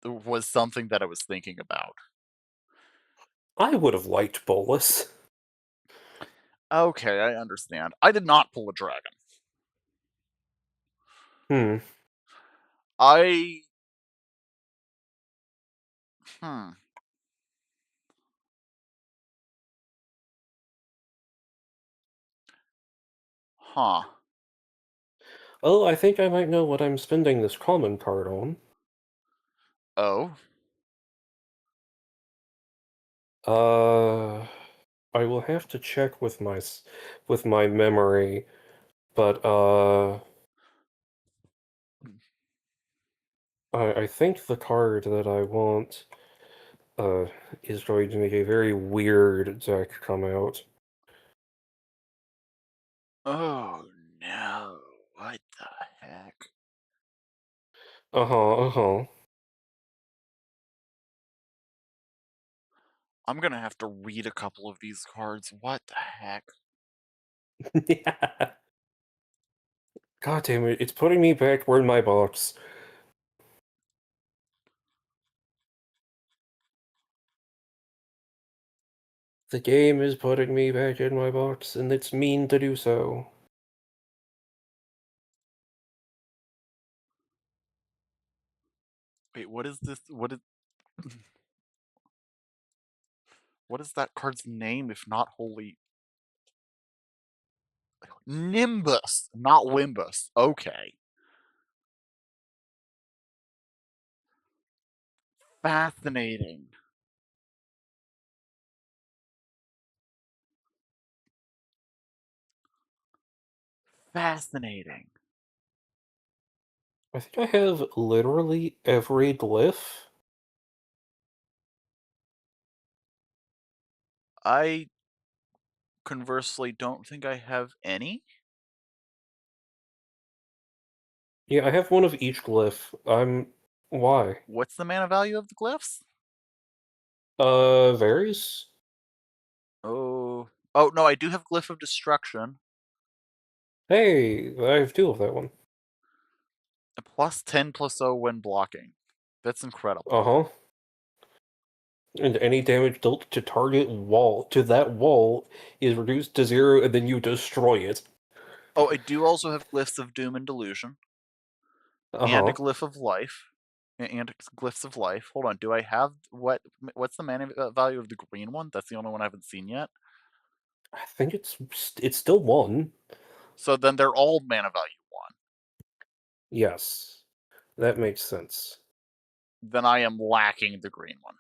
[SPEAKER 1] was something that I was thinking about.
[SPEAKER 2] I would have liked Bolus.
[SPEAKER 1] Okay, I understand. I did not pull a dragon.
[SPEAKER 2] Hmm.
[SPEAKER 1] I hmm. Huh.
[SPEAKER 2] Oh, I think I might know what I'm spending this common card on.
[SPEAKER 1] Oh.
[SPEAKER 2] Uh, I will have to check with with my memory, but I think the card that I want uh is going to make a very weird deck come out.
[SPEAKER 1] Oh no. What the heck?
[SPEAKER 2] Uh-huh, uh-huh.
[SPEAKER 1] I'm gonna have to read a couple of these cards. What the heck?
[SPEAKER 2] Yeah. God damn it, it's putting me back where in my box. The game is putting me back in my box, and it's mean to do so.
[SPEAKER 1] Wait, what is this? What is that card's name if not holy Nimbus, not Limbus. Okay. Fascinating. Fascinating.
[SPEAKER 2] I think I have literally every glyph.
[SPEAKER 1] I conversely don't think I have any.
[SPEAKER 2] Yeah, I have one of each glyph. Why?
[SPEAKER 1] What's the mana value of the glyphs?
[SPEAKER 2] Varies?
[SPEAKER 1] Oh. Oh, no, I do have Glyph of Destruction.
[SPEAKER 2] Hey, I have two of that one.
[SPEAKER 1] A plus 10 plus 0 when blocking. That's incredible.
[SPEAKER 2] Uh-huh. And any damage dealt to that wall is reduced to 0, and then you destroy it.
[SPEAKER 1] Oh, I do also have Glyphs of Doom and Delusion. And a
[SPEAKER 2] Uh-huh.
[SPEAKER 1] Glyph of Life. And Glyphs of Life. Hold on, do I have... What's the mana value of the green one? That's the only one I haven't seen yet.
[SPEAKER 2] I think it's still one.
[SPEAKER 1] So then they're all mana value 1.
[SPEAKER 2] Yes. That makes sense.
[SPEAKER 1] Then I am lacking the green one.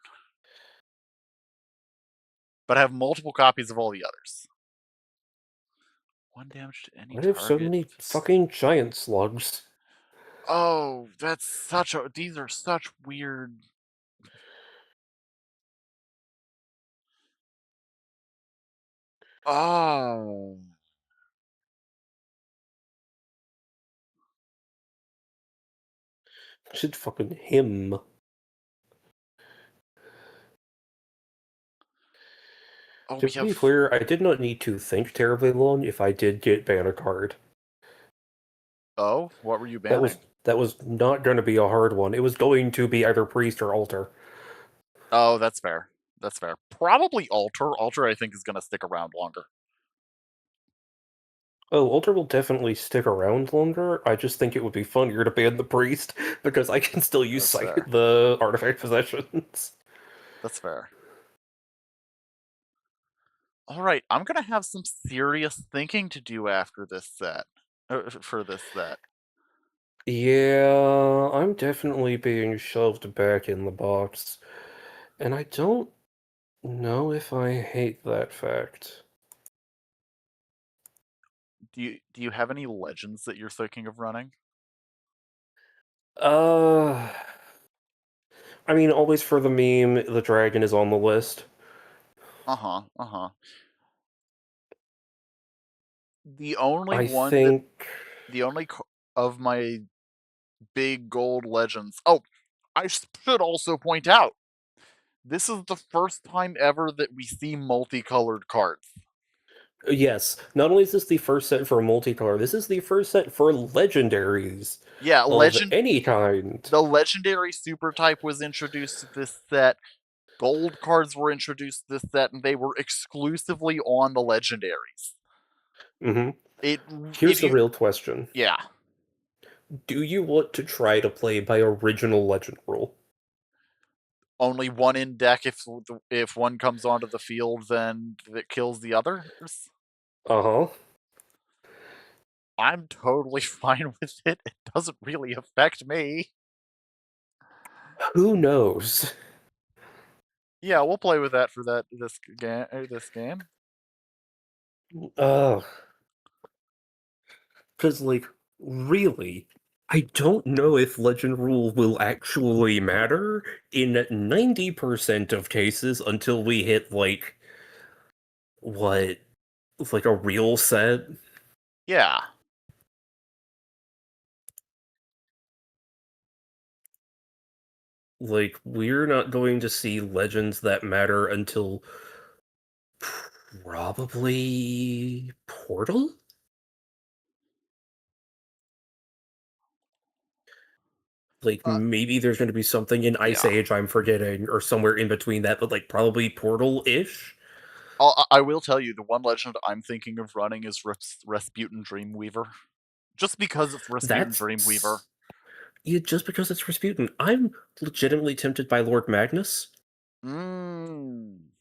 [SPEAKER 1] But I have multiple copies of all the others. 1 damage to any
[SPEAKER 2] Why do I have so
[SPEAKER 1] target.
[SPEAKER 2] many fucking giant slugs?
[SPEAKER 1] Oh, that's such a... These are such weird... Oh.
[SPEAKER 2] Should fucking him.
[SPEAKER 1] Oh,
[SPEAKER 2] To
[SPEAKER 1] we
[SPEAKER 2] be
[SPEAKER 1] have...
[SPEAKER 2] clear, I did not need to think terribly long if I did ban a card.
[SPEAKER 1] Oh, what were you
[SPEAKER 2] That was
[SPEAKER 1] banning?
[SPEAKER 2] that was not going to be a hard one. It was going to be either priest or altar.
[SPEAKER 1] Oh, that's fair. That's fair. Probably Alter. Alter, I think, is going to stick around longer.
[SPEAKER 2] Oh, altar will definitely stick around longer. I just think it would be funnier to ban the priest because I can still use
[SPEAKER 1] That's fair.
[SPEAKER 2] the artifact possessions.
[SPEAKER 1] That's fair. All right, I'm going to have some serious thinking to do after this set. For this set.
[SPEAKER 2] Yeah, I'm definitely being shoved back in the box, and I don't know if I hate that fact.
[SPEAKER 1] Do you have any legends that you're thinking of running?
[SPEAKER 2] Uh, I mean, always for the meme, the dragon is on the list.
[SPEAKER 1] Uh-huh. Uh-huh. The only
[SPEAKER 2] I
[SPEAKER 1] one that
[SPEAKER 2] think,
[SPEAKER 1] the only of my big gold legends. Oh, I should also point out this is the first time ever that we see multicolored cards.
[SPEAKER 2] yes, not only is this the first set for multicolor, this is the first set for legendaries
[SPEAKER 1] Yeah,
[SPEAKER 2] of any kind.
[SPEAKER 1] the legendary super type was introduced to this set. Gold cards were introduced to this set, and they were exclusively on the legendaries.
[SPEAKER 2] Hmm.
[SPEAKER 1] It
[SPEAKER 2] Here's
[SPEAKER 1] if
[SPEAKER 2] the
[SPEAKER 1] you
[SPEAKER 2] real question.
[SPEAKER 1] Yeah,
[SPEAKER 2] Do you want to try to play by original legend rule?
[SPEAKER 1] only one in deck. If one comes onto the field, then it kills the others.
[SPEAKER 2] Uh-huh.
[SPEAKER 1] I'm totally fine with it. It doesn't really affect me.
[SPEAKER 2] Who knows?
[SPEAKER 1] Yeah, we'll play with that for this game.
[SPEAKER 2] Uh, because, like, really, I don't know if legend rule will actually matter in 90% of cases until we hit, like, what, like a real set?
[SPEAKER 1] Yeah.
[SPEAKER 2] Like, we're not going to see legends that matter until probably Portal? Like,
[SPEAKER 1] Uh,
[SPEAKER 2] maybe there's going to be something in Ice
[SPEAKER 1] yeah.
[SPEAKER 2] Age I'm forgetting, or somewhere in between that, but, like, probably Portal-ish?
[SPEAKER 1] I will tell you, the one legend I'm thinking of running is Rasputin Dreamweaver. Just because it's Rasputin Dreamweaver.
[SPEAKER 2] That's... Yeah, just because it's Rasputin. I'm legitimately tempted by Lord Magnus.
[SPEAKER 1] Mmm.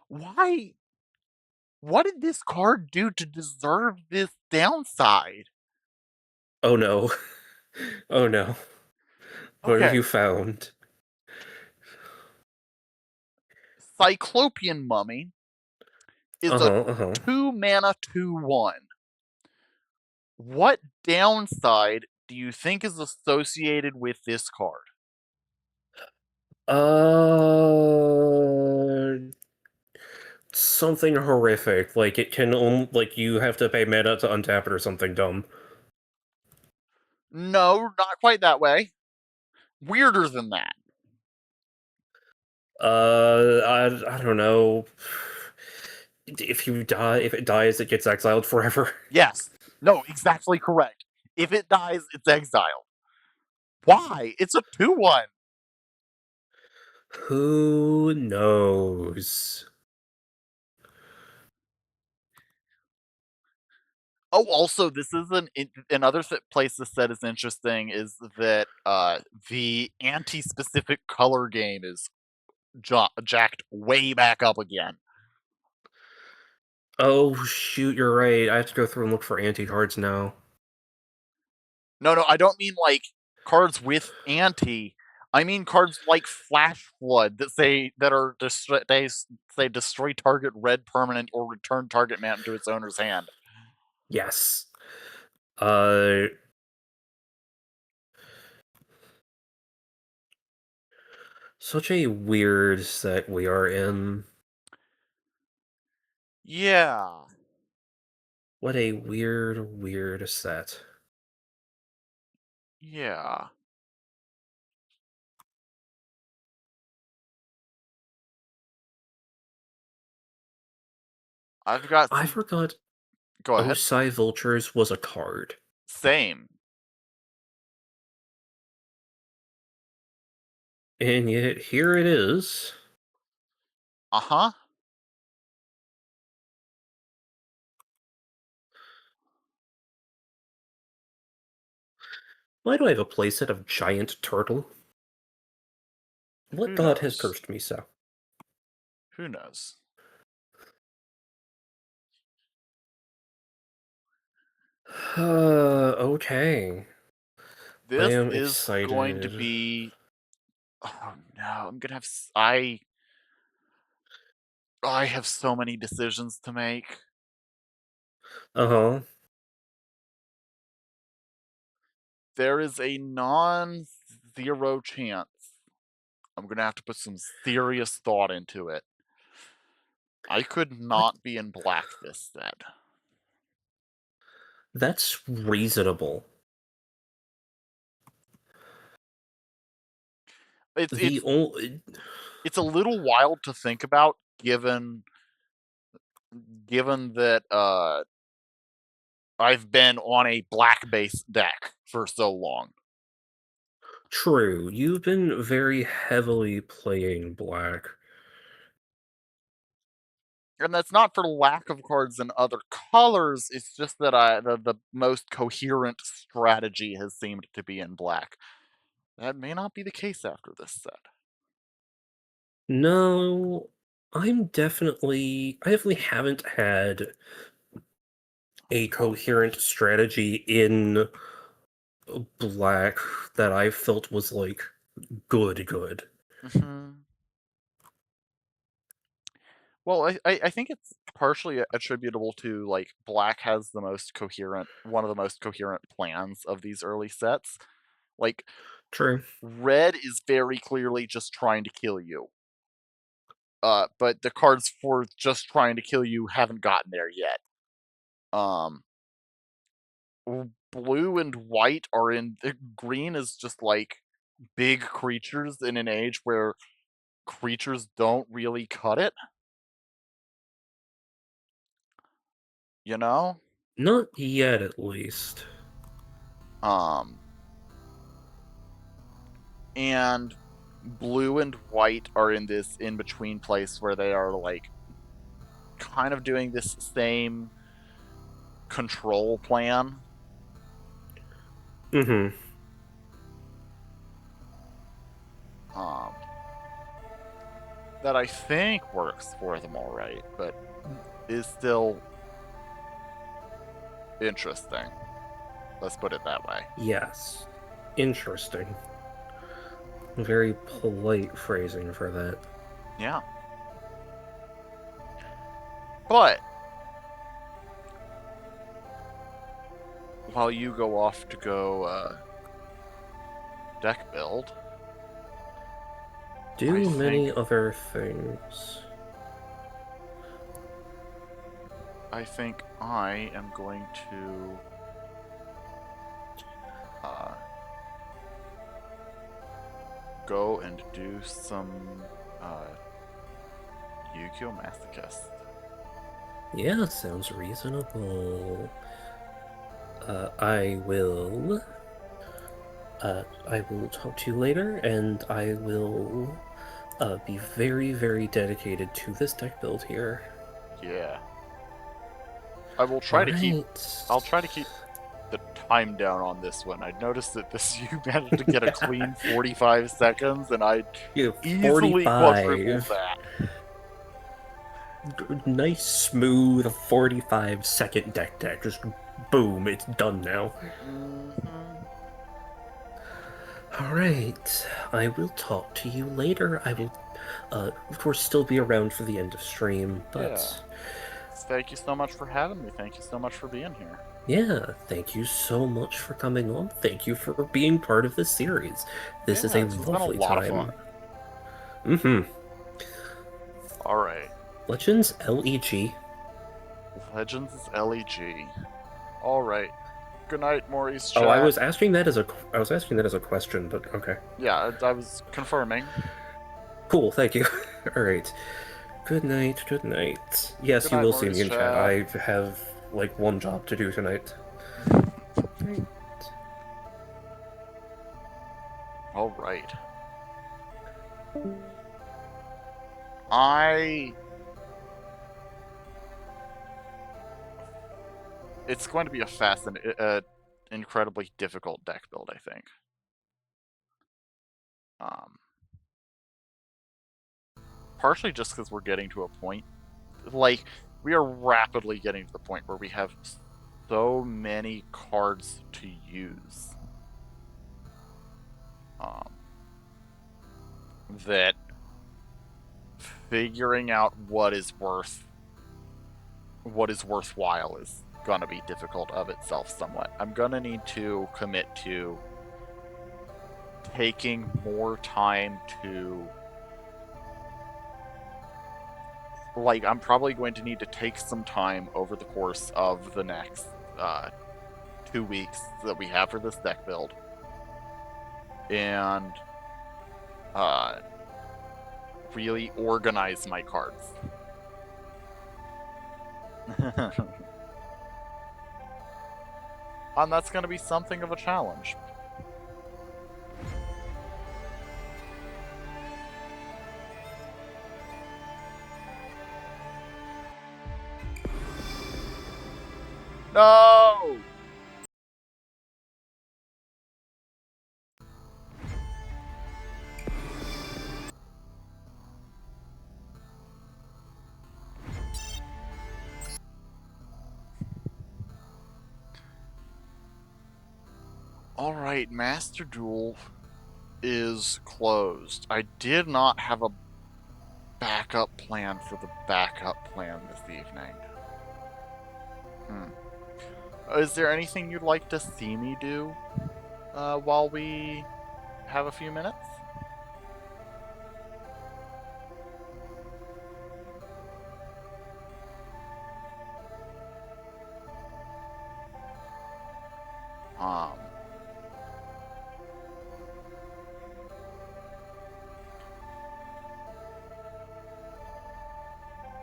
[SPEAKER 1] Why? What did this card do to deserve this downside?
[SPEAKER 2] Oh no. Oh no. What have you
[SPEAKER 1] Okay.
[SPEAKER 2] found?
[SPEAKER 1] Cyclopean Mummy is a
[SPEAKER 2] Uh-huh, uh-huh.
[SPEAKER 1] 2 mana 2/1. What downside do you think is associated with this card?
[SPEAKER 2] Uh, something horrific, like it can like you have to pay mana to untap it or something dumb.
[SPEAKER 1] No, not quite that way. Weirder than that.
[SPEAKER 2] I don't know. If you die, if it dies, it gets exiled forever.
[SPEAKER 1] Yes. No, exactly correct. If it dies, it's exiled. Why? It's a 2-1.
[SPEAKER 2] Who knows?
[SPEAKER 1] Oh, also, this is another place this set is interesting is that the anti-specific color game is jacked way back up again.
[SPEAKER 2] Oh shoot, you're right. I have to go through and look for anti-cards now.
[SPEAKER 1] No, no, I don't mean like cards with anti. I mean cards like Flash Flood that they say destroy target red permanent or return target mana to its owner's hand.
[SPEAKER 2] Yes. Uh, Such a weird set we are in.
[SPEAKER 1] Yeah,
[SPEAKER 2] What a weird, weird set.
[SPEAKER 1] yeah. I've got
[SPEAKER 2] I
[SPEAKER 1] some.
[SPEAKER 2] forgot
[SPEAKER 1] Go ahead.
[SPEAKER 2] Osai Vultures was a card.
[SPEAKER 1] Same.
[SPEAKER 2] And yet, here it is.
[SPEAKER 1] Uh huh.
[SPEAKER 2] Why do I have a playset of Giant Turtle? What
[SPEAKER 1] Who
[SPEAKER 2] god has
[SPEAKER 1] knows?
[SPEAKER 2] cursed me so?
[SPEAKER 1] Who knows?
[SPEAKER 2] Okay. I
[SPEAKER 1] This
[SPEAKER 2] am
[SPEAKER 1] is going to
[SPEAKER 2] excited.
[SPEAKER 1] be. Oh no! I'm gonna have. I have so many decisions to make.
[SPEAKER 2] Uh-huh.
[SPEAKER 1] There is a non-zero chance I'm gonna have to put some serious thought into it. I could
[SPEAKER 2] What?
[SPEAKER 1] not be in black this set.
[SPEAKER 2] That's reasonable.
[SPEAKER 1] It's
[SPEAKER 2] The
[SPEAKER 1] it's
[SPEAKER 2] only...
[SPEAKER 1] it's a little wild to think about, given that I've been on a black base deck for so long.
[SPEAKER 2] True, you've been very heavily playing black.
[SPEAKER 1] And that's not for lack of cards in other colors. It's just that the most coherent strategy has seemed to be in black. That may not be the case after this set.
[SPEAKER 2] No, I definitely haven't had a coherent strategy in black that I felt was like good.
[SPEAKER 1] Hmm. Well, I think it's partially attributable to like black has one of the most coherent plans of these early sets. Like
[SPEAKER 2] True.
[SPEAKER 1] red is very clearly just trying to kill you. But the cards for just trying to kill you haven't gotten there yet. Um, blue and white are in. Green is just like big creatures in an age where creatures don't really cut it. You know.
[SPEAKER 2] Not yet, at least.
[SPEAKER 1] Um, and blue and white are in this in between place where they are like kind of doing this same control plan.
[SPEAKER 2] Mm-hmm.
[SPEAKER 1] Um, that I think works for them all right, but is still interesting. Let's put it that way.
[SPEAKER 2] Yes. Interesting. Very polite phrasing for that.
[SPEAKER 1] Yeah. But while you go off to go deck build, I
[SPEAKER 2] Do
[SPEAKER 1] think
[SPEAKER 2] many other things.
[SPEAKER 1] I think I am going to go and do some Yu-Gi-Oh! Masochist.
[SPEAKER 2] Yeah, sounds reasonable. I will. I will talk to you later, and I will be very, very dedicated to this deck build here.
[SPEAKER 1] Yeah. I will
[SPEAKER 2] All
[SPEAKER 1] try to keep.
[SPEAKER 2] right.
[SPEAKER 1] I'll try to keep the time down on this one. I noticed that this you managed to get a clean 45 seconds, and I
[SPEAKER 2] Yeah,
[SPEAKER 1] easily quadrupled
[SPEAKER 2] 45.
[SPEAKER 1] that.
[SPEAKER 2] Nice, smooth 45-second deck. Just boom, it's done now.
[SPEAKER 1] Mm-hmm.
[SPEAKER 2] Alright, I will talk to you later. I will, of course, still be around for the end of stream,
[SPEAKER 1] Yeah.
[SPEAKER 2] but
[SPEAKER 1] Thank you so much for having me. Thank you so much for being here.
[SPEAKER 2] yeah, thank you so much for coming on. Thank you for being part of this series. This is
[SPEAKER 1] Yeah,
[SPEAKER 2] a
[SPEAKER 1] this has been a
[SPEAKER 2] lovely
[SPEAKER 1] lot of
[SPEAKER 2] time.
[SPEAKER 1] fun.
[SPEAKER 2] Mm-hmm.
[SPEAKER 1] All right.
[SPEAKER 2] Legends LEG.
[SPEAKER 1] Legends is LEG. All right. Good night, Maurice
[SPEAKER 2] Oh,
[SPEAKER 1] chat.
[SPEAKER 2] I was asking that as a question, but okay.
[SPEAKER 1] Yeah, I was confirming.
[SPEAKER 2] Cool, thank you. Alright. Good night, good night.
[SPEAKER 1] Good
[SPEAKER 2] Yes, you
[SPEAKER 1] night,
[SPEAKER 2] will see
[SPEAKER 1] Maurice
[SPEAKER 2] me in chat.
[SPEAKER 1] chat.
[SPEAKER 2] I have, like, one job to do tonight. Right.
[SPEAKER 1] All right. I. It's going to be a incredibly difficult deck build, I think. Um, Partially just because we're getting to a point, like we are rapidly getting to the point where we have so many cards to use. Um, that figuring out what is worthwhile is gonna be difficult of itself somewhat. I'm gonna need to commit to taking more time to, like, I'm probably going to need to take some time over the course of the next 2 weeks that we have for this deck build and uh, really organize my cards. And that's going to be something of a challenge. No! Alright, Master Duel is closed. I did not have a backup plan for the backup plan this evening. Is there anything you'd like to see me do while we have a few minutes? Um,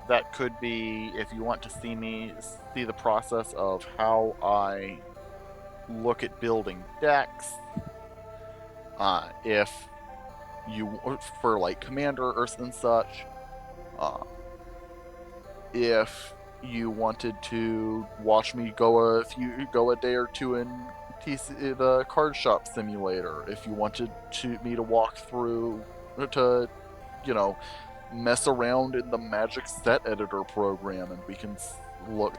[SPEAKER 1] that could be if you want to see the process of how I look at building decks. If you for like commander or and such. Uh, if you wanted to watch me go a day or two in the card shop simulator, if you wanted me to walk through to, you know, mess around in the Magic Set Editor program, and we can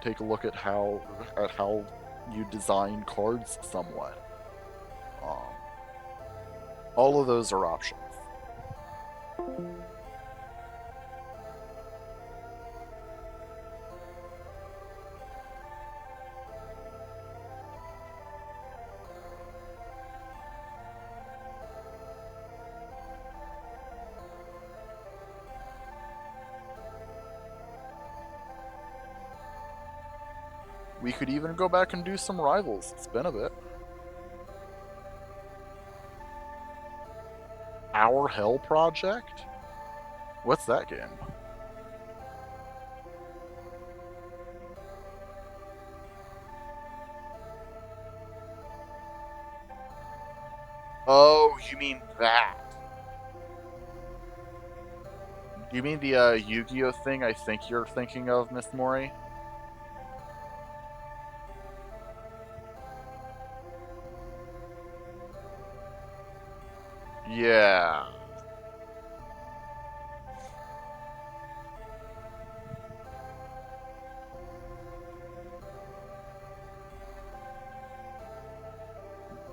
[SPEAKER 1] take a look at how you design cards somewhat. Um, all of those are options. We could even go back and do some rivals. It's been a bit. Our Hell Project? What's that game? Oh, you mean that? Do you mean the Yu-Gi-Oh thing I think you're thinking of, Miss Mori? Yeah.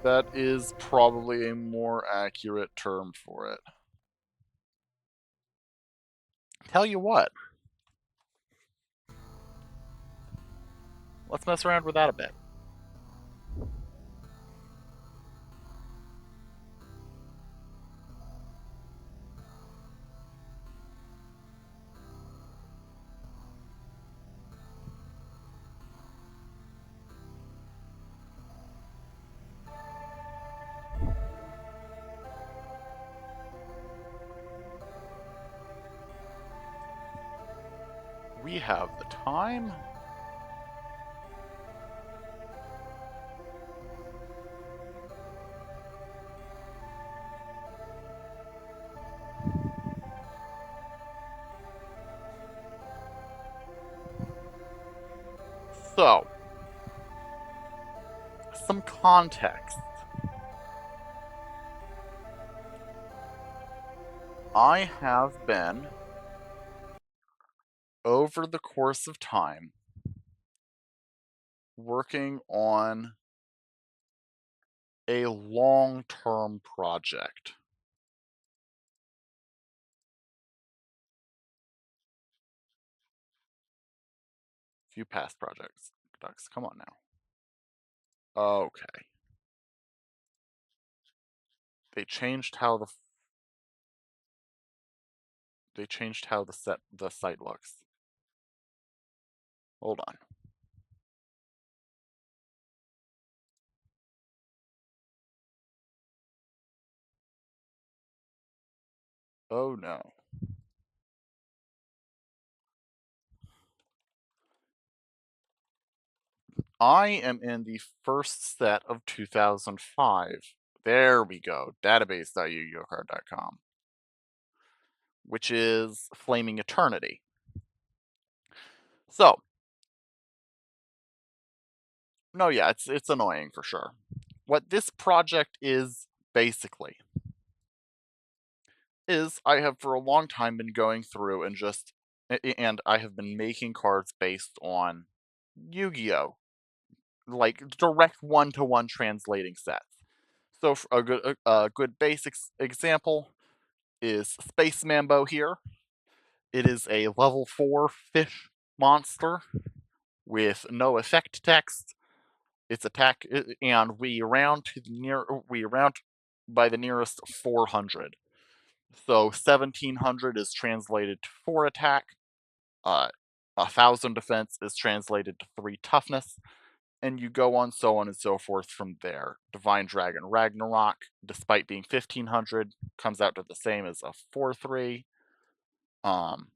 [SPEAKER 1] That is probably a more accurate term for it. Tell you what, let's mess around with that a bit. We have the time. So, some context. I have been, over the course of time, working on a long-term project. Few past projects. Ducks, come on now. Okay. They changed how the site looks. Hold on. Oh no. I am in the first set of 2005. There we go. Database.yugiocard.com, which is Flaming Eternity. So, no, yeah, it's annoying for sure. What this project is basically is I have for a long time been going through and and I have been making cards based on Yu-Gi-Oh, like direct one-to-one translating sets. So a good basic example is Space Mambo here. It is a level 4 fish monster with no effect text. Its attack, and we round by the nearest 400. So 1700 is translated to 4 attack. Uh, 1000 defense is translated to 3 toughness, and you go on so on and so forth from there. Divine Dragon Ragnarok, despite being 1500, comes out to the same as a 4/3. Um,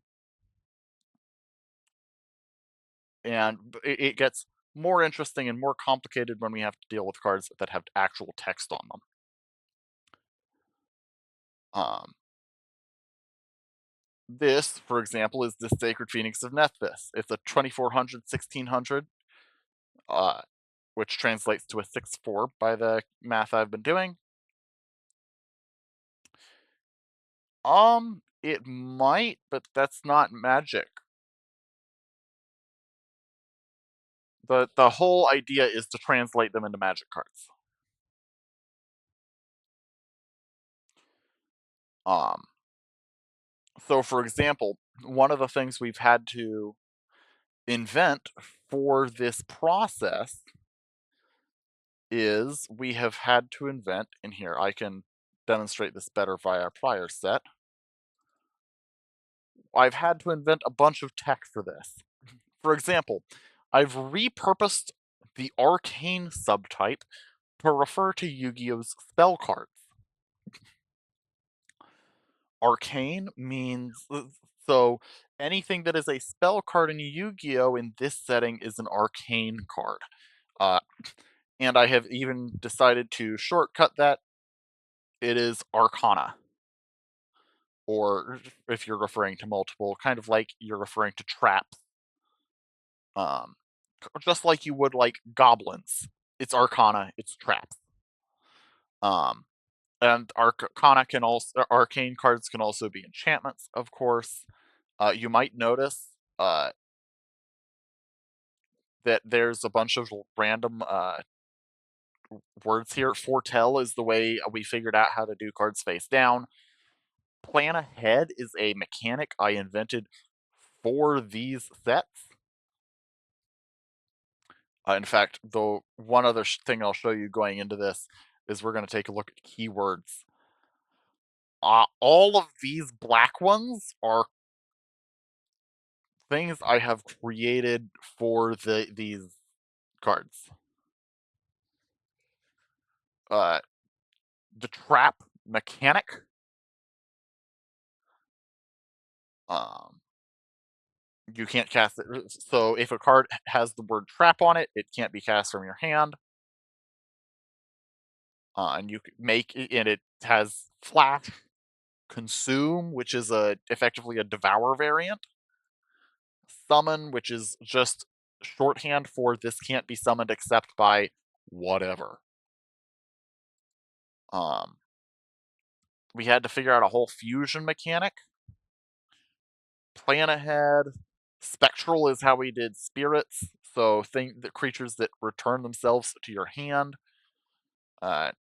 [SPEAKER 1] and it gets more interesting and more complicated when we have to deal with cards that have actual text on them. Um, this, for example, is the Sacred Phoenix of Nephthys. It's a 2400, 1600, uh, which translates to a 6/4 by the math I've been doing. It might, but that's not magic. The whole idea is to translate them into magic cards. Um, so for example, one of the things we've had to invent for this process is we have had to invent, and here I can demonstrate this better via a prior set. I've had to invent a bunch of tech for this. For example, I've repurposed the arcane subtype to refer to Yu-Gi-Oh's spell cards. Arcane means so anything that is a spell card in Yu-Gi-Oh in this setting is an arcane card. Uh, and I have even decided to shortcut that. It is Arcana, or if you're referring to multiple, kind of like you're referring to traps. Um, just like you would like goblins. It's Arcana. It's traps. Um, and Arcana can also arcane cards can also be enchantments, of course. You might notice that there's a bunch of random words here. Foretell is the way we figured out how to do cards face down. Plan ahead is a mechanic I invented for these sets. In fact, the one other thing I'll show you going into this is we're going to take a look at keywords. All of these black ones are things I have created for these cards. Uh, the trap mechanic. Um, you can't cast it. So if a card has the word trap on it, it can't be cast from your hand. And you make and it has flash, consume, which is a effectively a devour variant. Summon, which is just shorthand for this can't be summoned except by whatever. Um, we had to figure out a whole fusion mechanic. Plan ahead. Spectral is how we did spirits, so think the creatures that return themselves to your hand.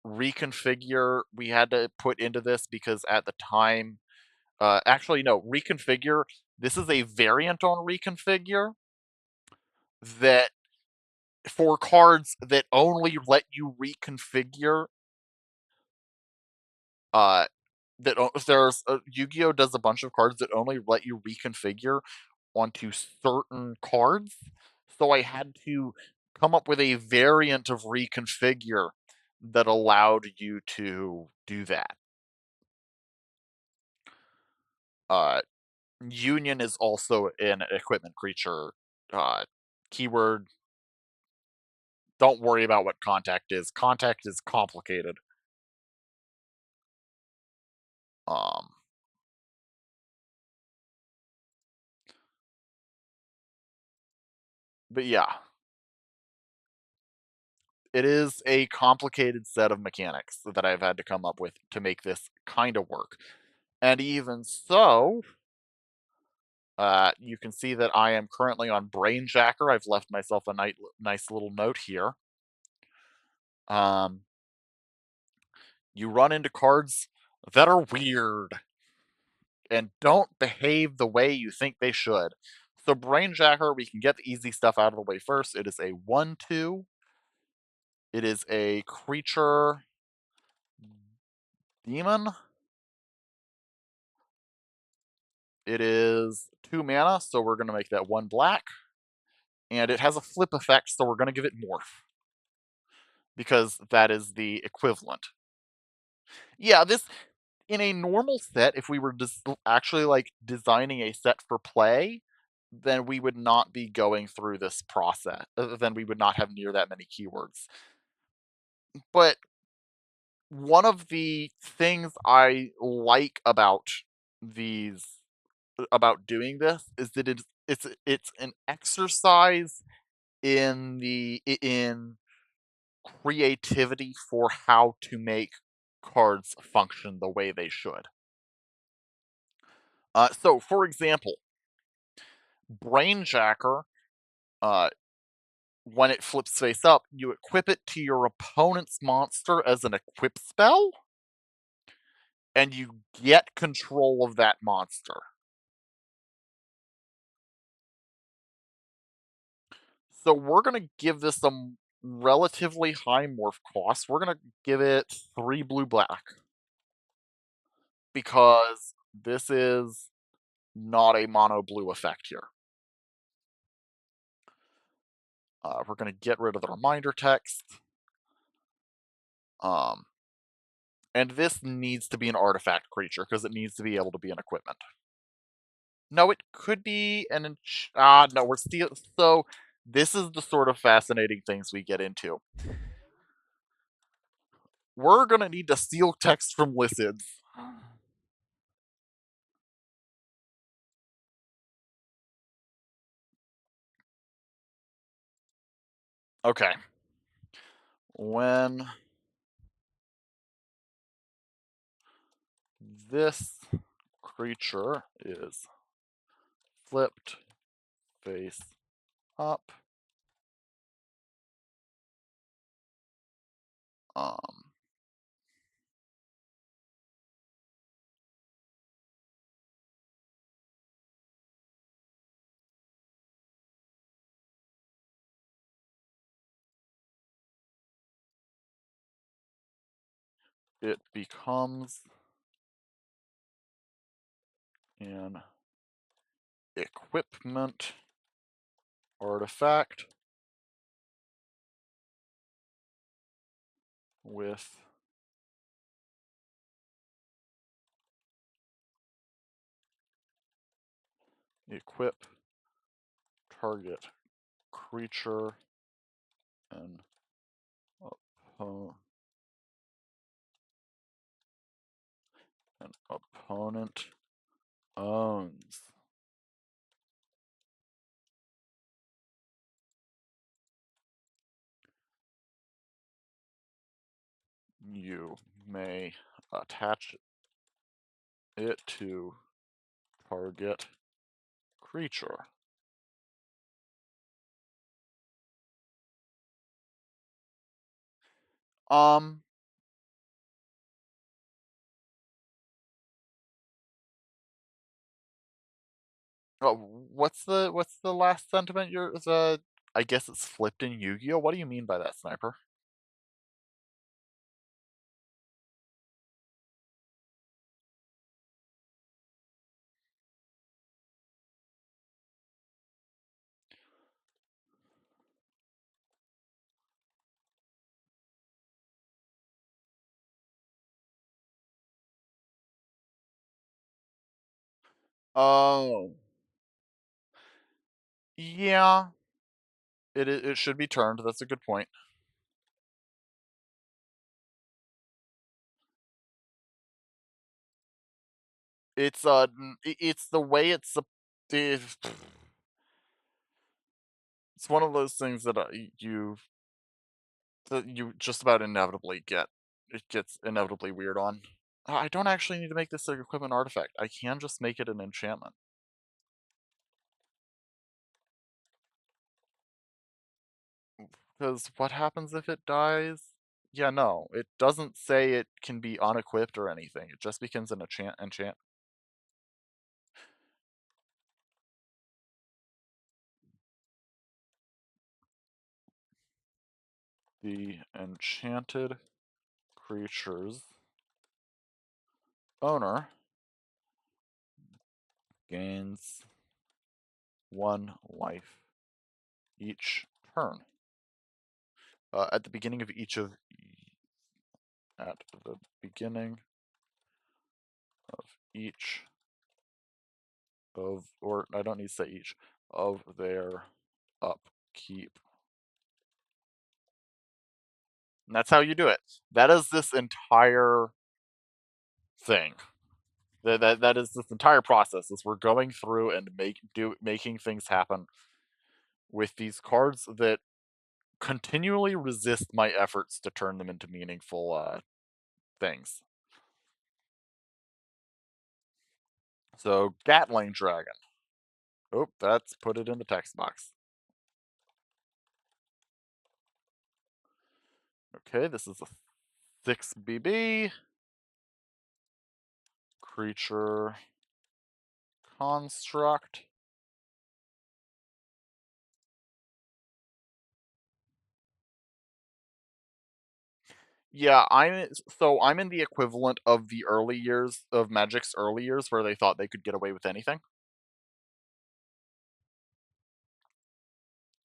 [SPEAKER 1] Reconfigure we had to put into this because at the time, actually no, reconfigure. This is a variant on reconfigure that for cards that only let you reconfigure. Uh, that there's Yu-Gi-Oh does a bunch of cards that only let you reconfigure onto certain cards. So I had to come up with a variant of reconfigure that allowed you to do that. Uh, Union is also an equipment creature. Uh, Keyword, don't worry about what contact is. Contact is complicated. Um, but yeah, it is a complicated set of mechanics that I've had to come up with to make this kind of work. And even so, you can see that I am currently on Brainjacker. I've left myself a nice little note here. Um, you run into cards that are weird and don't behave the way you think they should. So Brainjacker, we can get the easy stuff out of the way first. It is a 1/2. It is a creature demon. It is 2 mana, so we're going to make that 1 black. And it has a flip effect, so we're going to give it morph. Because that is the equivalent. Yeah, this in a normal set, if we were just actually like designing a set for play, then we would not be going through this process. Then we would not have near that many keywords. But one of the things I like these about doing this is that it's an exercise in creativity for how to make cards function the way they should. So, for example, Brainjacker, uh, when it flips face up, you equip it to your opponent's monster as an equip spell, and you get control of that monster. So we're gonna give this some relatively high morph cost. We're gonna give it 3 blue black because this is not a mono blue effect here. We're going to get rid of the reminder text. And this needs to be an artifact creature because it needs to be able to be an equipment. No, it could be an no, we're still so. This is the sort of fascinating things we get into. We're gonna need to steal text from lizards. Okay. When this creature is flipped face up, um, it becomes an equipment artifact with equip target creature and oppo- an opponent owns. You may attach it to target creature. Um, what's the last sentiment? I guess it's flipped in Yu-Gi-Oh. What do you mean by that, Sniper? Oh, yeah. It should be turned. That's a good point. It's the way it's one of those things that you just about inevitably get. It gets inevitably weird on. I don't actually need to make this an equipment artifact. I can just make it an enchantment. Because what happens if it dies? Yeah, no, it doesn't say it can be unequipped or anything. It just becomes an enchant. The enchanted creature's owner gains 1 life each turn. At the beginning of each of at the beginning of each of, or I don't need to say each of their upkeep. And that's how you do it. That is this entire thing. That is this entire process. Is we're going through and making things happen with these cards that continually resist my efforts to turn them into meaningful things. So Gatling Dragon. Oh, that's put it in the text box. Okay, this is a 6BB creature construct. Yeah, I'm in the equivalent of the early years of Magic's early years where they thought they could get away with anything.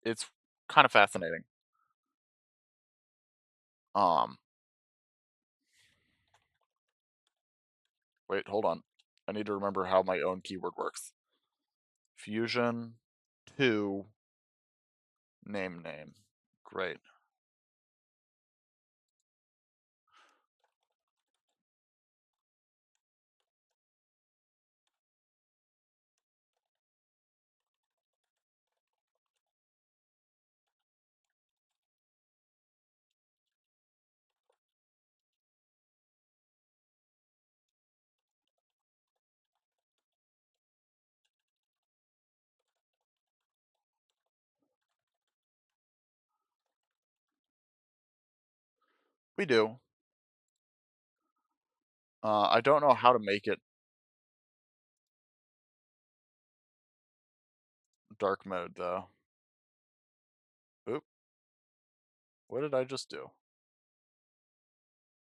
[SPEAKER 1] It's kind of fascinating. Um, Wait, hold on. I need to remember how my own keyword works. Fusion 2 name. Great. We do. I don't know how to make it dark mode though. Oop, what did I just do?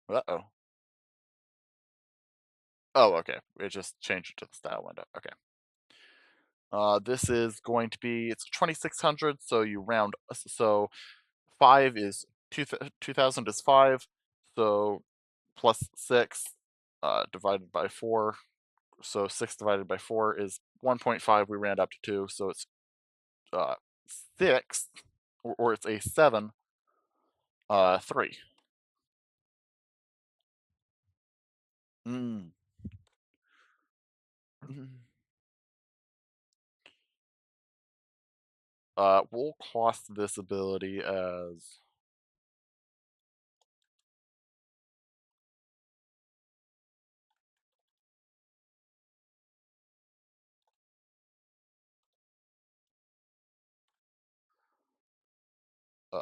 [SPEAKER 1] Uh-oh. Oh, okay. It just changed it to the style window. Okay. This is going to be, it's 2600, so you round, so 5 is 2000 is 5, so plus 6 divided by 4. So 6 divided by 4 is 1.5. We round up to 2, so it's uh, 6, or it's a 7, 3. Mm. We'll cost this ability as uh,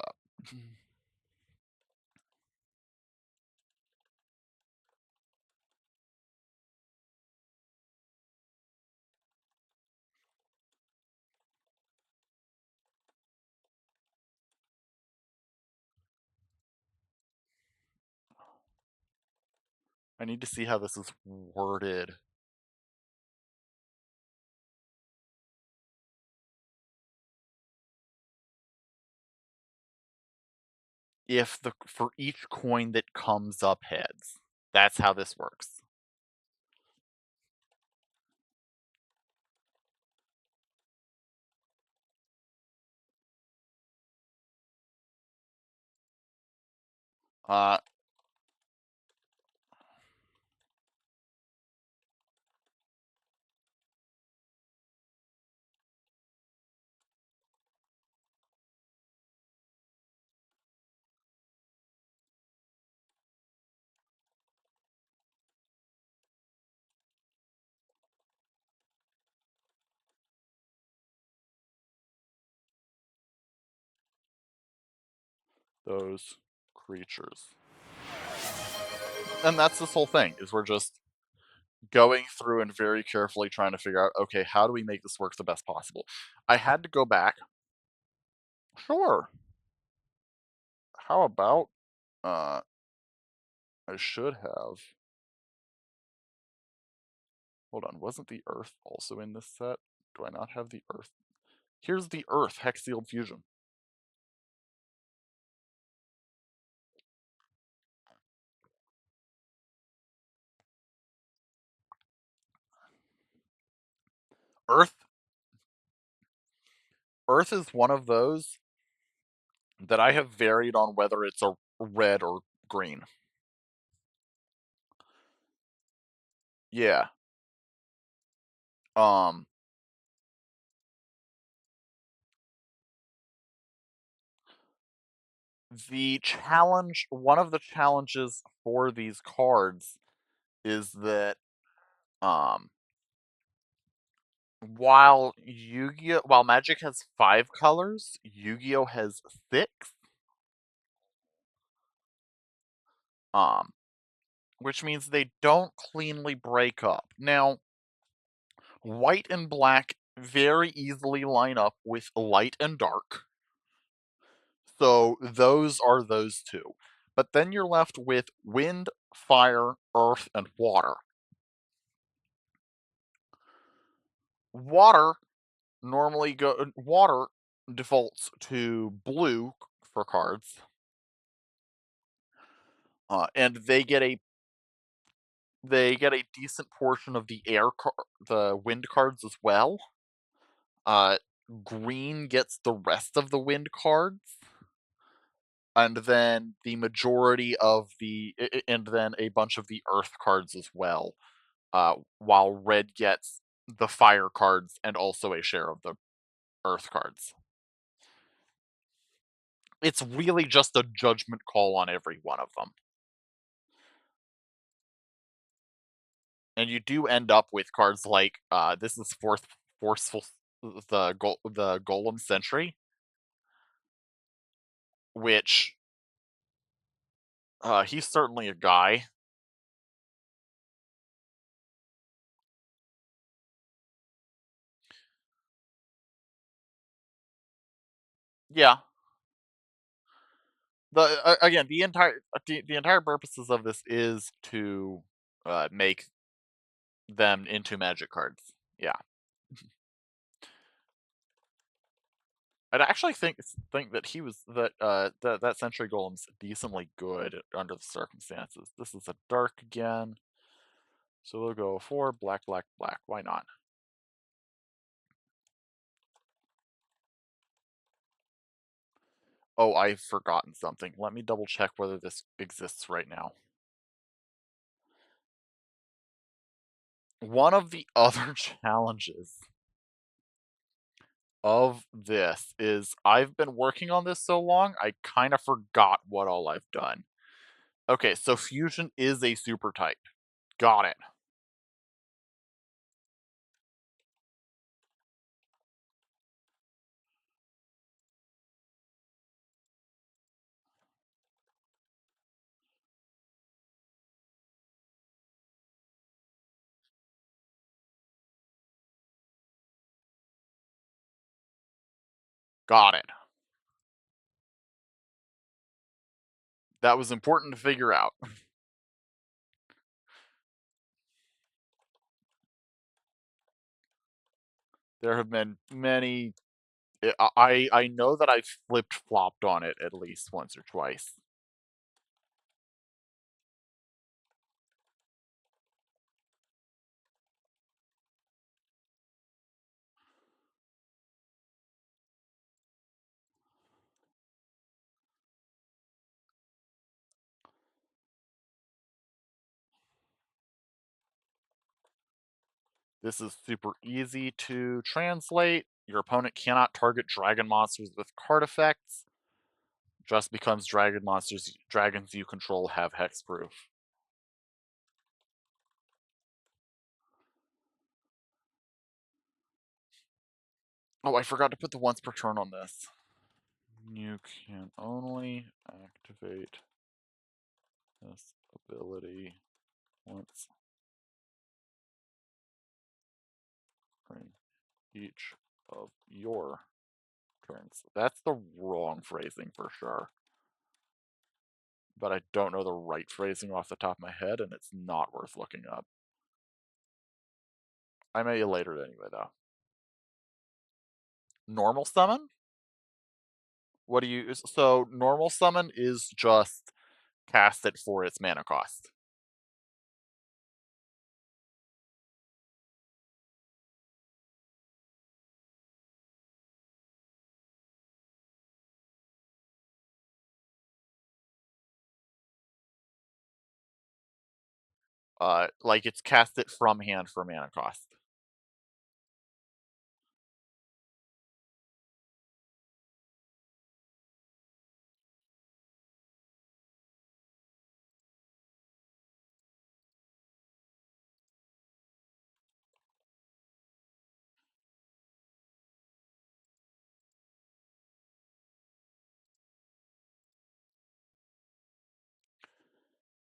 [SPEAKER 1] I need to see how this is worded. If the for each coin that comes up heads. That's how this works. Uh, those creatures. And that's this whole thing, is we're just going through and very carefully trying to figure out, okay, how do we make this work the best possible? I had to go back. Sure. How about uh I should have. Hold on, wasn't the Earth also in this set? Do I not have the Earth? Here's the Earth hex sealed fusion. Earth Earth is one of those that I have varied on whether it's a red or green. Yeah. Um one of the challenges for these cards is that um while Magic has 5 colors, Yu-Gi-Oh has 6. Um which means they don't cleanly break up. Now, white and black very easily line up with light and dark. So those are those two. But then you're left with wind, fire, earth, and water. Water water defaults to blue for cards, and they get a decent portion of the wind cards as well. Uh, Green gets the rest of the wind cards, and then the majority of and then a bunch of the earth cards as well. While red gets the fire cards and also a share of the earth cards. It's really just a judgment call on every one of them. And you do end up with cards like this is forceful the Golem Sentry, which he's certainly a guy. Yeah. Again, the entire purposes of this is to make them into magic cards. Yeah. I'd actually think that that Sentry Golem's decently good under the circumstances. This is a dark again, so we'll go for black, black, black. Why not? Oh, I've forgotten something. Let me double check whether this exists right now. One of the other challenges of this is I've been working on this so long, I kind of forgot what all I've done. Okay, so fusion is a super type. Got it. Got it. That was important to figure out. There have been many. I know that I've flipped flopped on it at least once or twice. This is super easy to translate. Your opponent cannot target dragon monsters with card effects. Just becomes dragons you control have hexproof. Oh, I forgot to put the once per turn on this. You can only activate this ability once during each of your turns. That's the wrong phrasing for sure. But I don't know the right phrasing off the top of my head, and it's not worth looking up. I may later anyway, though. Normal summon? What do you. So, normal summon is just cast it for its mana cost. Like it's cast it from hand for mana cost.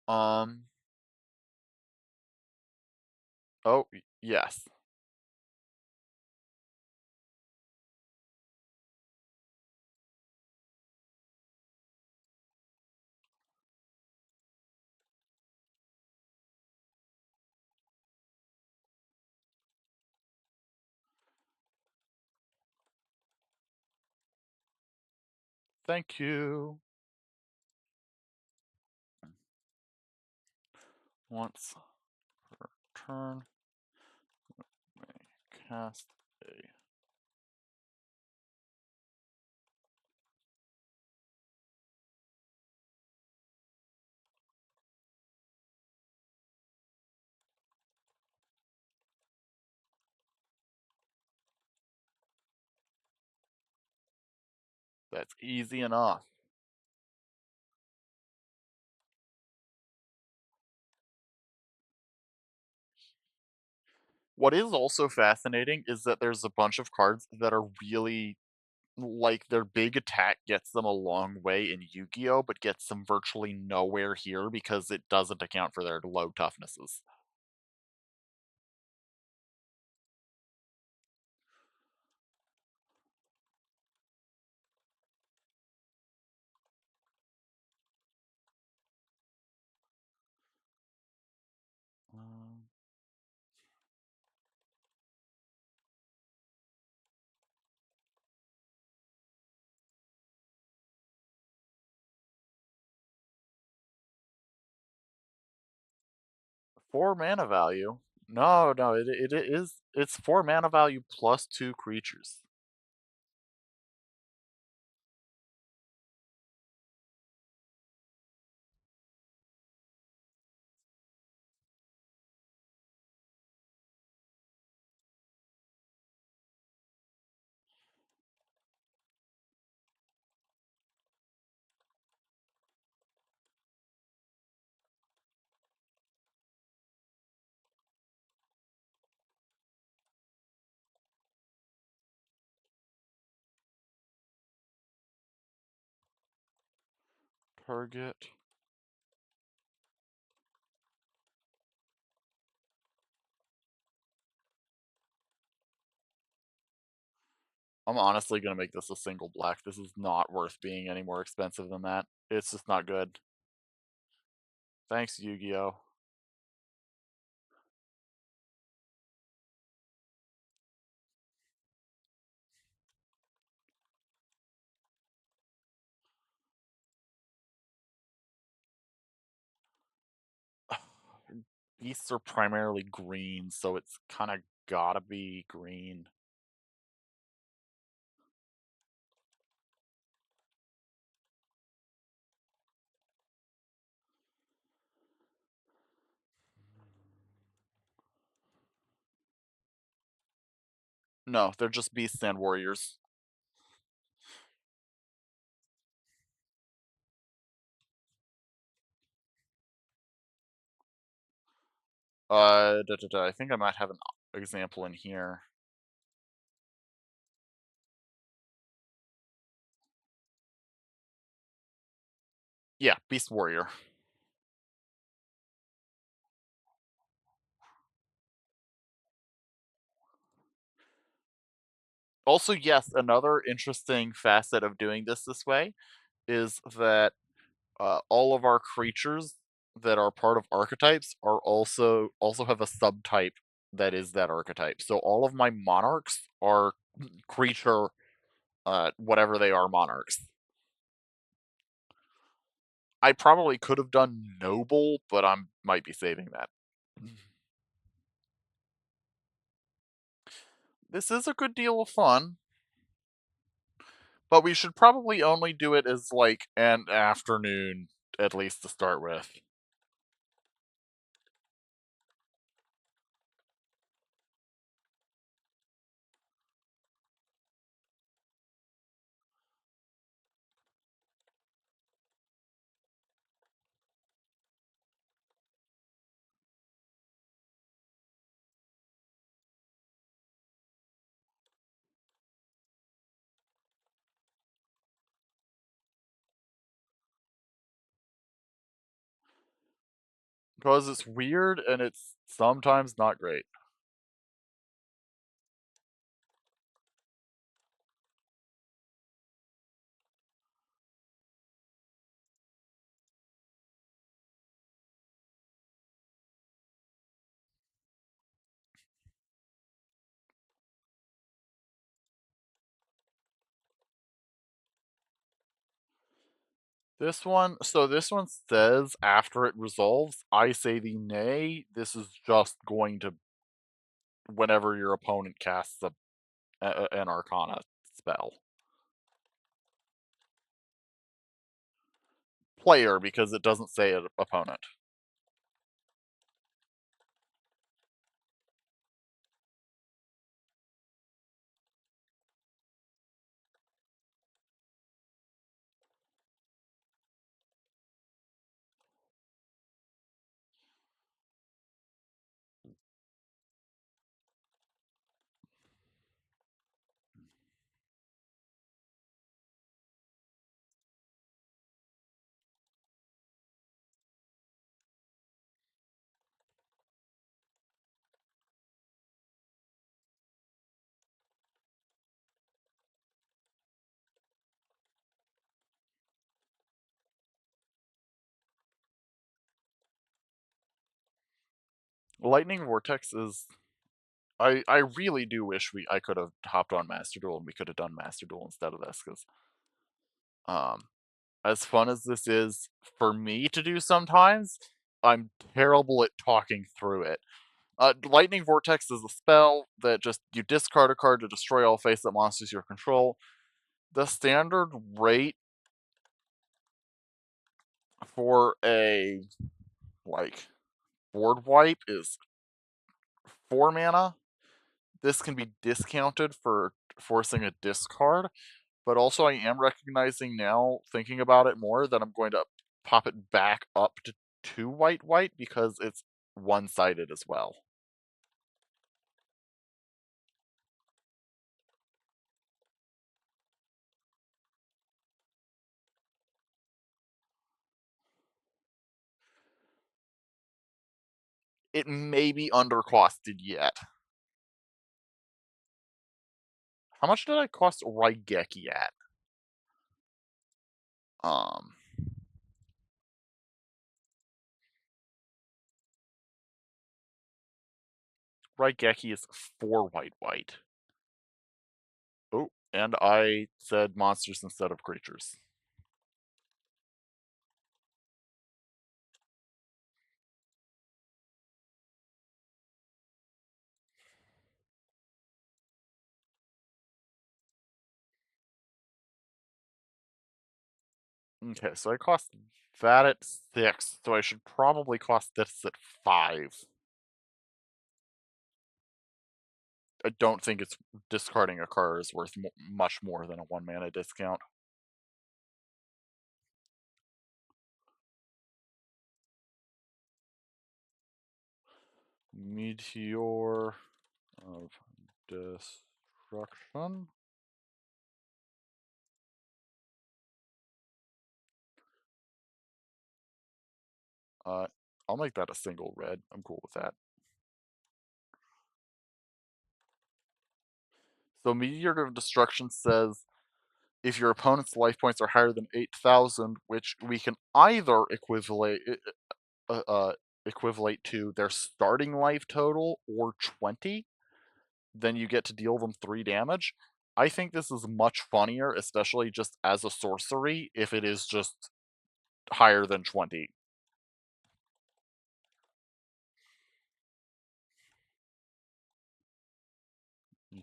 [SPEAKER 1] Um. Oh, yes. Thank you. Once per turn, may cast a. That's easy enough. What is also fascinating is that there's a bunch of cards that are really like their big attack gets them a long way in Yu-Gi-Oh, but gets them virtually nowhere here because it doesn't account for their low toughnesses. Um, 4 mana value. No, no, it is it's 4 mana value plus 2 creatures. Target. I'm honestly gonna make this a single black. This is not worth being any more expensive than that. It's just not good. Thanks, Yu-Gi-Oh. Beasts are primarily green, so it's kind of gotta be green. No, they're just beasts and warriors. I think I might have an example in here. Yeah, beast warrior. Also, yes, another interesting facet of doing this way is that all of our creatures that are part of archetypes are also have a subtype that is that archetype. So all of my monarchs are creature, whatever they are, monarchs. I probably could have done noble, but I might be saving that. This is a good deal of fun, but we should probably only do it as like an afternoon, at least to start with. Because it's weird and it's sometimes not great. this one says after it resolves, I say the nay. This is just going to whenever your opponent casts an Arcana spell. Player, because it doesn't say an opponent. Lightning Vortex is. I really do wish I could have hopped on Master Duel and we could have done Master Duel instead of this because um as fun as this is for me to do sometimes, I'm terrible at talking through it. Lightning Vortex is a spell that just you discard a card to destroy all face-up monsters you control. The standard rate for a like board wipe is 4 mana. This can be discounted for forcing a discard, but also I am recognizing now, thinking about it more, that I'm going to pop it back up to 2 white because it's one-sided as well. It may be undercosted yet. How much did I cost Raigeki at? Um, Raigeki is 4 white. Oh, and I said monsters instead of creatures. Okay, so I cost that at 6, so I should probably cost this at 5. I don't think it's discarding a card is worth much more than a 1 mana discount. Meteor of Destruction. Uh, I'll make that a single red. I'm cool with that. So Meteor of Destruction says if your opponent's life points are higher than 8,000, which we can either uh, uh, equivalate to their starting life total or 20, then you get to deal them 3 damage. I think this is much funnier, especially just as a sorcery, if it is just higher than 20.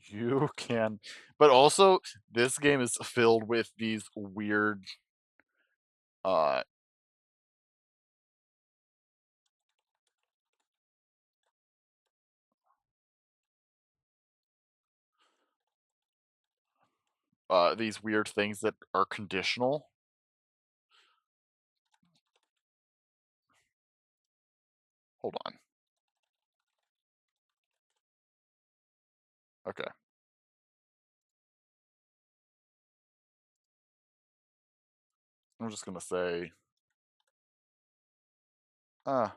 [SPEAKER 1] You can, but also this game is filled with these weird uh these weird things that are conditional. Hold on. Okay. I'm just gonna say uh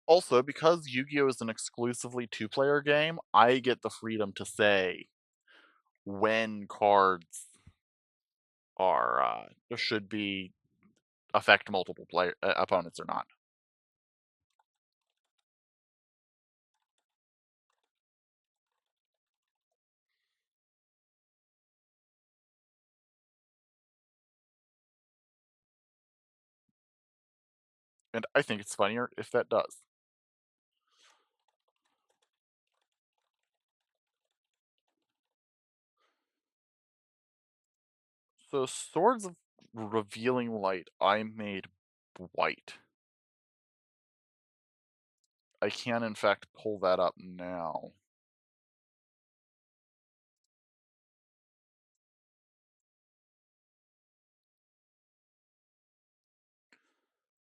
[SPEAKER 1] also because Yu-Gi-Oh is an exclusively 2-player game, I get the freedom to say when cards are should be affect multiple player opponents or not. And I think it's funnier if that does. So Swords of Revealing Light, I made white. I can in fact pull that up now.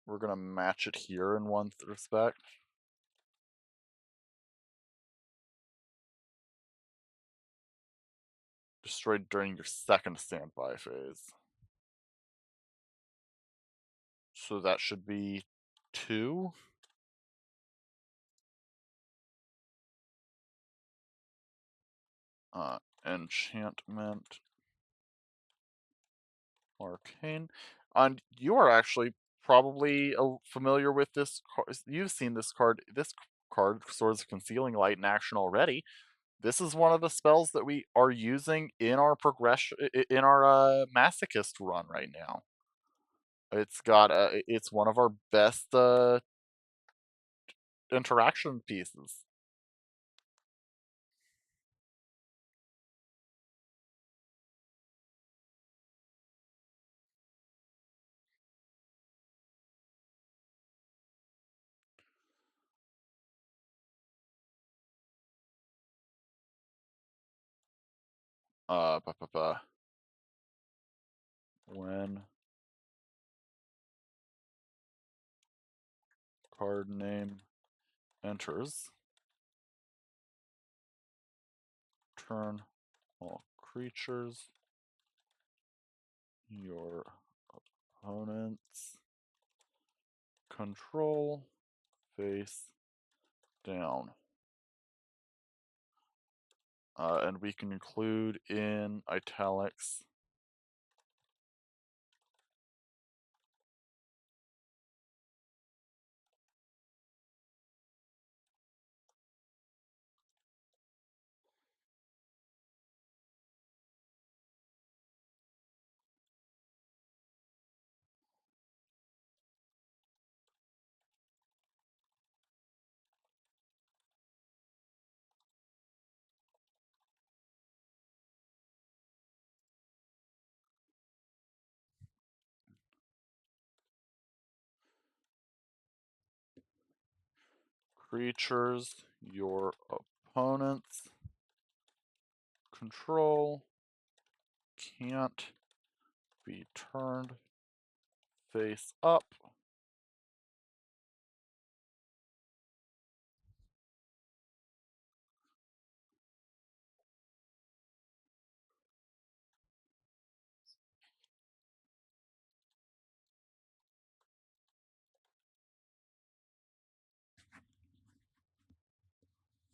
[SPEAKER 1] We're gonna match it here in one respect. Destroyed during your second standby phase. So that should be 2. Enchantment. Arcane. And you are actually probably familiar with this card. You've seen this card. This card, Swords of Concealing Light, in action already. This is one of the spells that we are using in our progression, in our Masochist run right now. It's one of our best interaction pieces. Uh, ba, ba, ba. When card name enters, turn all creatures, your opponents control face down. And we can include in italics creatures your opponents control can't be turned face up.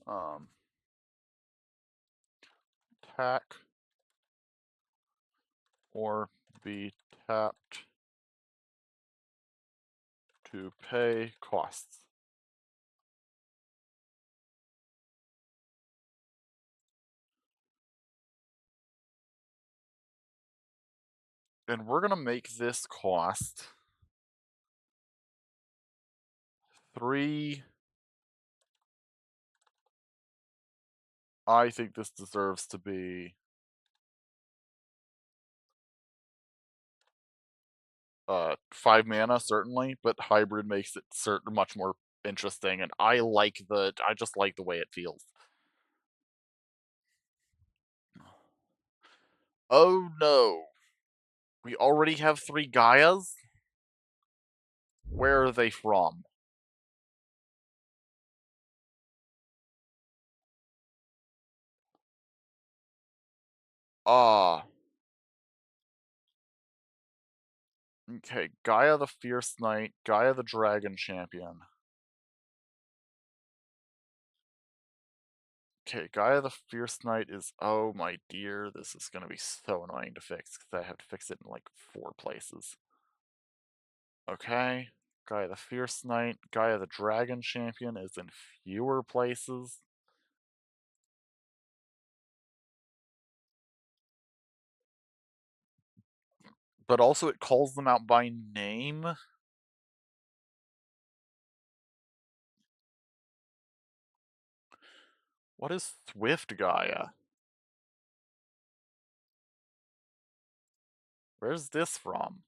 [SPEAKER 1] Um, Attack or be tapped to pay costs. And we're gonna make this cost 3. I think this deserves to be 5 mana certainly, but hybrid makes it much more interesting, and I just like the way it feels. Oh no, we already have 3 Gaias. Where are they from? Ah, okay. Gaia the Fierce Knight, Gaia the Dragon Champion. Okay, Gaia the Fierce Knight is. Oh my dear, this is gonna be so annoying to fix because I have to fix it in like 4 places. Okay, Gaia the Fierce Knight, Gaia the Dragon Champion is in fewer places. But also it calls them out by name. What is Swift Gaia? Where's this from?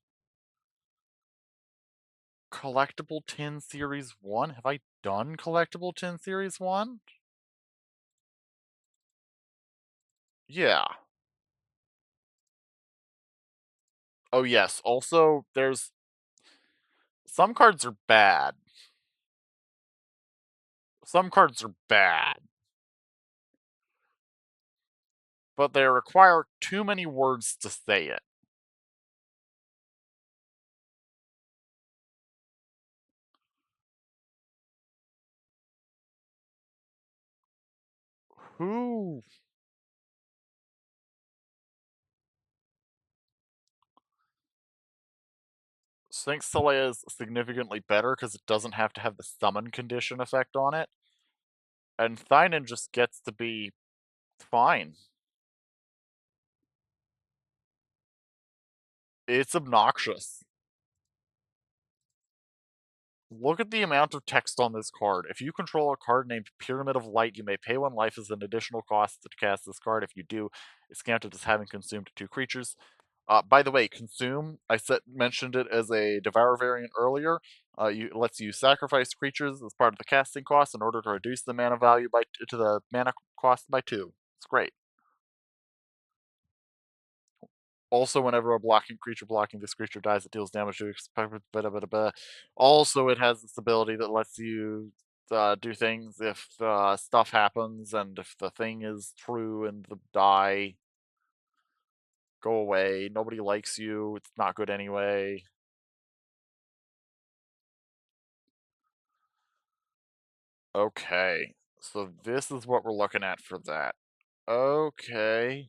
[SPEAKER 1] Collectible Tin Series 1? Have I done Collectible Tin Series 1? Yeah. Oh, yes. Also, there's some cards are bad. Some cards are bad, but they require too many words to say it. Who? Sphinx Soleil is significantly better because it doesn't have to have the summon condition effect on it. And Thynon just gets to be fine. It's obnoxious. Look at the amount of text on this card. If you control a card named Pyramid of Light, you may pay 1 life as an additional cost to cast this card. If you do, it's counted as having consumed 2 creatures. By the way, consume, mentioned it as a Devour variant earlier. It lets you sacrifice creatures as part of the casting cost in order to reduce the mana value to the mana cost by 2. It's great. Also, whenever a blocking creature blocking this creature dies, it deals damage to expect. Also, it has this ability that lets you do things if stuff happens, and if the thing is true and the die, go away. Nobody likes you. It's not good anyway. Okay, so this is what we're looking at for that. Okay.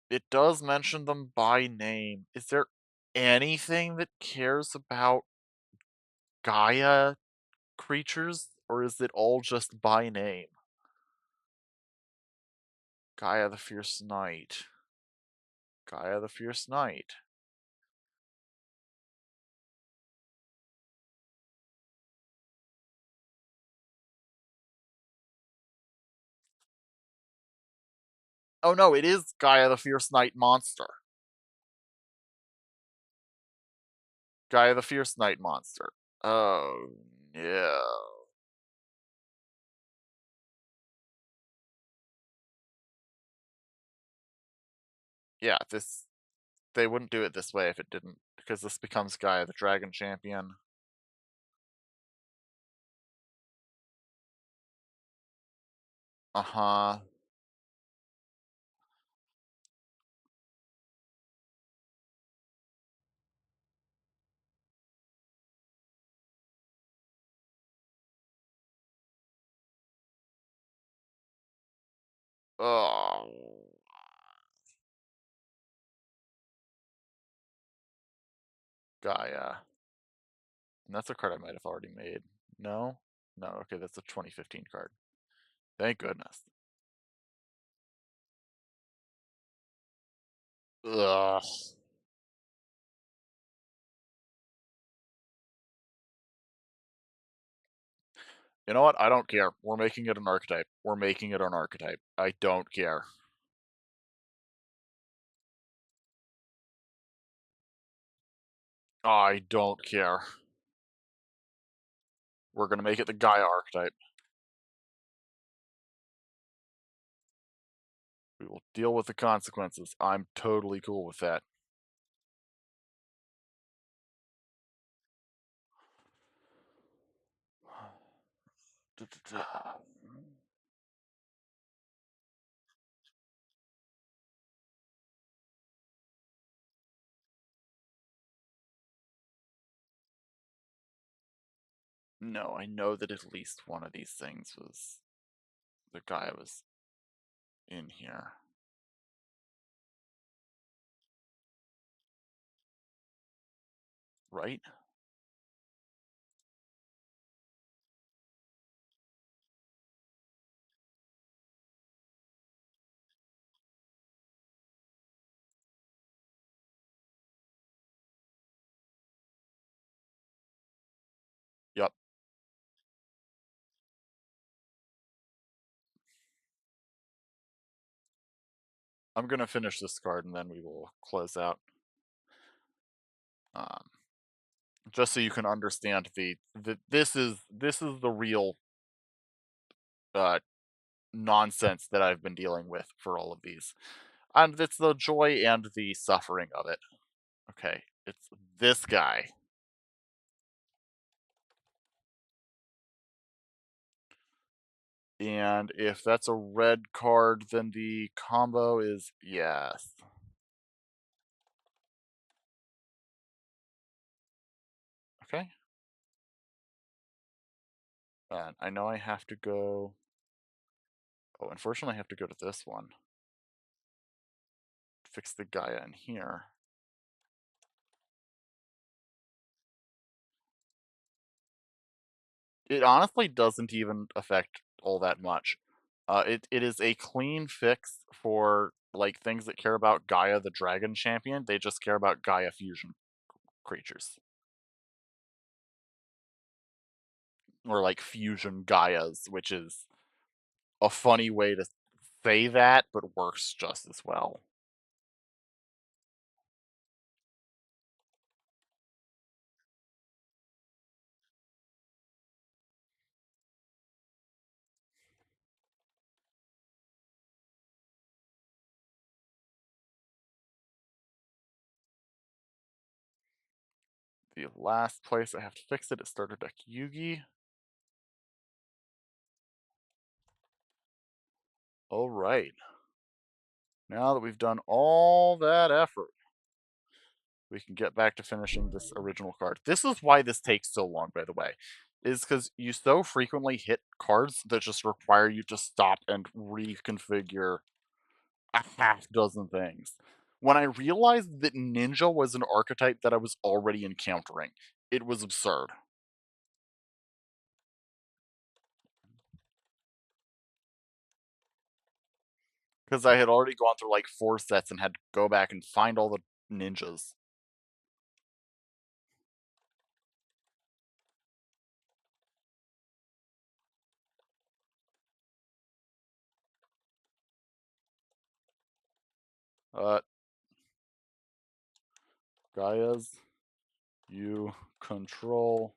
[SPEAKER 1] It does mention them by name. Is there anything that cares about Gaia creatures, or is it all just by name? Gaia the Fierce Knight. Gaia the Fierce Knight. Oh no, it is Gaia the Fierce Knight monster. Gaia the Fierce Knight monster. Oh no. Yeah, this they wouldn't do it this way if it didn't, because this becomes Gaia the Dragon Champion. Uh-huh. Oh. Gaia. And that's a card I might have already made. No? No, okay, that's a 2015 card. Thank goodness. Ugh. You know what? I don't care. We're making it an archetype. We're making it an archetype. I don't care. I don't care. We're gonna make it the Gaia archetype. We will deal with the consequences. I'm totally cool with that. No, I know that at least one of these things was the guy was in here. Right? Yep. I'm gonna finish this card and then we will close out. Um, just so you can understand this is the real uh, nonsense that I've been dealing with for all of these, and it's the joy and the suffering of it. Okay, it's this guy, and if that's a red card, then the combo is yes. Okay, and I know I have to go. Oh, unfortunately, I have to go to this one. Fix the Gaia in here. It honestly doesn't even affect all that much. It is a clean fix for like things that care about Gaia the Dragon Champion. They just care about Gaia fusion creatures. Or like fusion Gaias, which is a funny way to say that, but works just as well. The last place I have to fix it is starter deck Yugi. Alright. Now that we've done all that effort, we can get back to finishing this original card. This is why this takes so long, by the way, is because you so frequently hit cards that just require you to stop and reconfigure a half dozen things. When I realized that Ninja was an archetype that I was already encountering, it was absurd. Because I had already gone through like 4 sets and had to go back and find all the ninjas. Uh, Gaias, you control,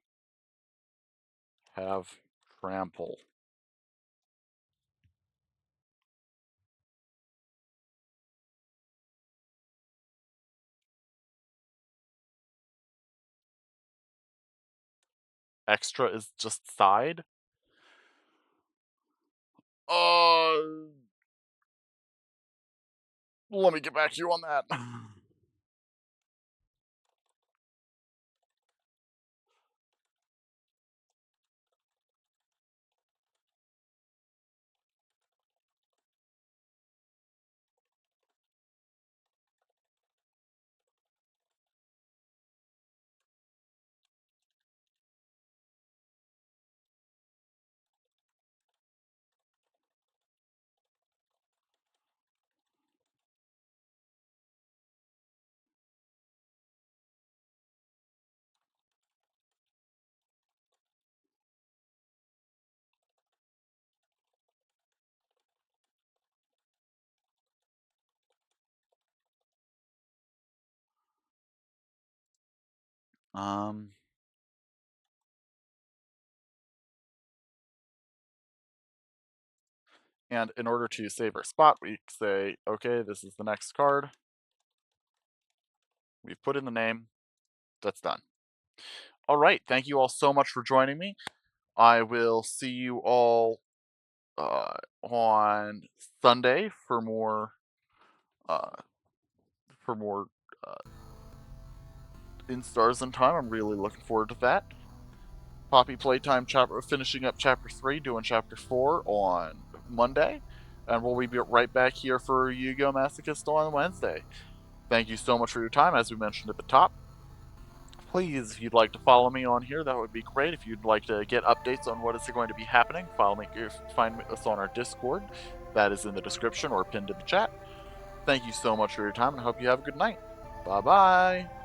[SPEAKER 1] have trample. Extra is just side. Uh, let me get back to you on that. um, and in order to save our spot, we say, okay, this is the next card. We've put in the name. That's done. All right. Thank you all so much for joining me. I will see you all on Sunday uh, for more uh, in Stars and Time. I'm really looking forward to that. Poppy Playtime chapter finishing up chapter 3, doing chapter 4 on Monday, and we'll be right back here for Yu-Gi-Oh! Masochist on Wednesday. Thank you so much for your time, as we mentioned at the top. Please, if you'd like to follow me on here, that would be great. If you'd like to get updates on what is going to be happening, follow me. Find us on our Discord. That is in the description or pinned in the chat. Thank you so much for your time, and I hope you have a good night. Bye bye.